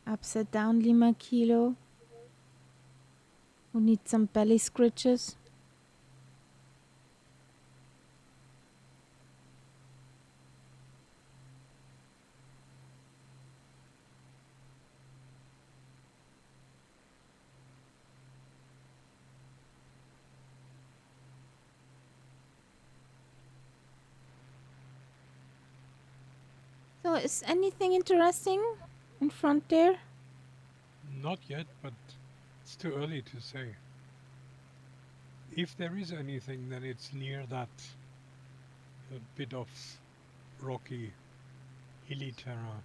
Upside down Lima Kilo. Who needs some belly scratches? So, is anything interesting in front there? Not yet, but it's too early to say. If there is anything, then it's near that bit of rocky, hilly terrain.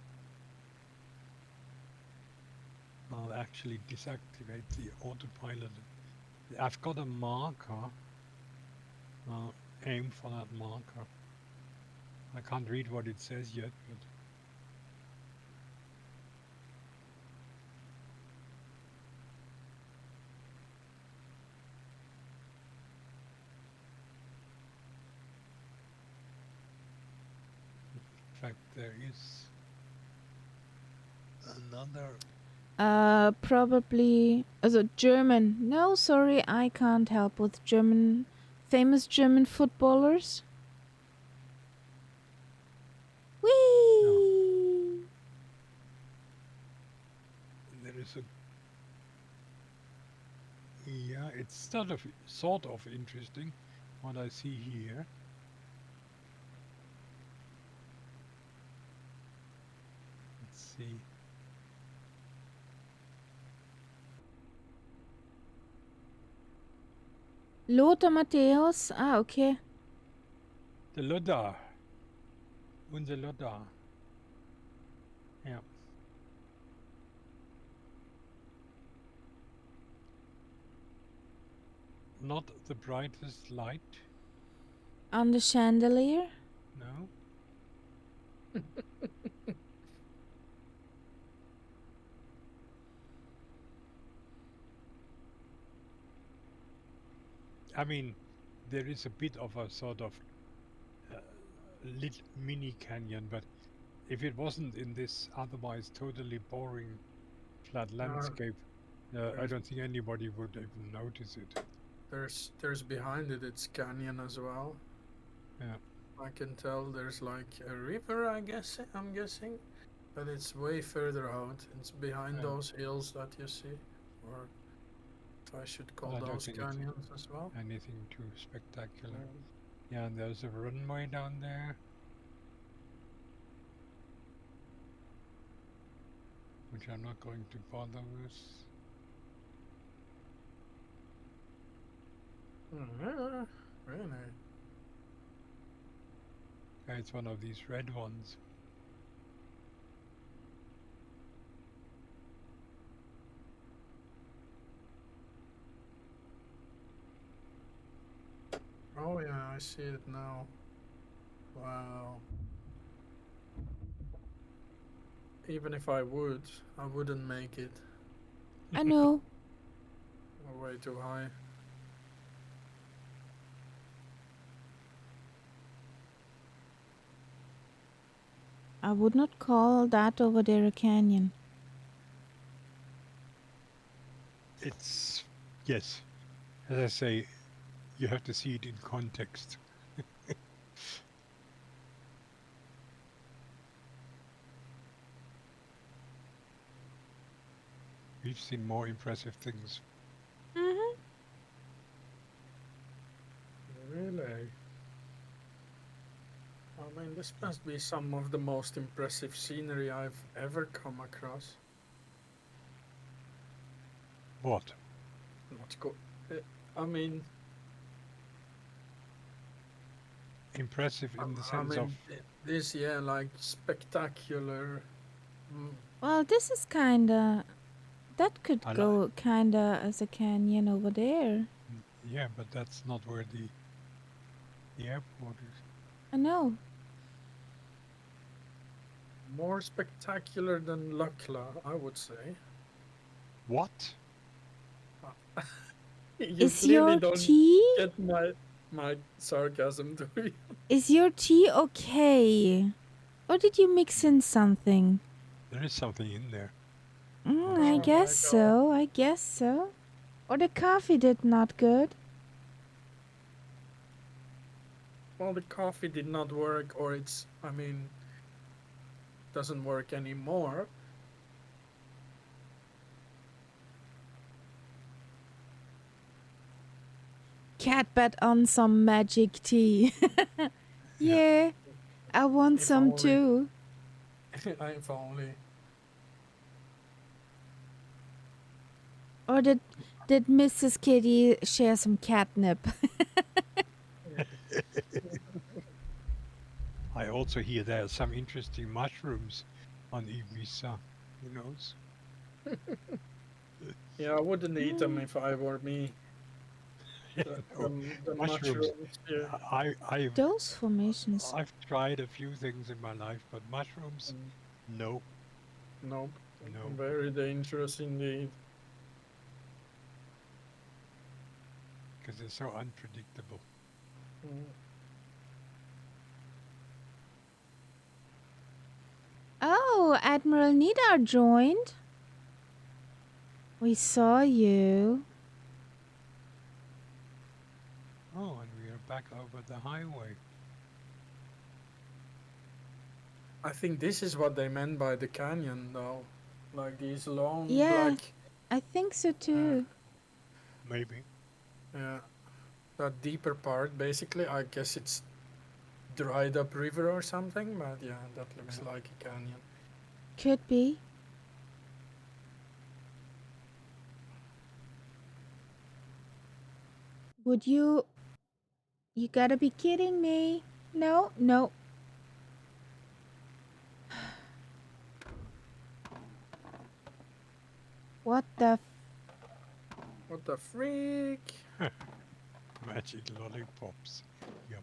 I'll actually deactivate the autopilot. I've got a marker. I'll aim for that marker. I can't read what it says yet, but in fact there is another. Probably. Also, German. No, sorry, I can't help with German. Famous German footballers. Whee! There is a. Yeah, it's sort of interesting what I see here. Let's see. Lothar Matthäus. Ah, okay. The Lodda. Unser Lodda. Yeah. Not the brightest light. On the chandelier. No. I mean, there is a bit of a sort of lit mini canyon, but if it wasn't in this otherwise totally boring flat landscape, I don't think anybody would even notice it. There's behind it, it's canyon as well. Yeah. I can tell there's like a river, I'm guessing, but it's way further out. It's behind Yeah. those hills that you see, or if I should call But I don't those think it's canyons as well. anything too spectacular. Yeah, and there's a runway down there, which I'm not going to bother with. Really? Yeah, it's one of these red ones. Oh yeah, I see it now. Wow. Even if I would, I wouldn't make it. I know. We're way too high. I would not call that over there a canyon. It's, yes, as I say, you have to see it in context. We've seen more impressive things. Mm-hmm. Really? I mean, this must be some of the most impressive scenery I've ever come across. What? Not go. I mean, Impressive in the sense of. this, yeah, like spectacular. Well, this is kinda. That could I go kinda as a canyon over there. Yeah, but that's not where the The airport is. I know. More spectacular than Lukla, I would say. What? You Is clearly your don't tea? get my sarcasm, do you? Is your tea okay? Or did you mix in something? There is something in there. I Oh Sure. guess my god. so. I guess so. Or the coffee did not good. Well, the coffee did not work, or doesn't work anymore. Cat bet on some magic tea. Yeah. Yeah, I want If some only. too. If only. Or did Mrs. Kitty share some catnip? I also hear there are some interesting mushrooms on Ibiza. Who knows? Yeah, I wouldn't eat them if I were me. No, The mushrooms. mushrooms here. Those formations. I've tried a few things in my life, but mushrooms, Mm, no, Nope. no, Very dangerous indeed. because they're so unpredictable. Mm. Oh, Admiral Nidar joined. We saw you. Oh, and we are back over the highway. I think this is what they meant by the canyon, though. Like these long Yeah, black, I think so uh, too. Maybe. yeah, that deeper part. Basically, I guess it's dried up river or something. But yeah, that looks Yeah. like a canyon. Could be. Would you? You gotta be kidding me. No, no. What the? What the freak? Magic lollipops. Yep.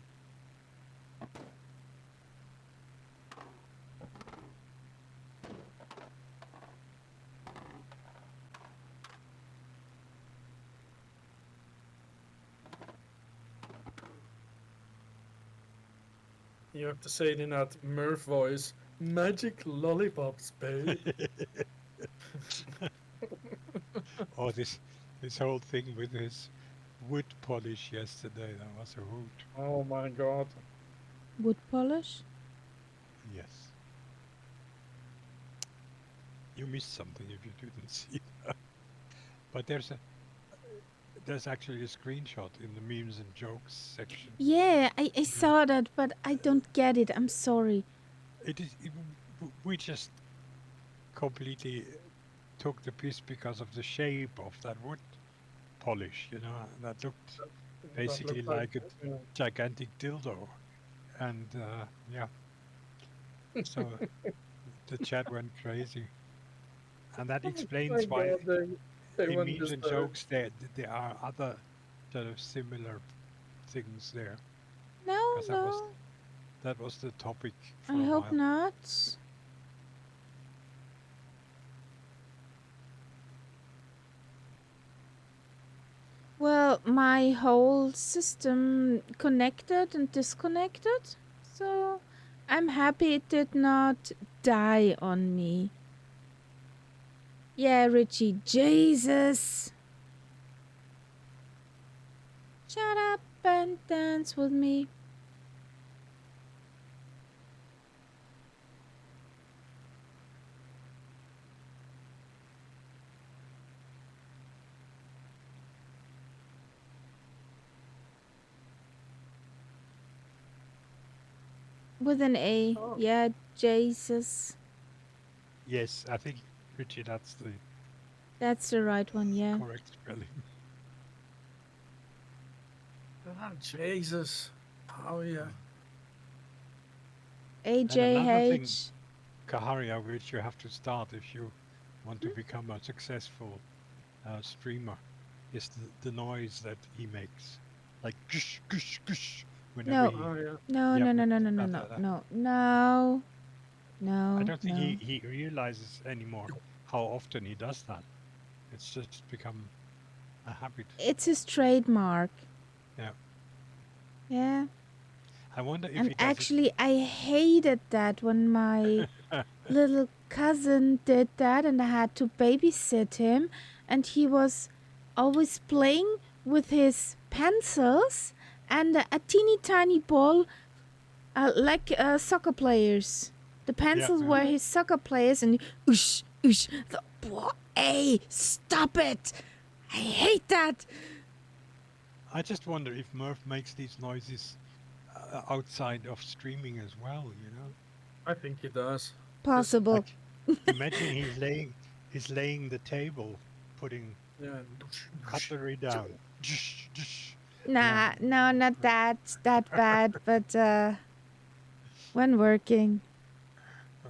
You have to say it in that Murph voice. Magic lollipops, babe. Oh, this whole thing with his wood polish yesterday, that was a hoot. Oh my god. Wood polish? Yes. You missed something if you didn't see that. But there's actually a screenshot in the memes and jokes section. Yeah, I Yeah. saw that, but I don't get it. I'm sorry. We just completely took the piss because of the shape of that wood polish, that looked That basically looked like. like a Yeah. gigantic dildo. And yeah, so the chat went crazy. And that Oh my explains why god, they in went memes just and jokes there are other sort of similar things there. No, Because no. that was the topic for I a hope while. not. Well, my whole system connected and disconnected, so I'm happy it did not die on me. Yeah, Richie, Jesus! Shut up and dance with me. With an A. Oh, Yeah, Jesus. Yes, I think, Richie, that's the That's the right one, yeah. correct spelling. Jesus. Oh yeah. And another thing, AJH. Kaharia, which you have to start if you want to become a successful streamer, is the noise that he makes. Like gush, gush, gush. Whenever No. he, Oh yeah. No, yeah, no, no, but no, no, no, no, no, no, I no, don't think no. he realizes anymore how often he does that. It's just become a habit. It's his trademark. Yeah. Yeah. I wonder if And he does it. actually, I hated that when my little cousin did that and I had to babysit him. And he was always playing with his pencils and a teeny tiny ball, like soccer players. The Yeah, pencils yeah. were his soccer players, and oosh, oosh. Hey, stop it! I hate that! I just wonder if Murph makes these noises outside of streaming as well. I think he does. Cause Possible. Like, imagine he's laying the table, putting yeah. cutlery down. Yeah. Nah, no, not that bad, but when working. Uh,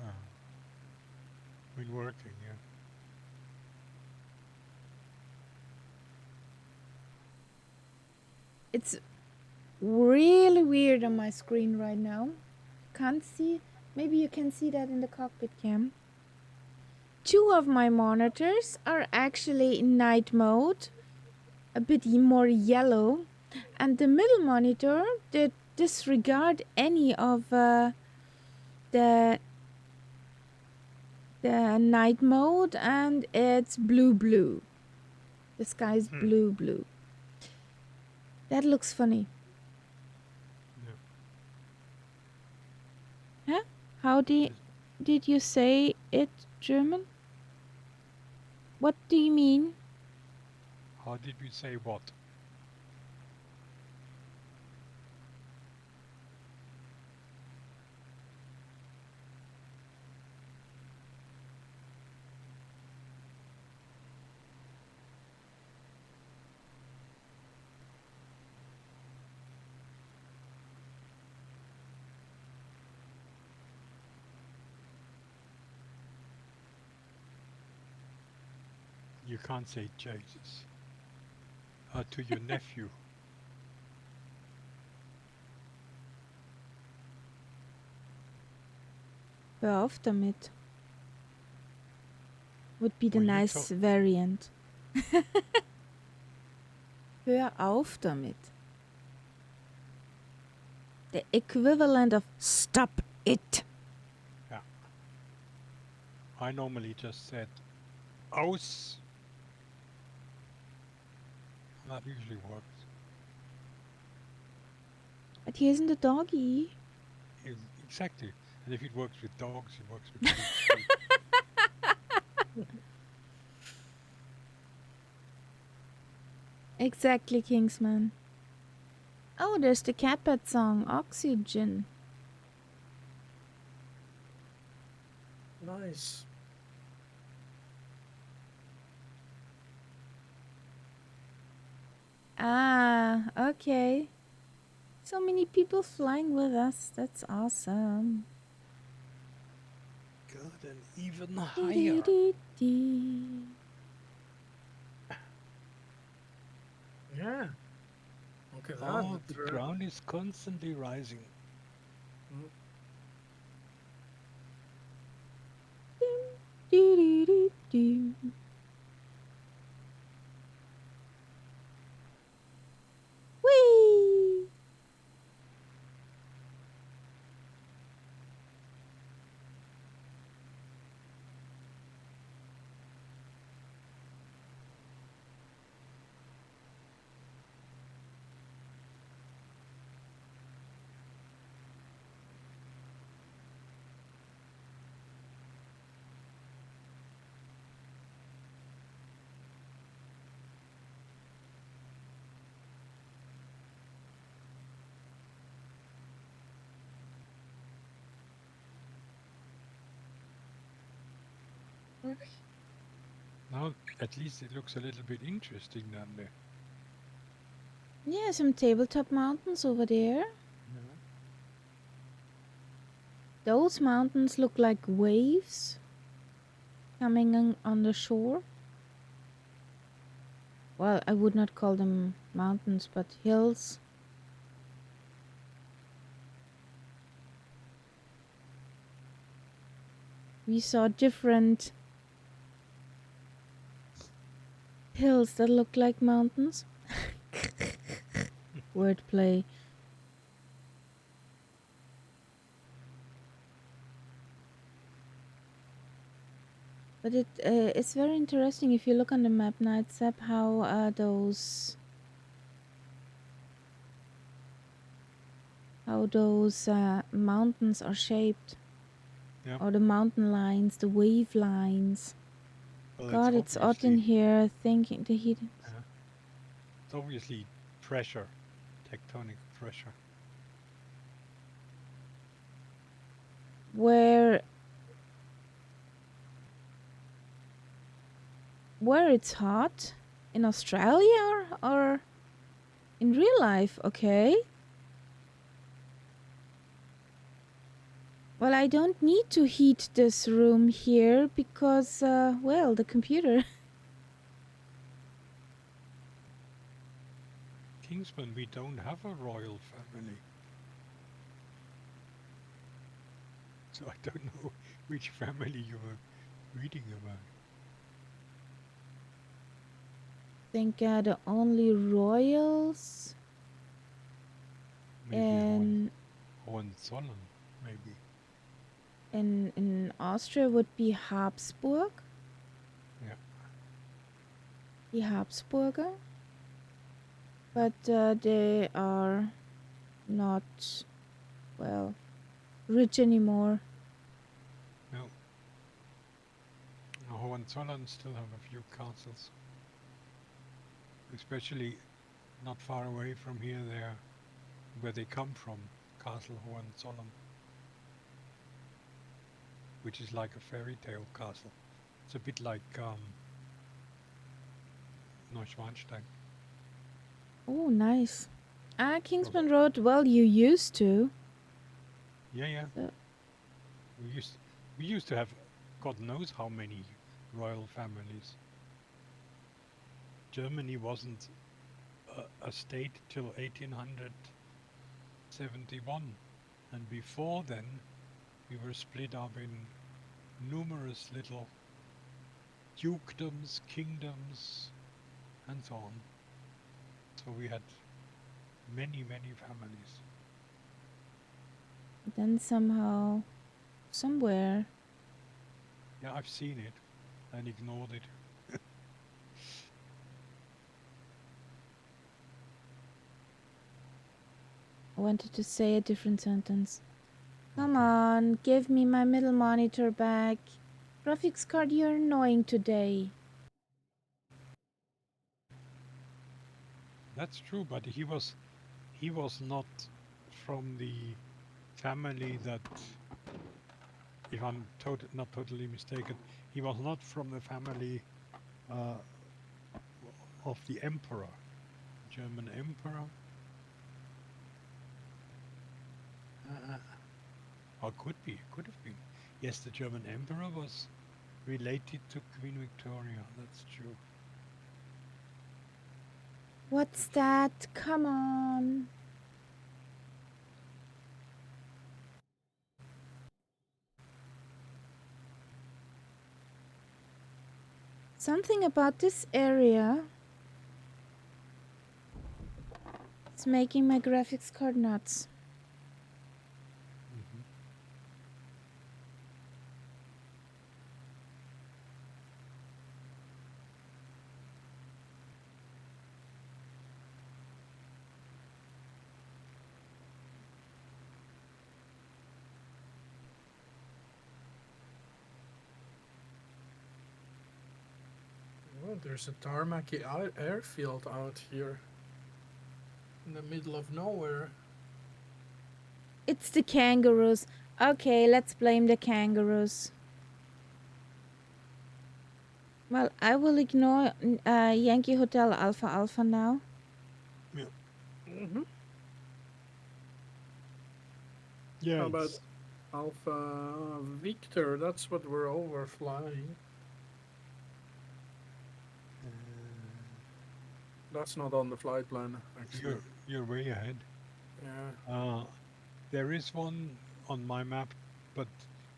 when working, yeah. It's really weird on my screen right now. Can't see. Maybe you can see that in the cockpit cam. Two of my monitors are actually in night mode, a bit more yellow, and the middle monitor did disregard any of the night mode, and it's blue. The sky is Hmm. blue. That looks funny. Yeah. Huh? How Is- did you say it, German? What do you mean? How did we say what? You can't say Jesus. To your nephew. Hör auf damit. Would be the Well, nice variant. Hör auf damit. The equivalent of stop it. Yeah. I normally just said aus. That usually works. But he isn't a doggy. Exactly. And if it works with dogs, it works with people too. Exactly, Kingsman. Oh, there's the Catbird song, Oxygen. Nice. Ah, okay. So many people flying with us. That's awesome. Good, and even Dee, higher. dee, dee. Yeah. Look at that. Oh, the ground is constantly rising. Dee, dee, dee, dee. Whee! Now, at least it looks a little bit interesting down there. Yeah, some tabletop mountains over there. Those mountains look like waves coming on the shore. Well, I would not call them mountains, but hills. We saw different hills that looked like mountains. Wordplay. But it's very interesting if you look on the map, Nightsap, how those mountains are shaped, Yeah. or the mountain lines, the wave lines. Well, God, it's odd in here thinking the heat. It's obviously pressure, tectonic pressure. Where it's hot in Australia or in real life, okay? Well, I don't need to heat this room here because, well, the computer. Kingsman, we don't have a royal family. So I don't know which family you were reading about. I think the only royals Maybe in Hohenzollern, maybe. in Austria would be Habsburg. Yeah. The Habsburger. But they are not, well, rich anymore. No. Hohenzollern still have a few castles. Especially not far away from here, there, where they come from, Castle Hohenzollern, which is like a fairy tale castle. It's a bit like Neuschwanstein. Oh, nice. Kingsman Road, well, you used to. Yeah, yeah. So We used to have God knows how many royal families. Germany wasn't a state till 1871, and before then we were split up in numerous little dukedoms, kingdoms, and so on. So we had many, many families. then somehow, somewhere, Yeah, I've seen it and ignored it. I wanted to say a different sentence. Come Okay. on, give me my middle monitor back. Graphics card, you're annoying today. That's true, but he was not from the family that, if I'm not totally mistaken, he was not from the family uh, of the emperor, German emperor. Or could have been. Yes, the German emperor was related to Queen Victoria. That's true. What's that? Come on. Something about this area is making my graphics card nuts. Mm-hmm. Oh, there's a tarmac airfield out here in the middle of nowhere. It's the kangaroos. Okay, let's blame the kangaroos. Well, I will ignore Yankee Hotel Alpha Alpha now. Yeah. Mm-hmm. Yeah. How about Alpha Victor? That's what we're overflying. That's not on the flight plan, actually. You're way ahead. Yeah. There is one on my map, but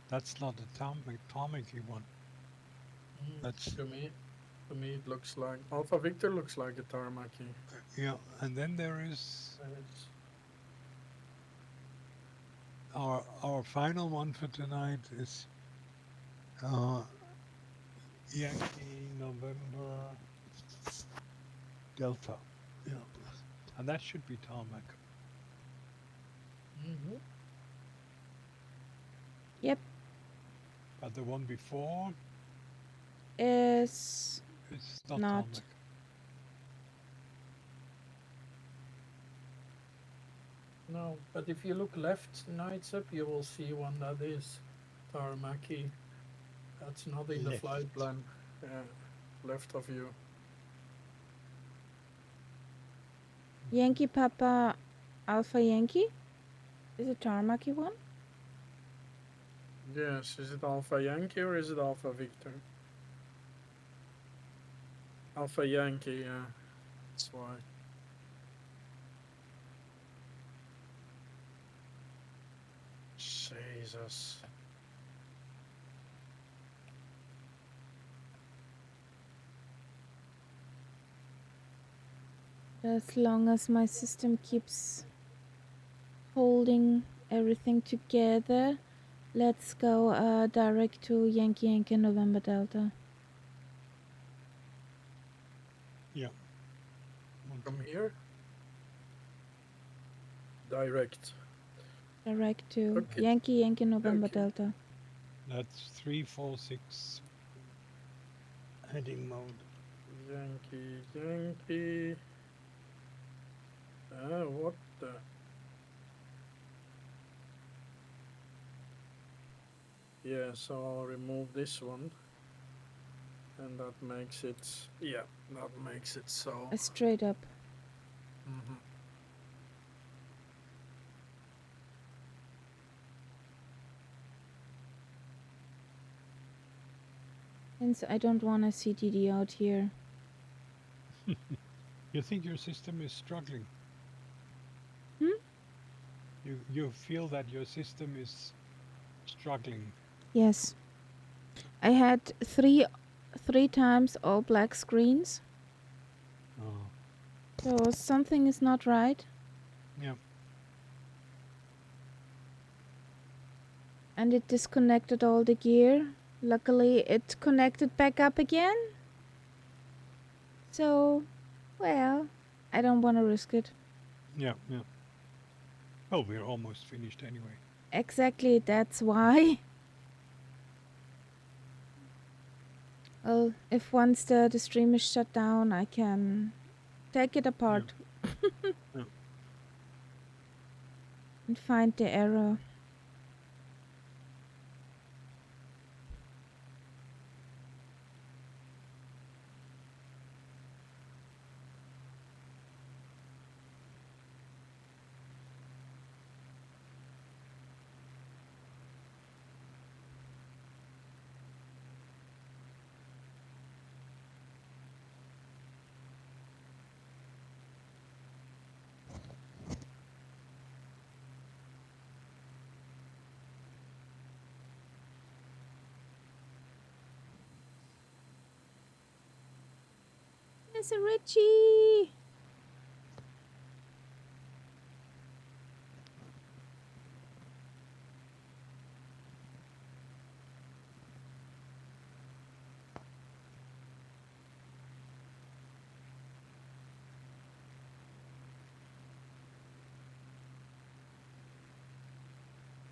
That's not a atomic one. That's To me, it looks like Alpha Victor looks like a Taramaki. yeah. And then there is It's our final one for tonight is Yankee November Delta. Yeah, and that should be tarmac. Mhm. Yep, But the one before is is not not. tarmac. No, but if you look left, nights up, you will see one that is Taramaki. That's not in the flight Left. plan. Yeah, left of you. Yankee Papa Alpha Yankee? Is it Taramaki one? Yes, is it Alpha Yankee or is it Alpha Victor? Alpha Yankee, yeah. That's why. Jesus. As long as my system keeps holding everything together, let's go direct to Yankee Yankee November Delta. Yeah. From here? Direct. Direct to Okay. Yankee Yankee November Okay. Delta. That's 346 heading mode. Yankee, Yankee. What the? Yeah, so I'll remove this one. And that makes it. Yeah, that makes it so. Straight up. Mhm. Hence, I don't want a CTD out here. You think your system is struggling? Hmm? You feel that your system is struggling. Yes. I had three times all black screens. Oh. So something is not right. Yeah. And it disconnected all the gear. Luckily, it connected back up again. So, well, I don't want to risk it. Yeah. Yeah. Oh, we're almost finished anyway. Exactly, that's why. Well, if once the stream is shut down, I can take it apart Yeah. and find the error. It's a Richie!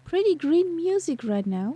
Pretty green music right now.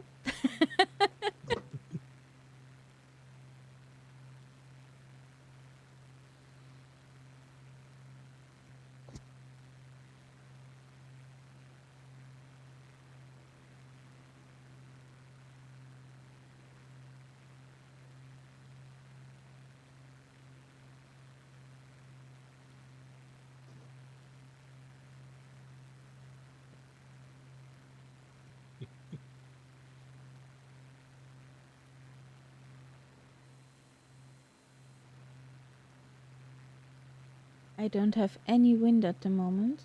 I don't have any wind at the moment.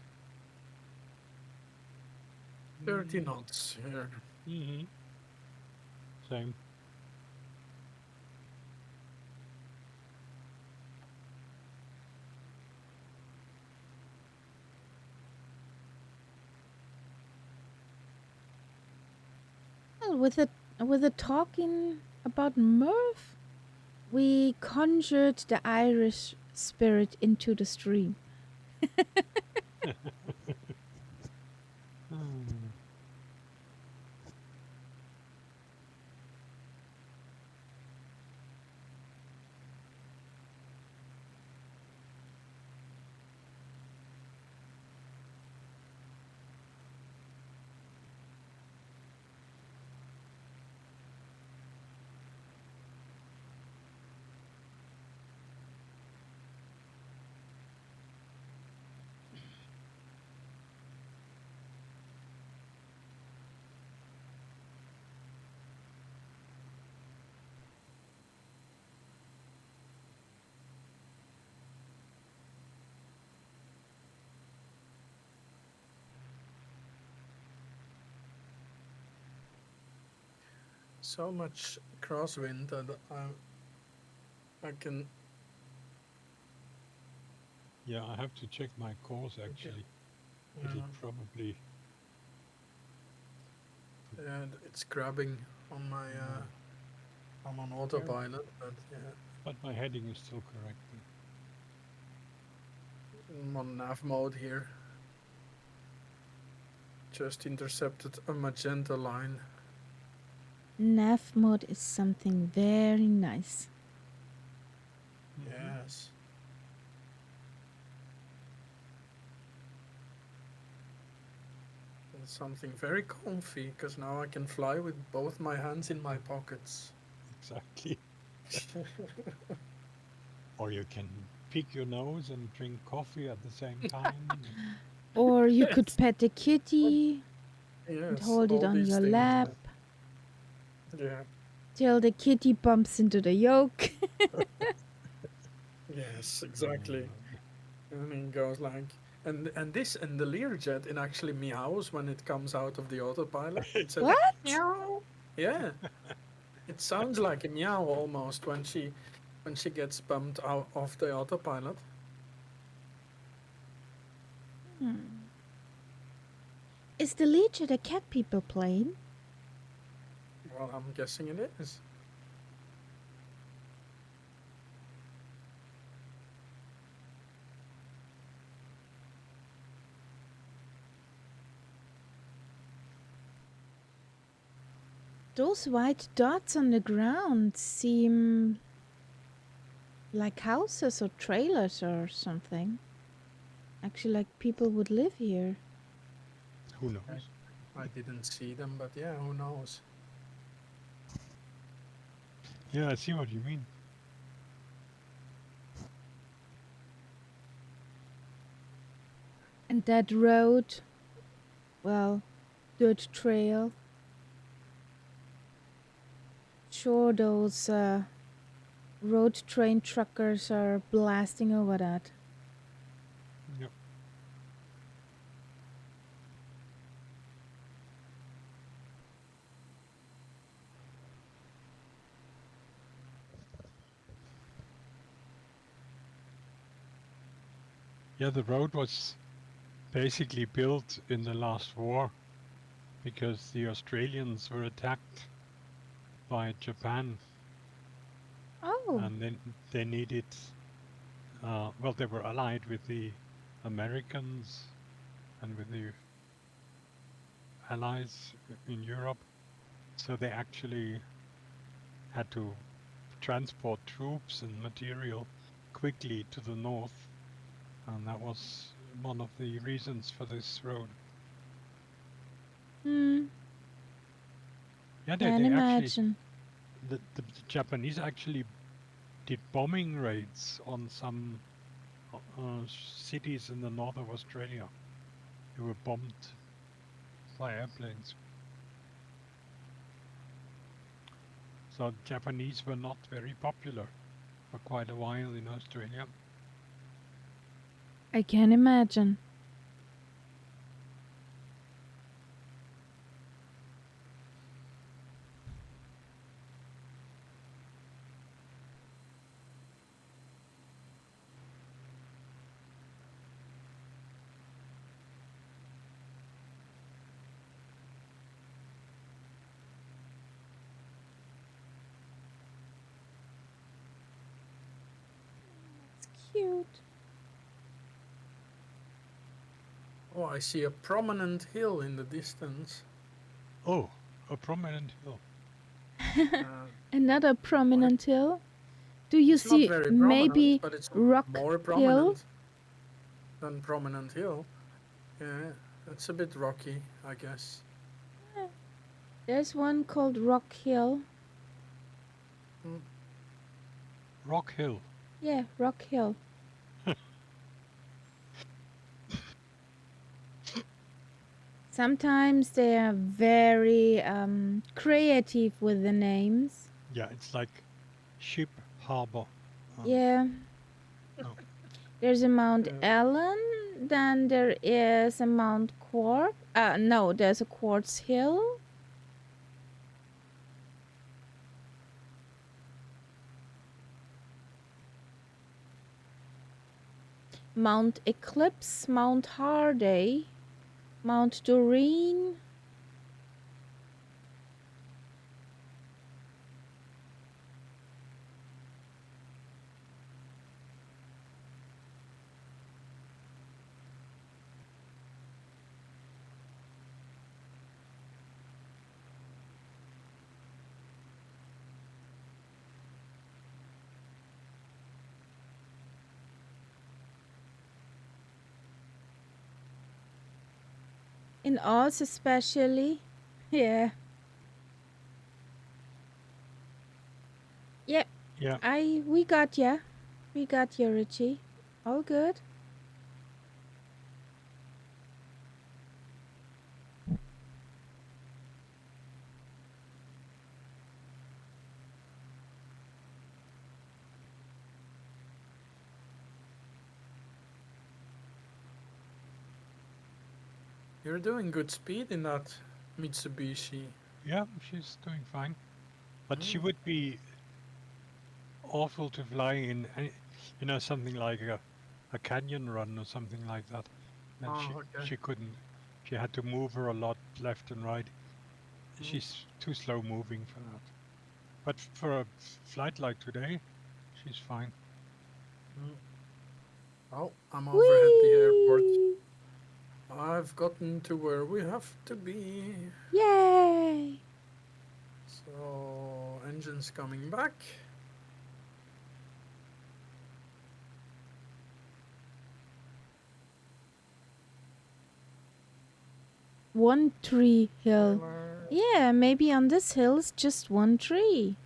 30 knots here. Mm-hmm. Same. Well, with the talking about Murph, we conjured the Irish spirit into the stream. Hmm. So much crosswind that I can. Yeah, I have to check my course actually. It'll probably. It's grabbing on my. I'm on autopilot, but yeah, But my heading is still correct. I'm on nav mode here. Just intercepted a magenta line. Nav mode is something very nice. Yes. It's something very comfy because now I can fly with both my hands in my pockets. Exactly. Or you can pick your nose and drink coffee at the same time. Or you could Yes. pet the kitty and Yes, hold it all on these your things. lap Yeah. till the kitty bumps into the yoke. Yes, exactly. And it goes like, and the Learjet, it actually meows when it comes out of the autopilot. It says What? meow. Yeah, it sounds like a meow almost when she gets bumped out of the autopilot. Is the Legion a cat people plane? Well, I'm guessing it is. Those white dots on the ground seem like houses or trailers or something. Actually, like people would live here. Who knows? I didn't see them, but yeah, who knows? Yeah, I see what you mean. And that road, well, dirt trail. Sure, those road train truckers are blasting over that. Yep. Yeah, the road was basically built in the last war because the Australians were attacked by Japan, Oh, and then they needed. Well, they were allied with the Americans and with the allies in Europe, so they actually had to transport troops and material quickly to the north, and that was one of the reasons for this road. Yeah, can they actually imagine. the Japanese actually did bombing raids on some cities in the north of Australia. They were bombed by airplanes. So Japanese were not very popular for quite a while in Australia. I can imagine. cute. Oh, I see a prominent hill in the distance. Oh, a prominent hill. Uh, Another prominent hill. Do you it's not see very prominent, maybe but it's Rock more Hill? prominent than Prominent Hill. Yeah, it's a bit rocky, I guess. There's one called Rock Hill. Rock Hill. Yeah, Rock Hill. Sometimes they are very creative with the names. Yeah, it's like Ship Harbor. Yeah. No. There's a Mount Yeah. Ellen, then there is a Mount Quartz. No, there's a Quartz Hill. Mount Eclipse, Mount Hardy, Mount Doreen. In Oz especially. Yeah. Yep. Yeah. We got ya. We got you, Richie. All good. You're doing good speed in that Mitsubishi. Yeah, she's doing fine. But she Mm. would be awful to fly in, something like a canyon run or something like that. Then Oh, okay. she couldn't. She had to move her a lot left and right. Mm. She's too slow moving for that. But for a flight like today, she's fine. Mm. Oh, I'm over at the airport. Whee! I've gotten to where we have to be. Yay! So, engine's coming back. One tree hill. Trailer. Yeah, maybe on this hill is just one tree.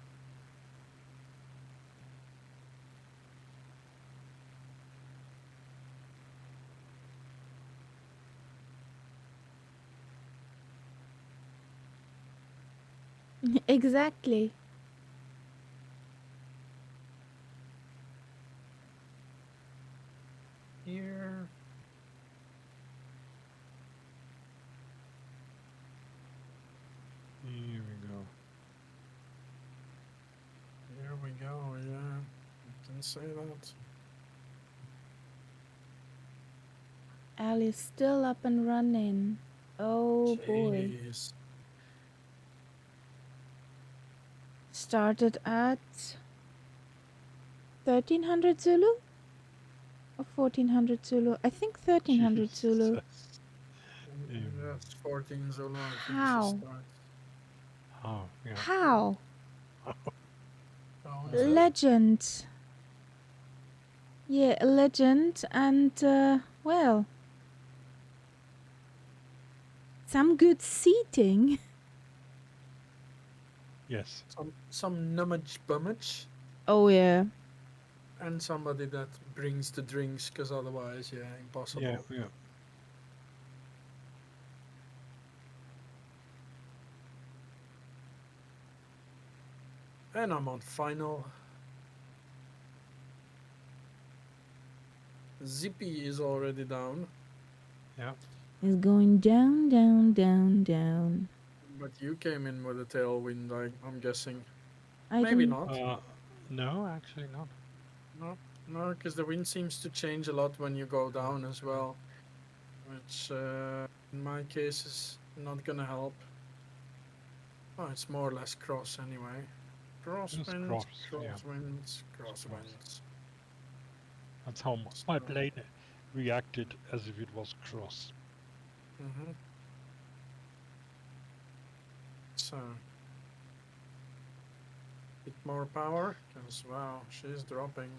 Exactly. Here. Here we go. Here we go, yeah. You can say that. Allie's still up and running. Oh boy. Jeez. Started at 1300 Zulu? Or 1400 Zulu? I think 1300 Zulu. Jesus. Yeah. That's 14 Zulu. I think she How? starts. Oh, yeah. How? Down Legend. Yeah, a legend and, well, some good seating. Yes. some nummage bummage. Oh, yeah. And somebody that brings the drinks, because otherwise, yeah, impossible. Yeah, yeah. And I'm on final. Zippy is already down, Yeah. It's going down, down, down, down. but you came in with a tailwind, I'm guessing. I Maybe don't... not. No, actually not. No, because the wind seems to change a lot when you go down as well, which in my case is not gonna help. Oh, it's more or less cross anyway. Just Crosswind, cross, yeah. crosswinds, crosswinds. That's how my plane reacted, as if it was cross. Mm-hmm. So, bit more power, because wow, she's dropping.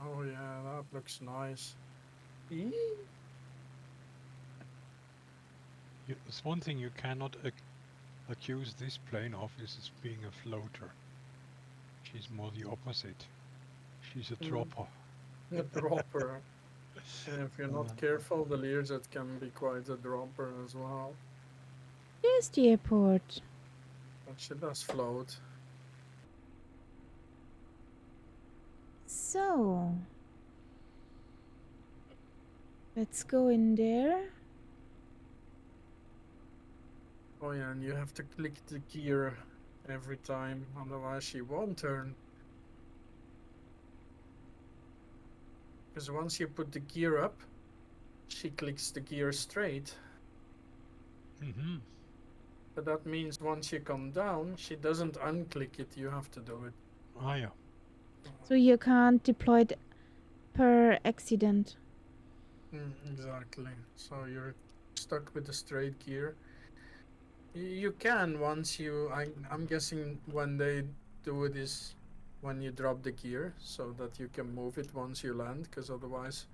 Oh yeah, that looks nice. Eee. There's one thing you cannot accuse this plane of is being a floater. She's more the opposite. She's a dropper. A dropper. And if you're not careful, the Learjet can be quite a dropper as well. Here's the airport. But she does float. So, let's go in there. Oh yeah, and you have to click the gear every time, otherwise she won't turn. Because once you put the gear up, she clicks the gear straight. Mm-hmm. But that means once you come down, she doesn't unclick it, you have to do it. Ah, yeah. So you can't deploy it per accident. Exactly. So you're stuck with the straight gear. You can once you. I'm guessing when they do it is when you drop the gear, so that you can move it once you land. Because otherwise,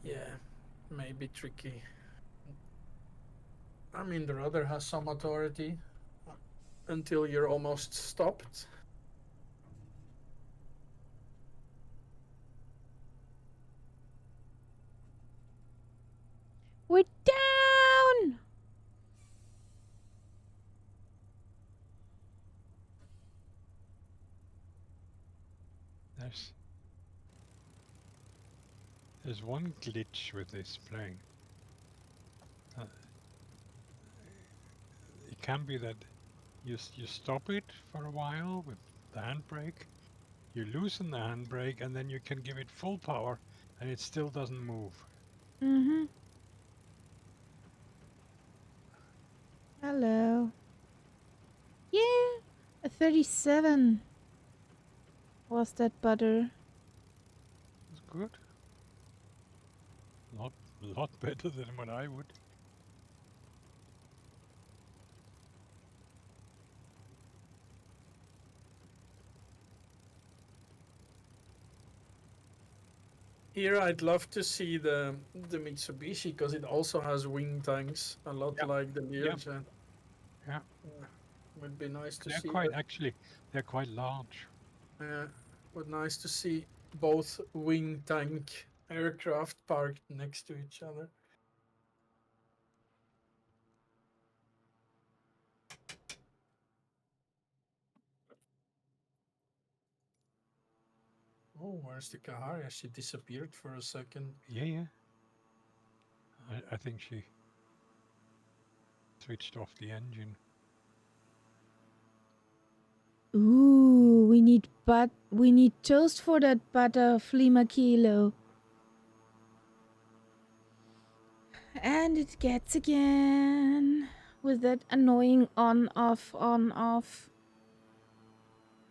yeah, may be tricky. I mean, the rudder has some authority until you're almost stopped. We're down! There's one glitch with this plane. It can be that you stop it for a while with the handbrake, you loosen the handbrake, and then you can give it full power, and it still doesn't move. Mm-hmm. Hello. Yeah, a 37 was that butter. It's good. Lot better than what I would. Here, I'd love to see the Mitsubishi because it also has wing tanks, a lot Yep. like the Yep. Learjet. Yeah. Would be nice to They're see. quite actually. They're quite large. Would nice to see both wing tank aircraft parked next to each other. Oh, where's the Kahari? She disappeared for a second. Yeah, yeah. I think she switched off the engine. Ooh, we need toast for that butter, Flima kilo. And it gets again with that annoying on off.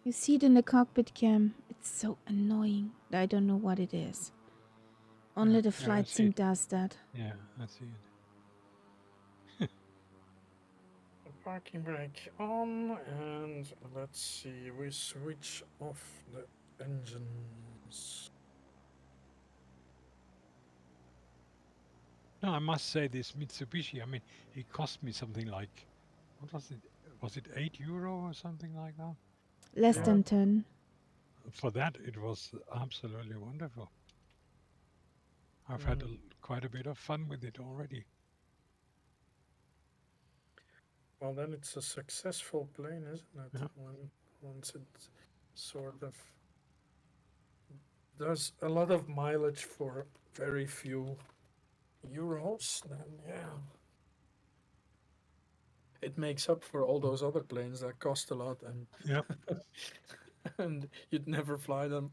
You see it in the cockpit cam. It's so annoying. I don't know what it is. Only the flight sim does that. Yeah, I see it. The parking brake on, and let's see, we switch off the engines. No, I must say this Mitsubishi. I mean, it cost me something like, what was it? Was it €8 or something like that? Less Yeah. than 10. For that, it was absolutely wonderful. I've had quite a bit of fun with it already. Well, then it's a successful plane, isn't it? Yeah. Once it sort of does a lot of mileage for very few euros, then yeah. It makes up for all those other planes that cost a lot and Yep. and you'd never fly them.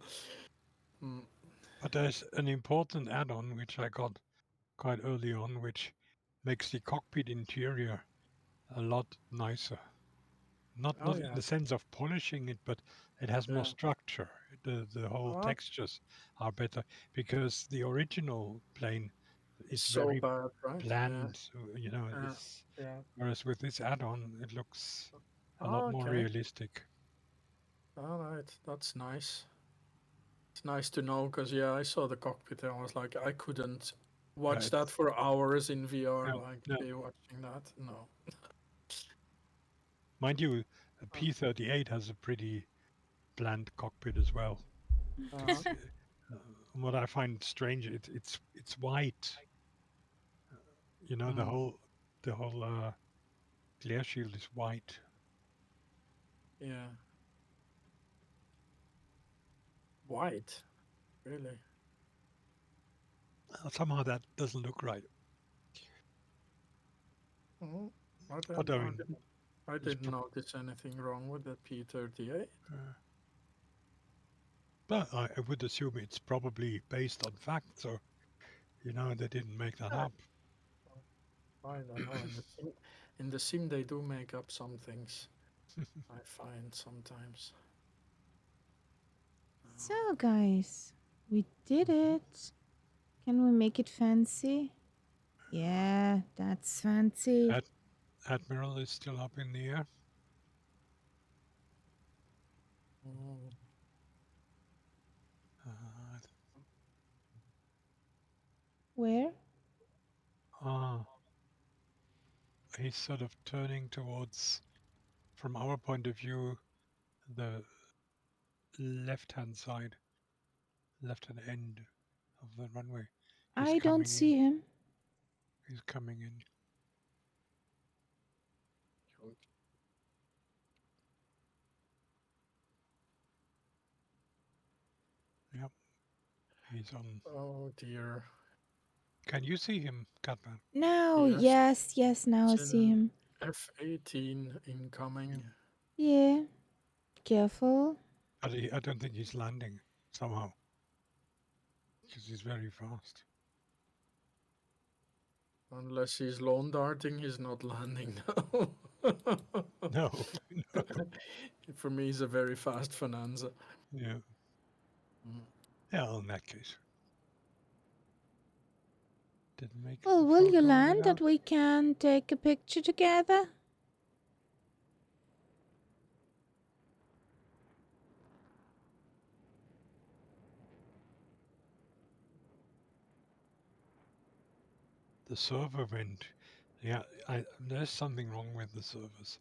But there's an important add-on which I got quite early on, which makes the cockpit interior a lot nicer. Not Oh in yeah. the sense of polishing it, but it has more Yeah. structure. The whole Oh, textures are better because the original plane it's is so very bad, right? Yeah. bland. Yeah. It's Yeah. whereas with this add-on, it looks a lot Oh, more okay. realistic. All right. That's nice. It's nice to know because yeah, I saw the cockpit and I was like, I couldn't Yeah, watch that it's for hours in VR, no, like no. be watching that. No. Mind you, a P-38 has a pretty bland cockpit as well. Uh-huh. It's what I find strange. It's white. The Mm, whole glare shield is white. yeah. White. Really. Somehow that doesn't look right. Mm, I But didn't. I I mean, didn't. I it's didn't notice anything wrong with the P38. uh, but I would assume it's probably based on fact. So they didn't make that Ah, up. I don't know. In the sim, they do make up some things. I find sometimes. So, guys, we did it. Can we make it fancy? Yeah, that's fancy. Ad- Admiral is still up in the air. Mm, Uh, Where? ah, he's sort of turning towards, from our point of view, the left-hand side, left-hand end of the runway. He's I don't coming in. see him. He's coming in. Yep, he's on. oh dear. Can you see him, Catman? Now, Yes, yes, yes, now I it's see in him. F18 Yeah. incoming. Yeah, careful. But I don't think he's landing somehow because he's very fast. Unless he's lone darting, he's not landing now. No, no. For me, he's a very fast Finanza. Yeah, Mm. yeah. In that case, didn't make Well, the will you photo land anyhow. that we can take a picture together? The server went. Yeah, there's something wrong with the servers.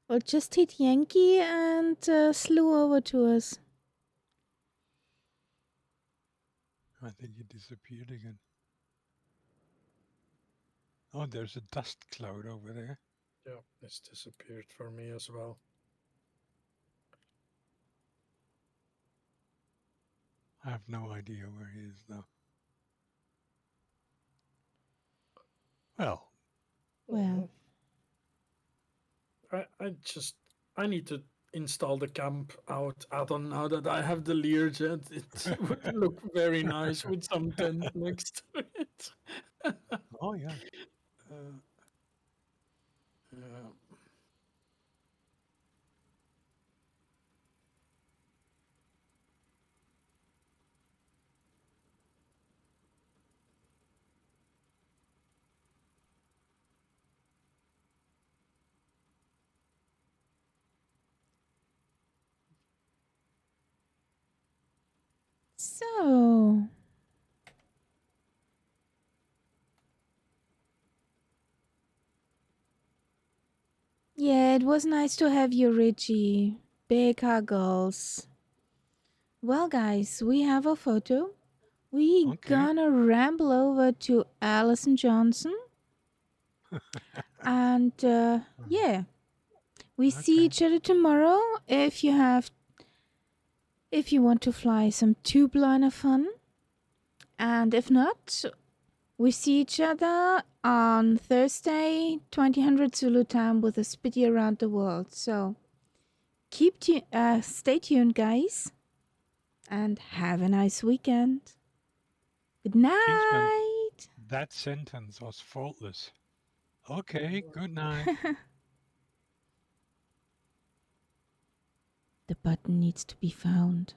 Well, just hit Yankee and slew over to us. I think he disappeared again. Oh, there's a dust cloud over there. Yeah, it's disappeared for me as well. I have no idea where he is now. Well, Well, I need to install the camp out add-on now that I have the Learjet. It would look very nice with some tent next to it. oh yeah. Uh, yeah. so. Yeah, it was nice to have you, Richie. Big huggles. Well, guys, we have a photo. We Okay. gonna ramble over to Alison Johnson. And yeah, we see Okay. each other tomorrow if you want to fly some tube liner fun. And if not, We see each other on Thursday, 2000 Zulu time with a Spitty around the world. So stay tuned, guys, and have a nice weekend. Good Kingsman, night. that sentence was faultless. Okay, good night. The button needs to be found.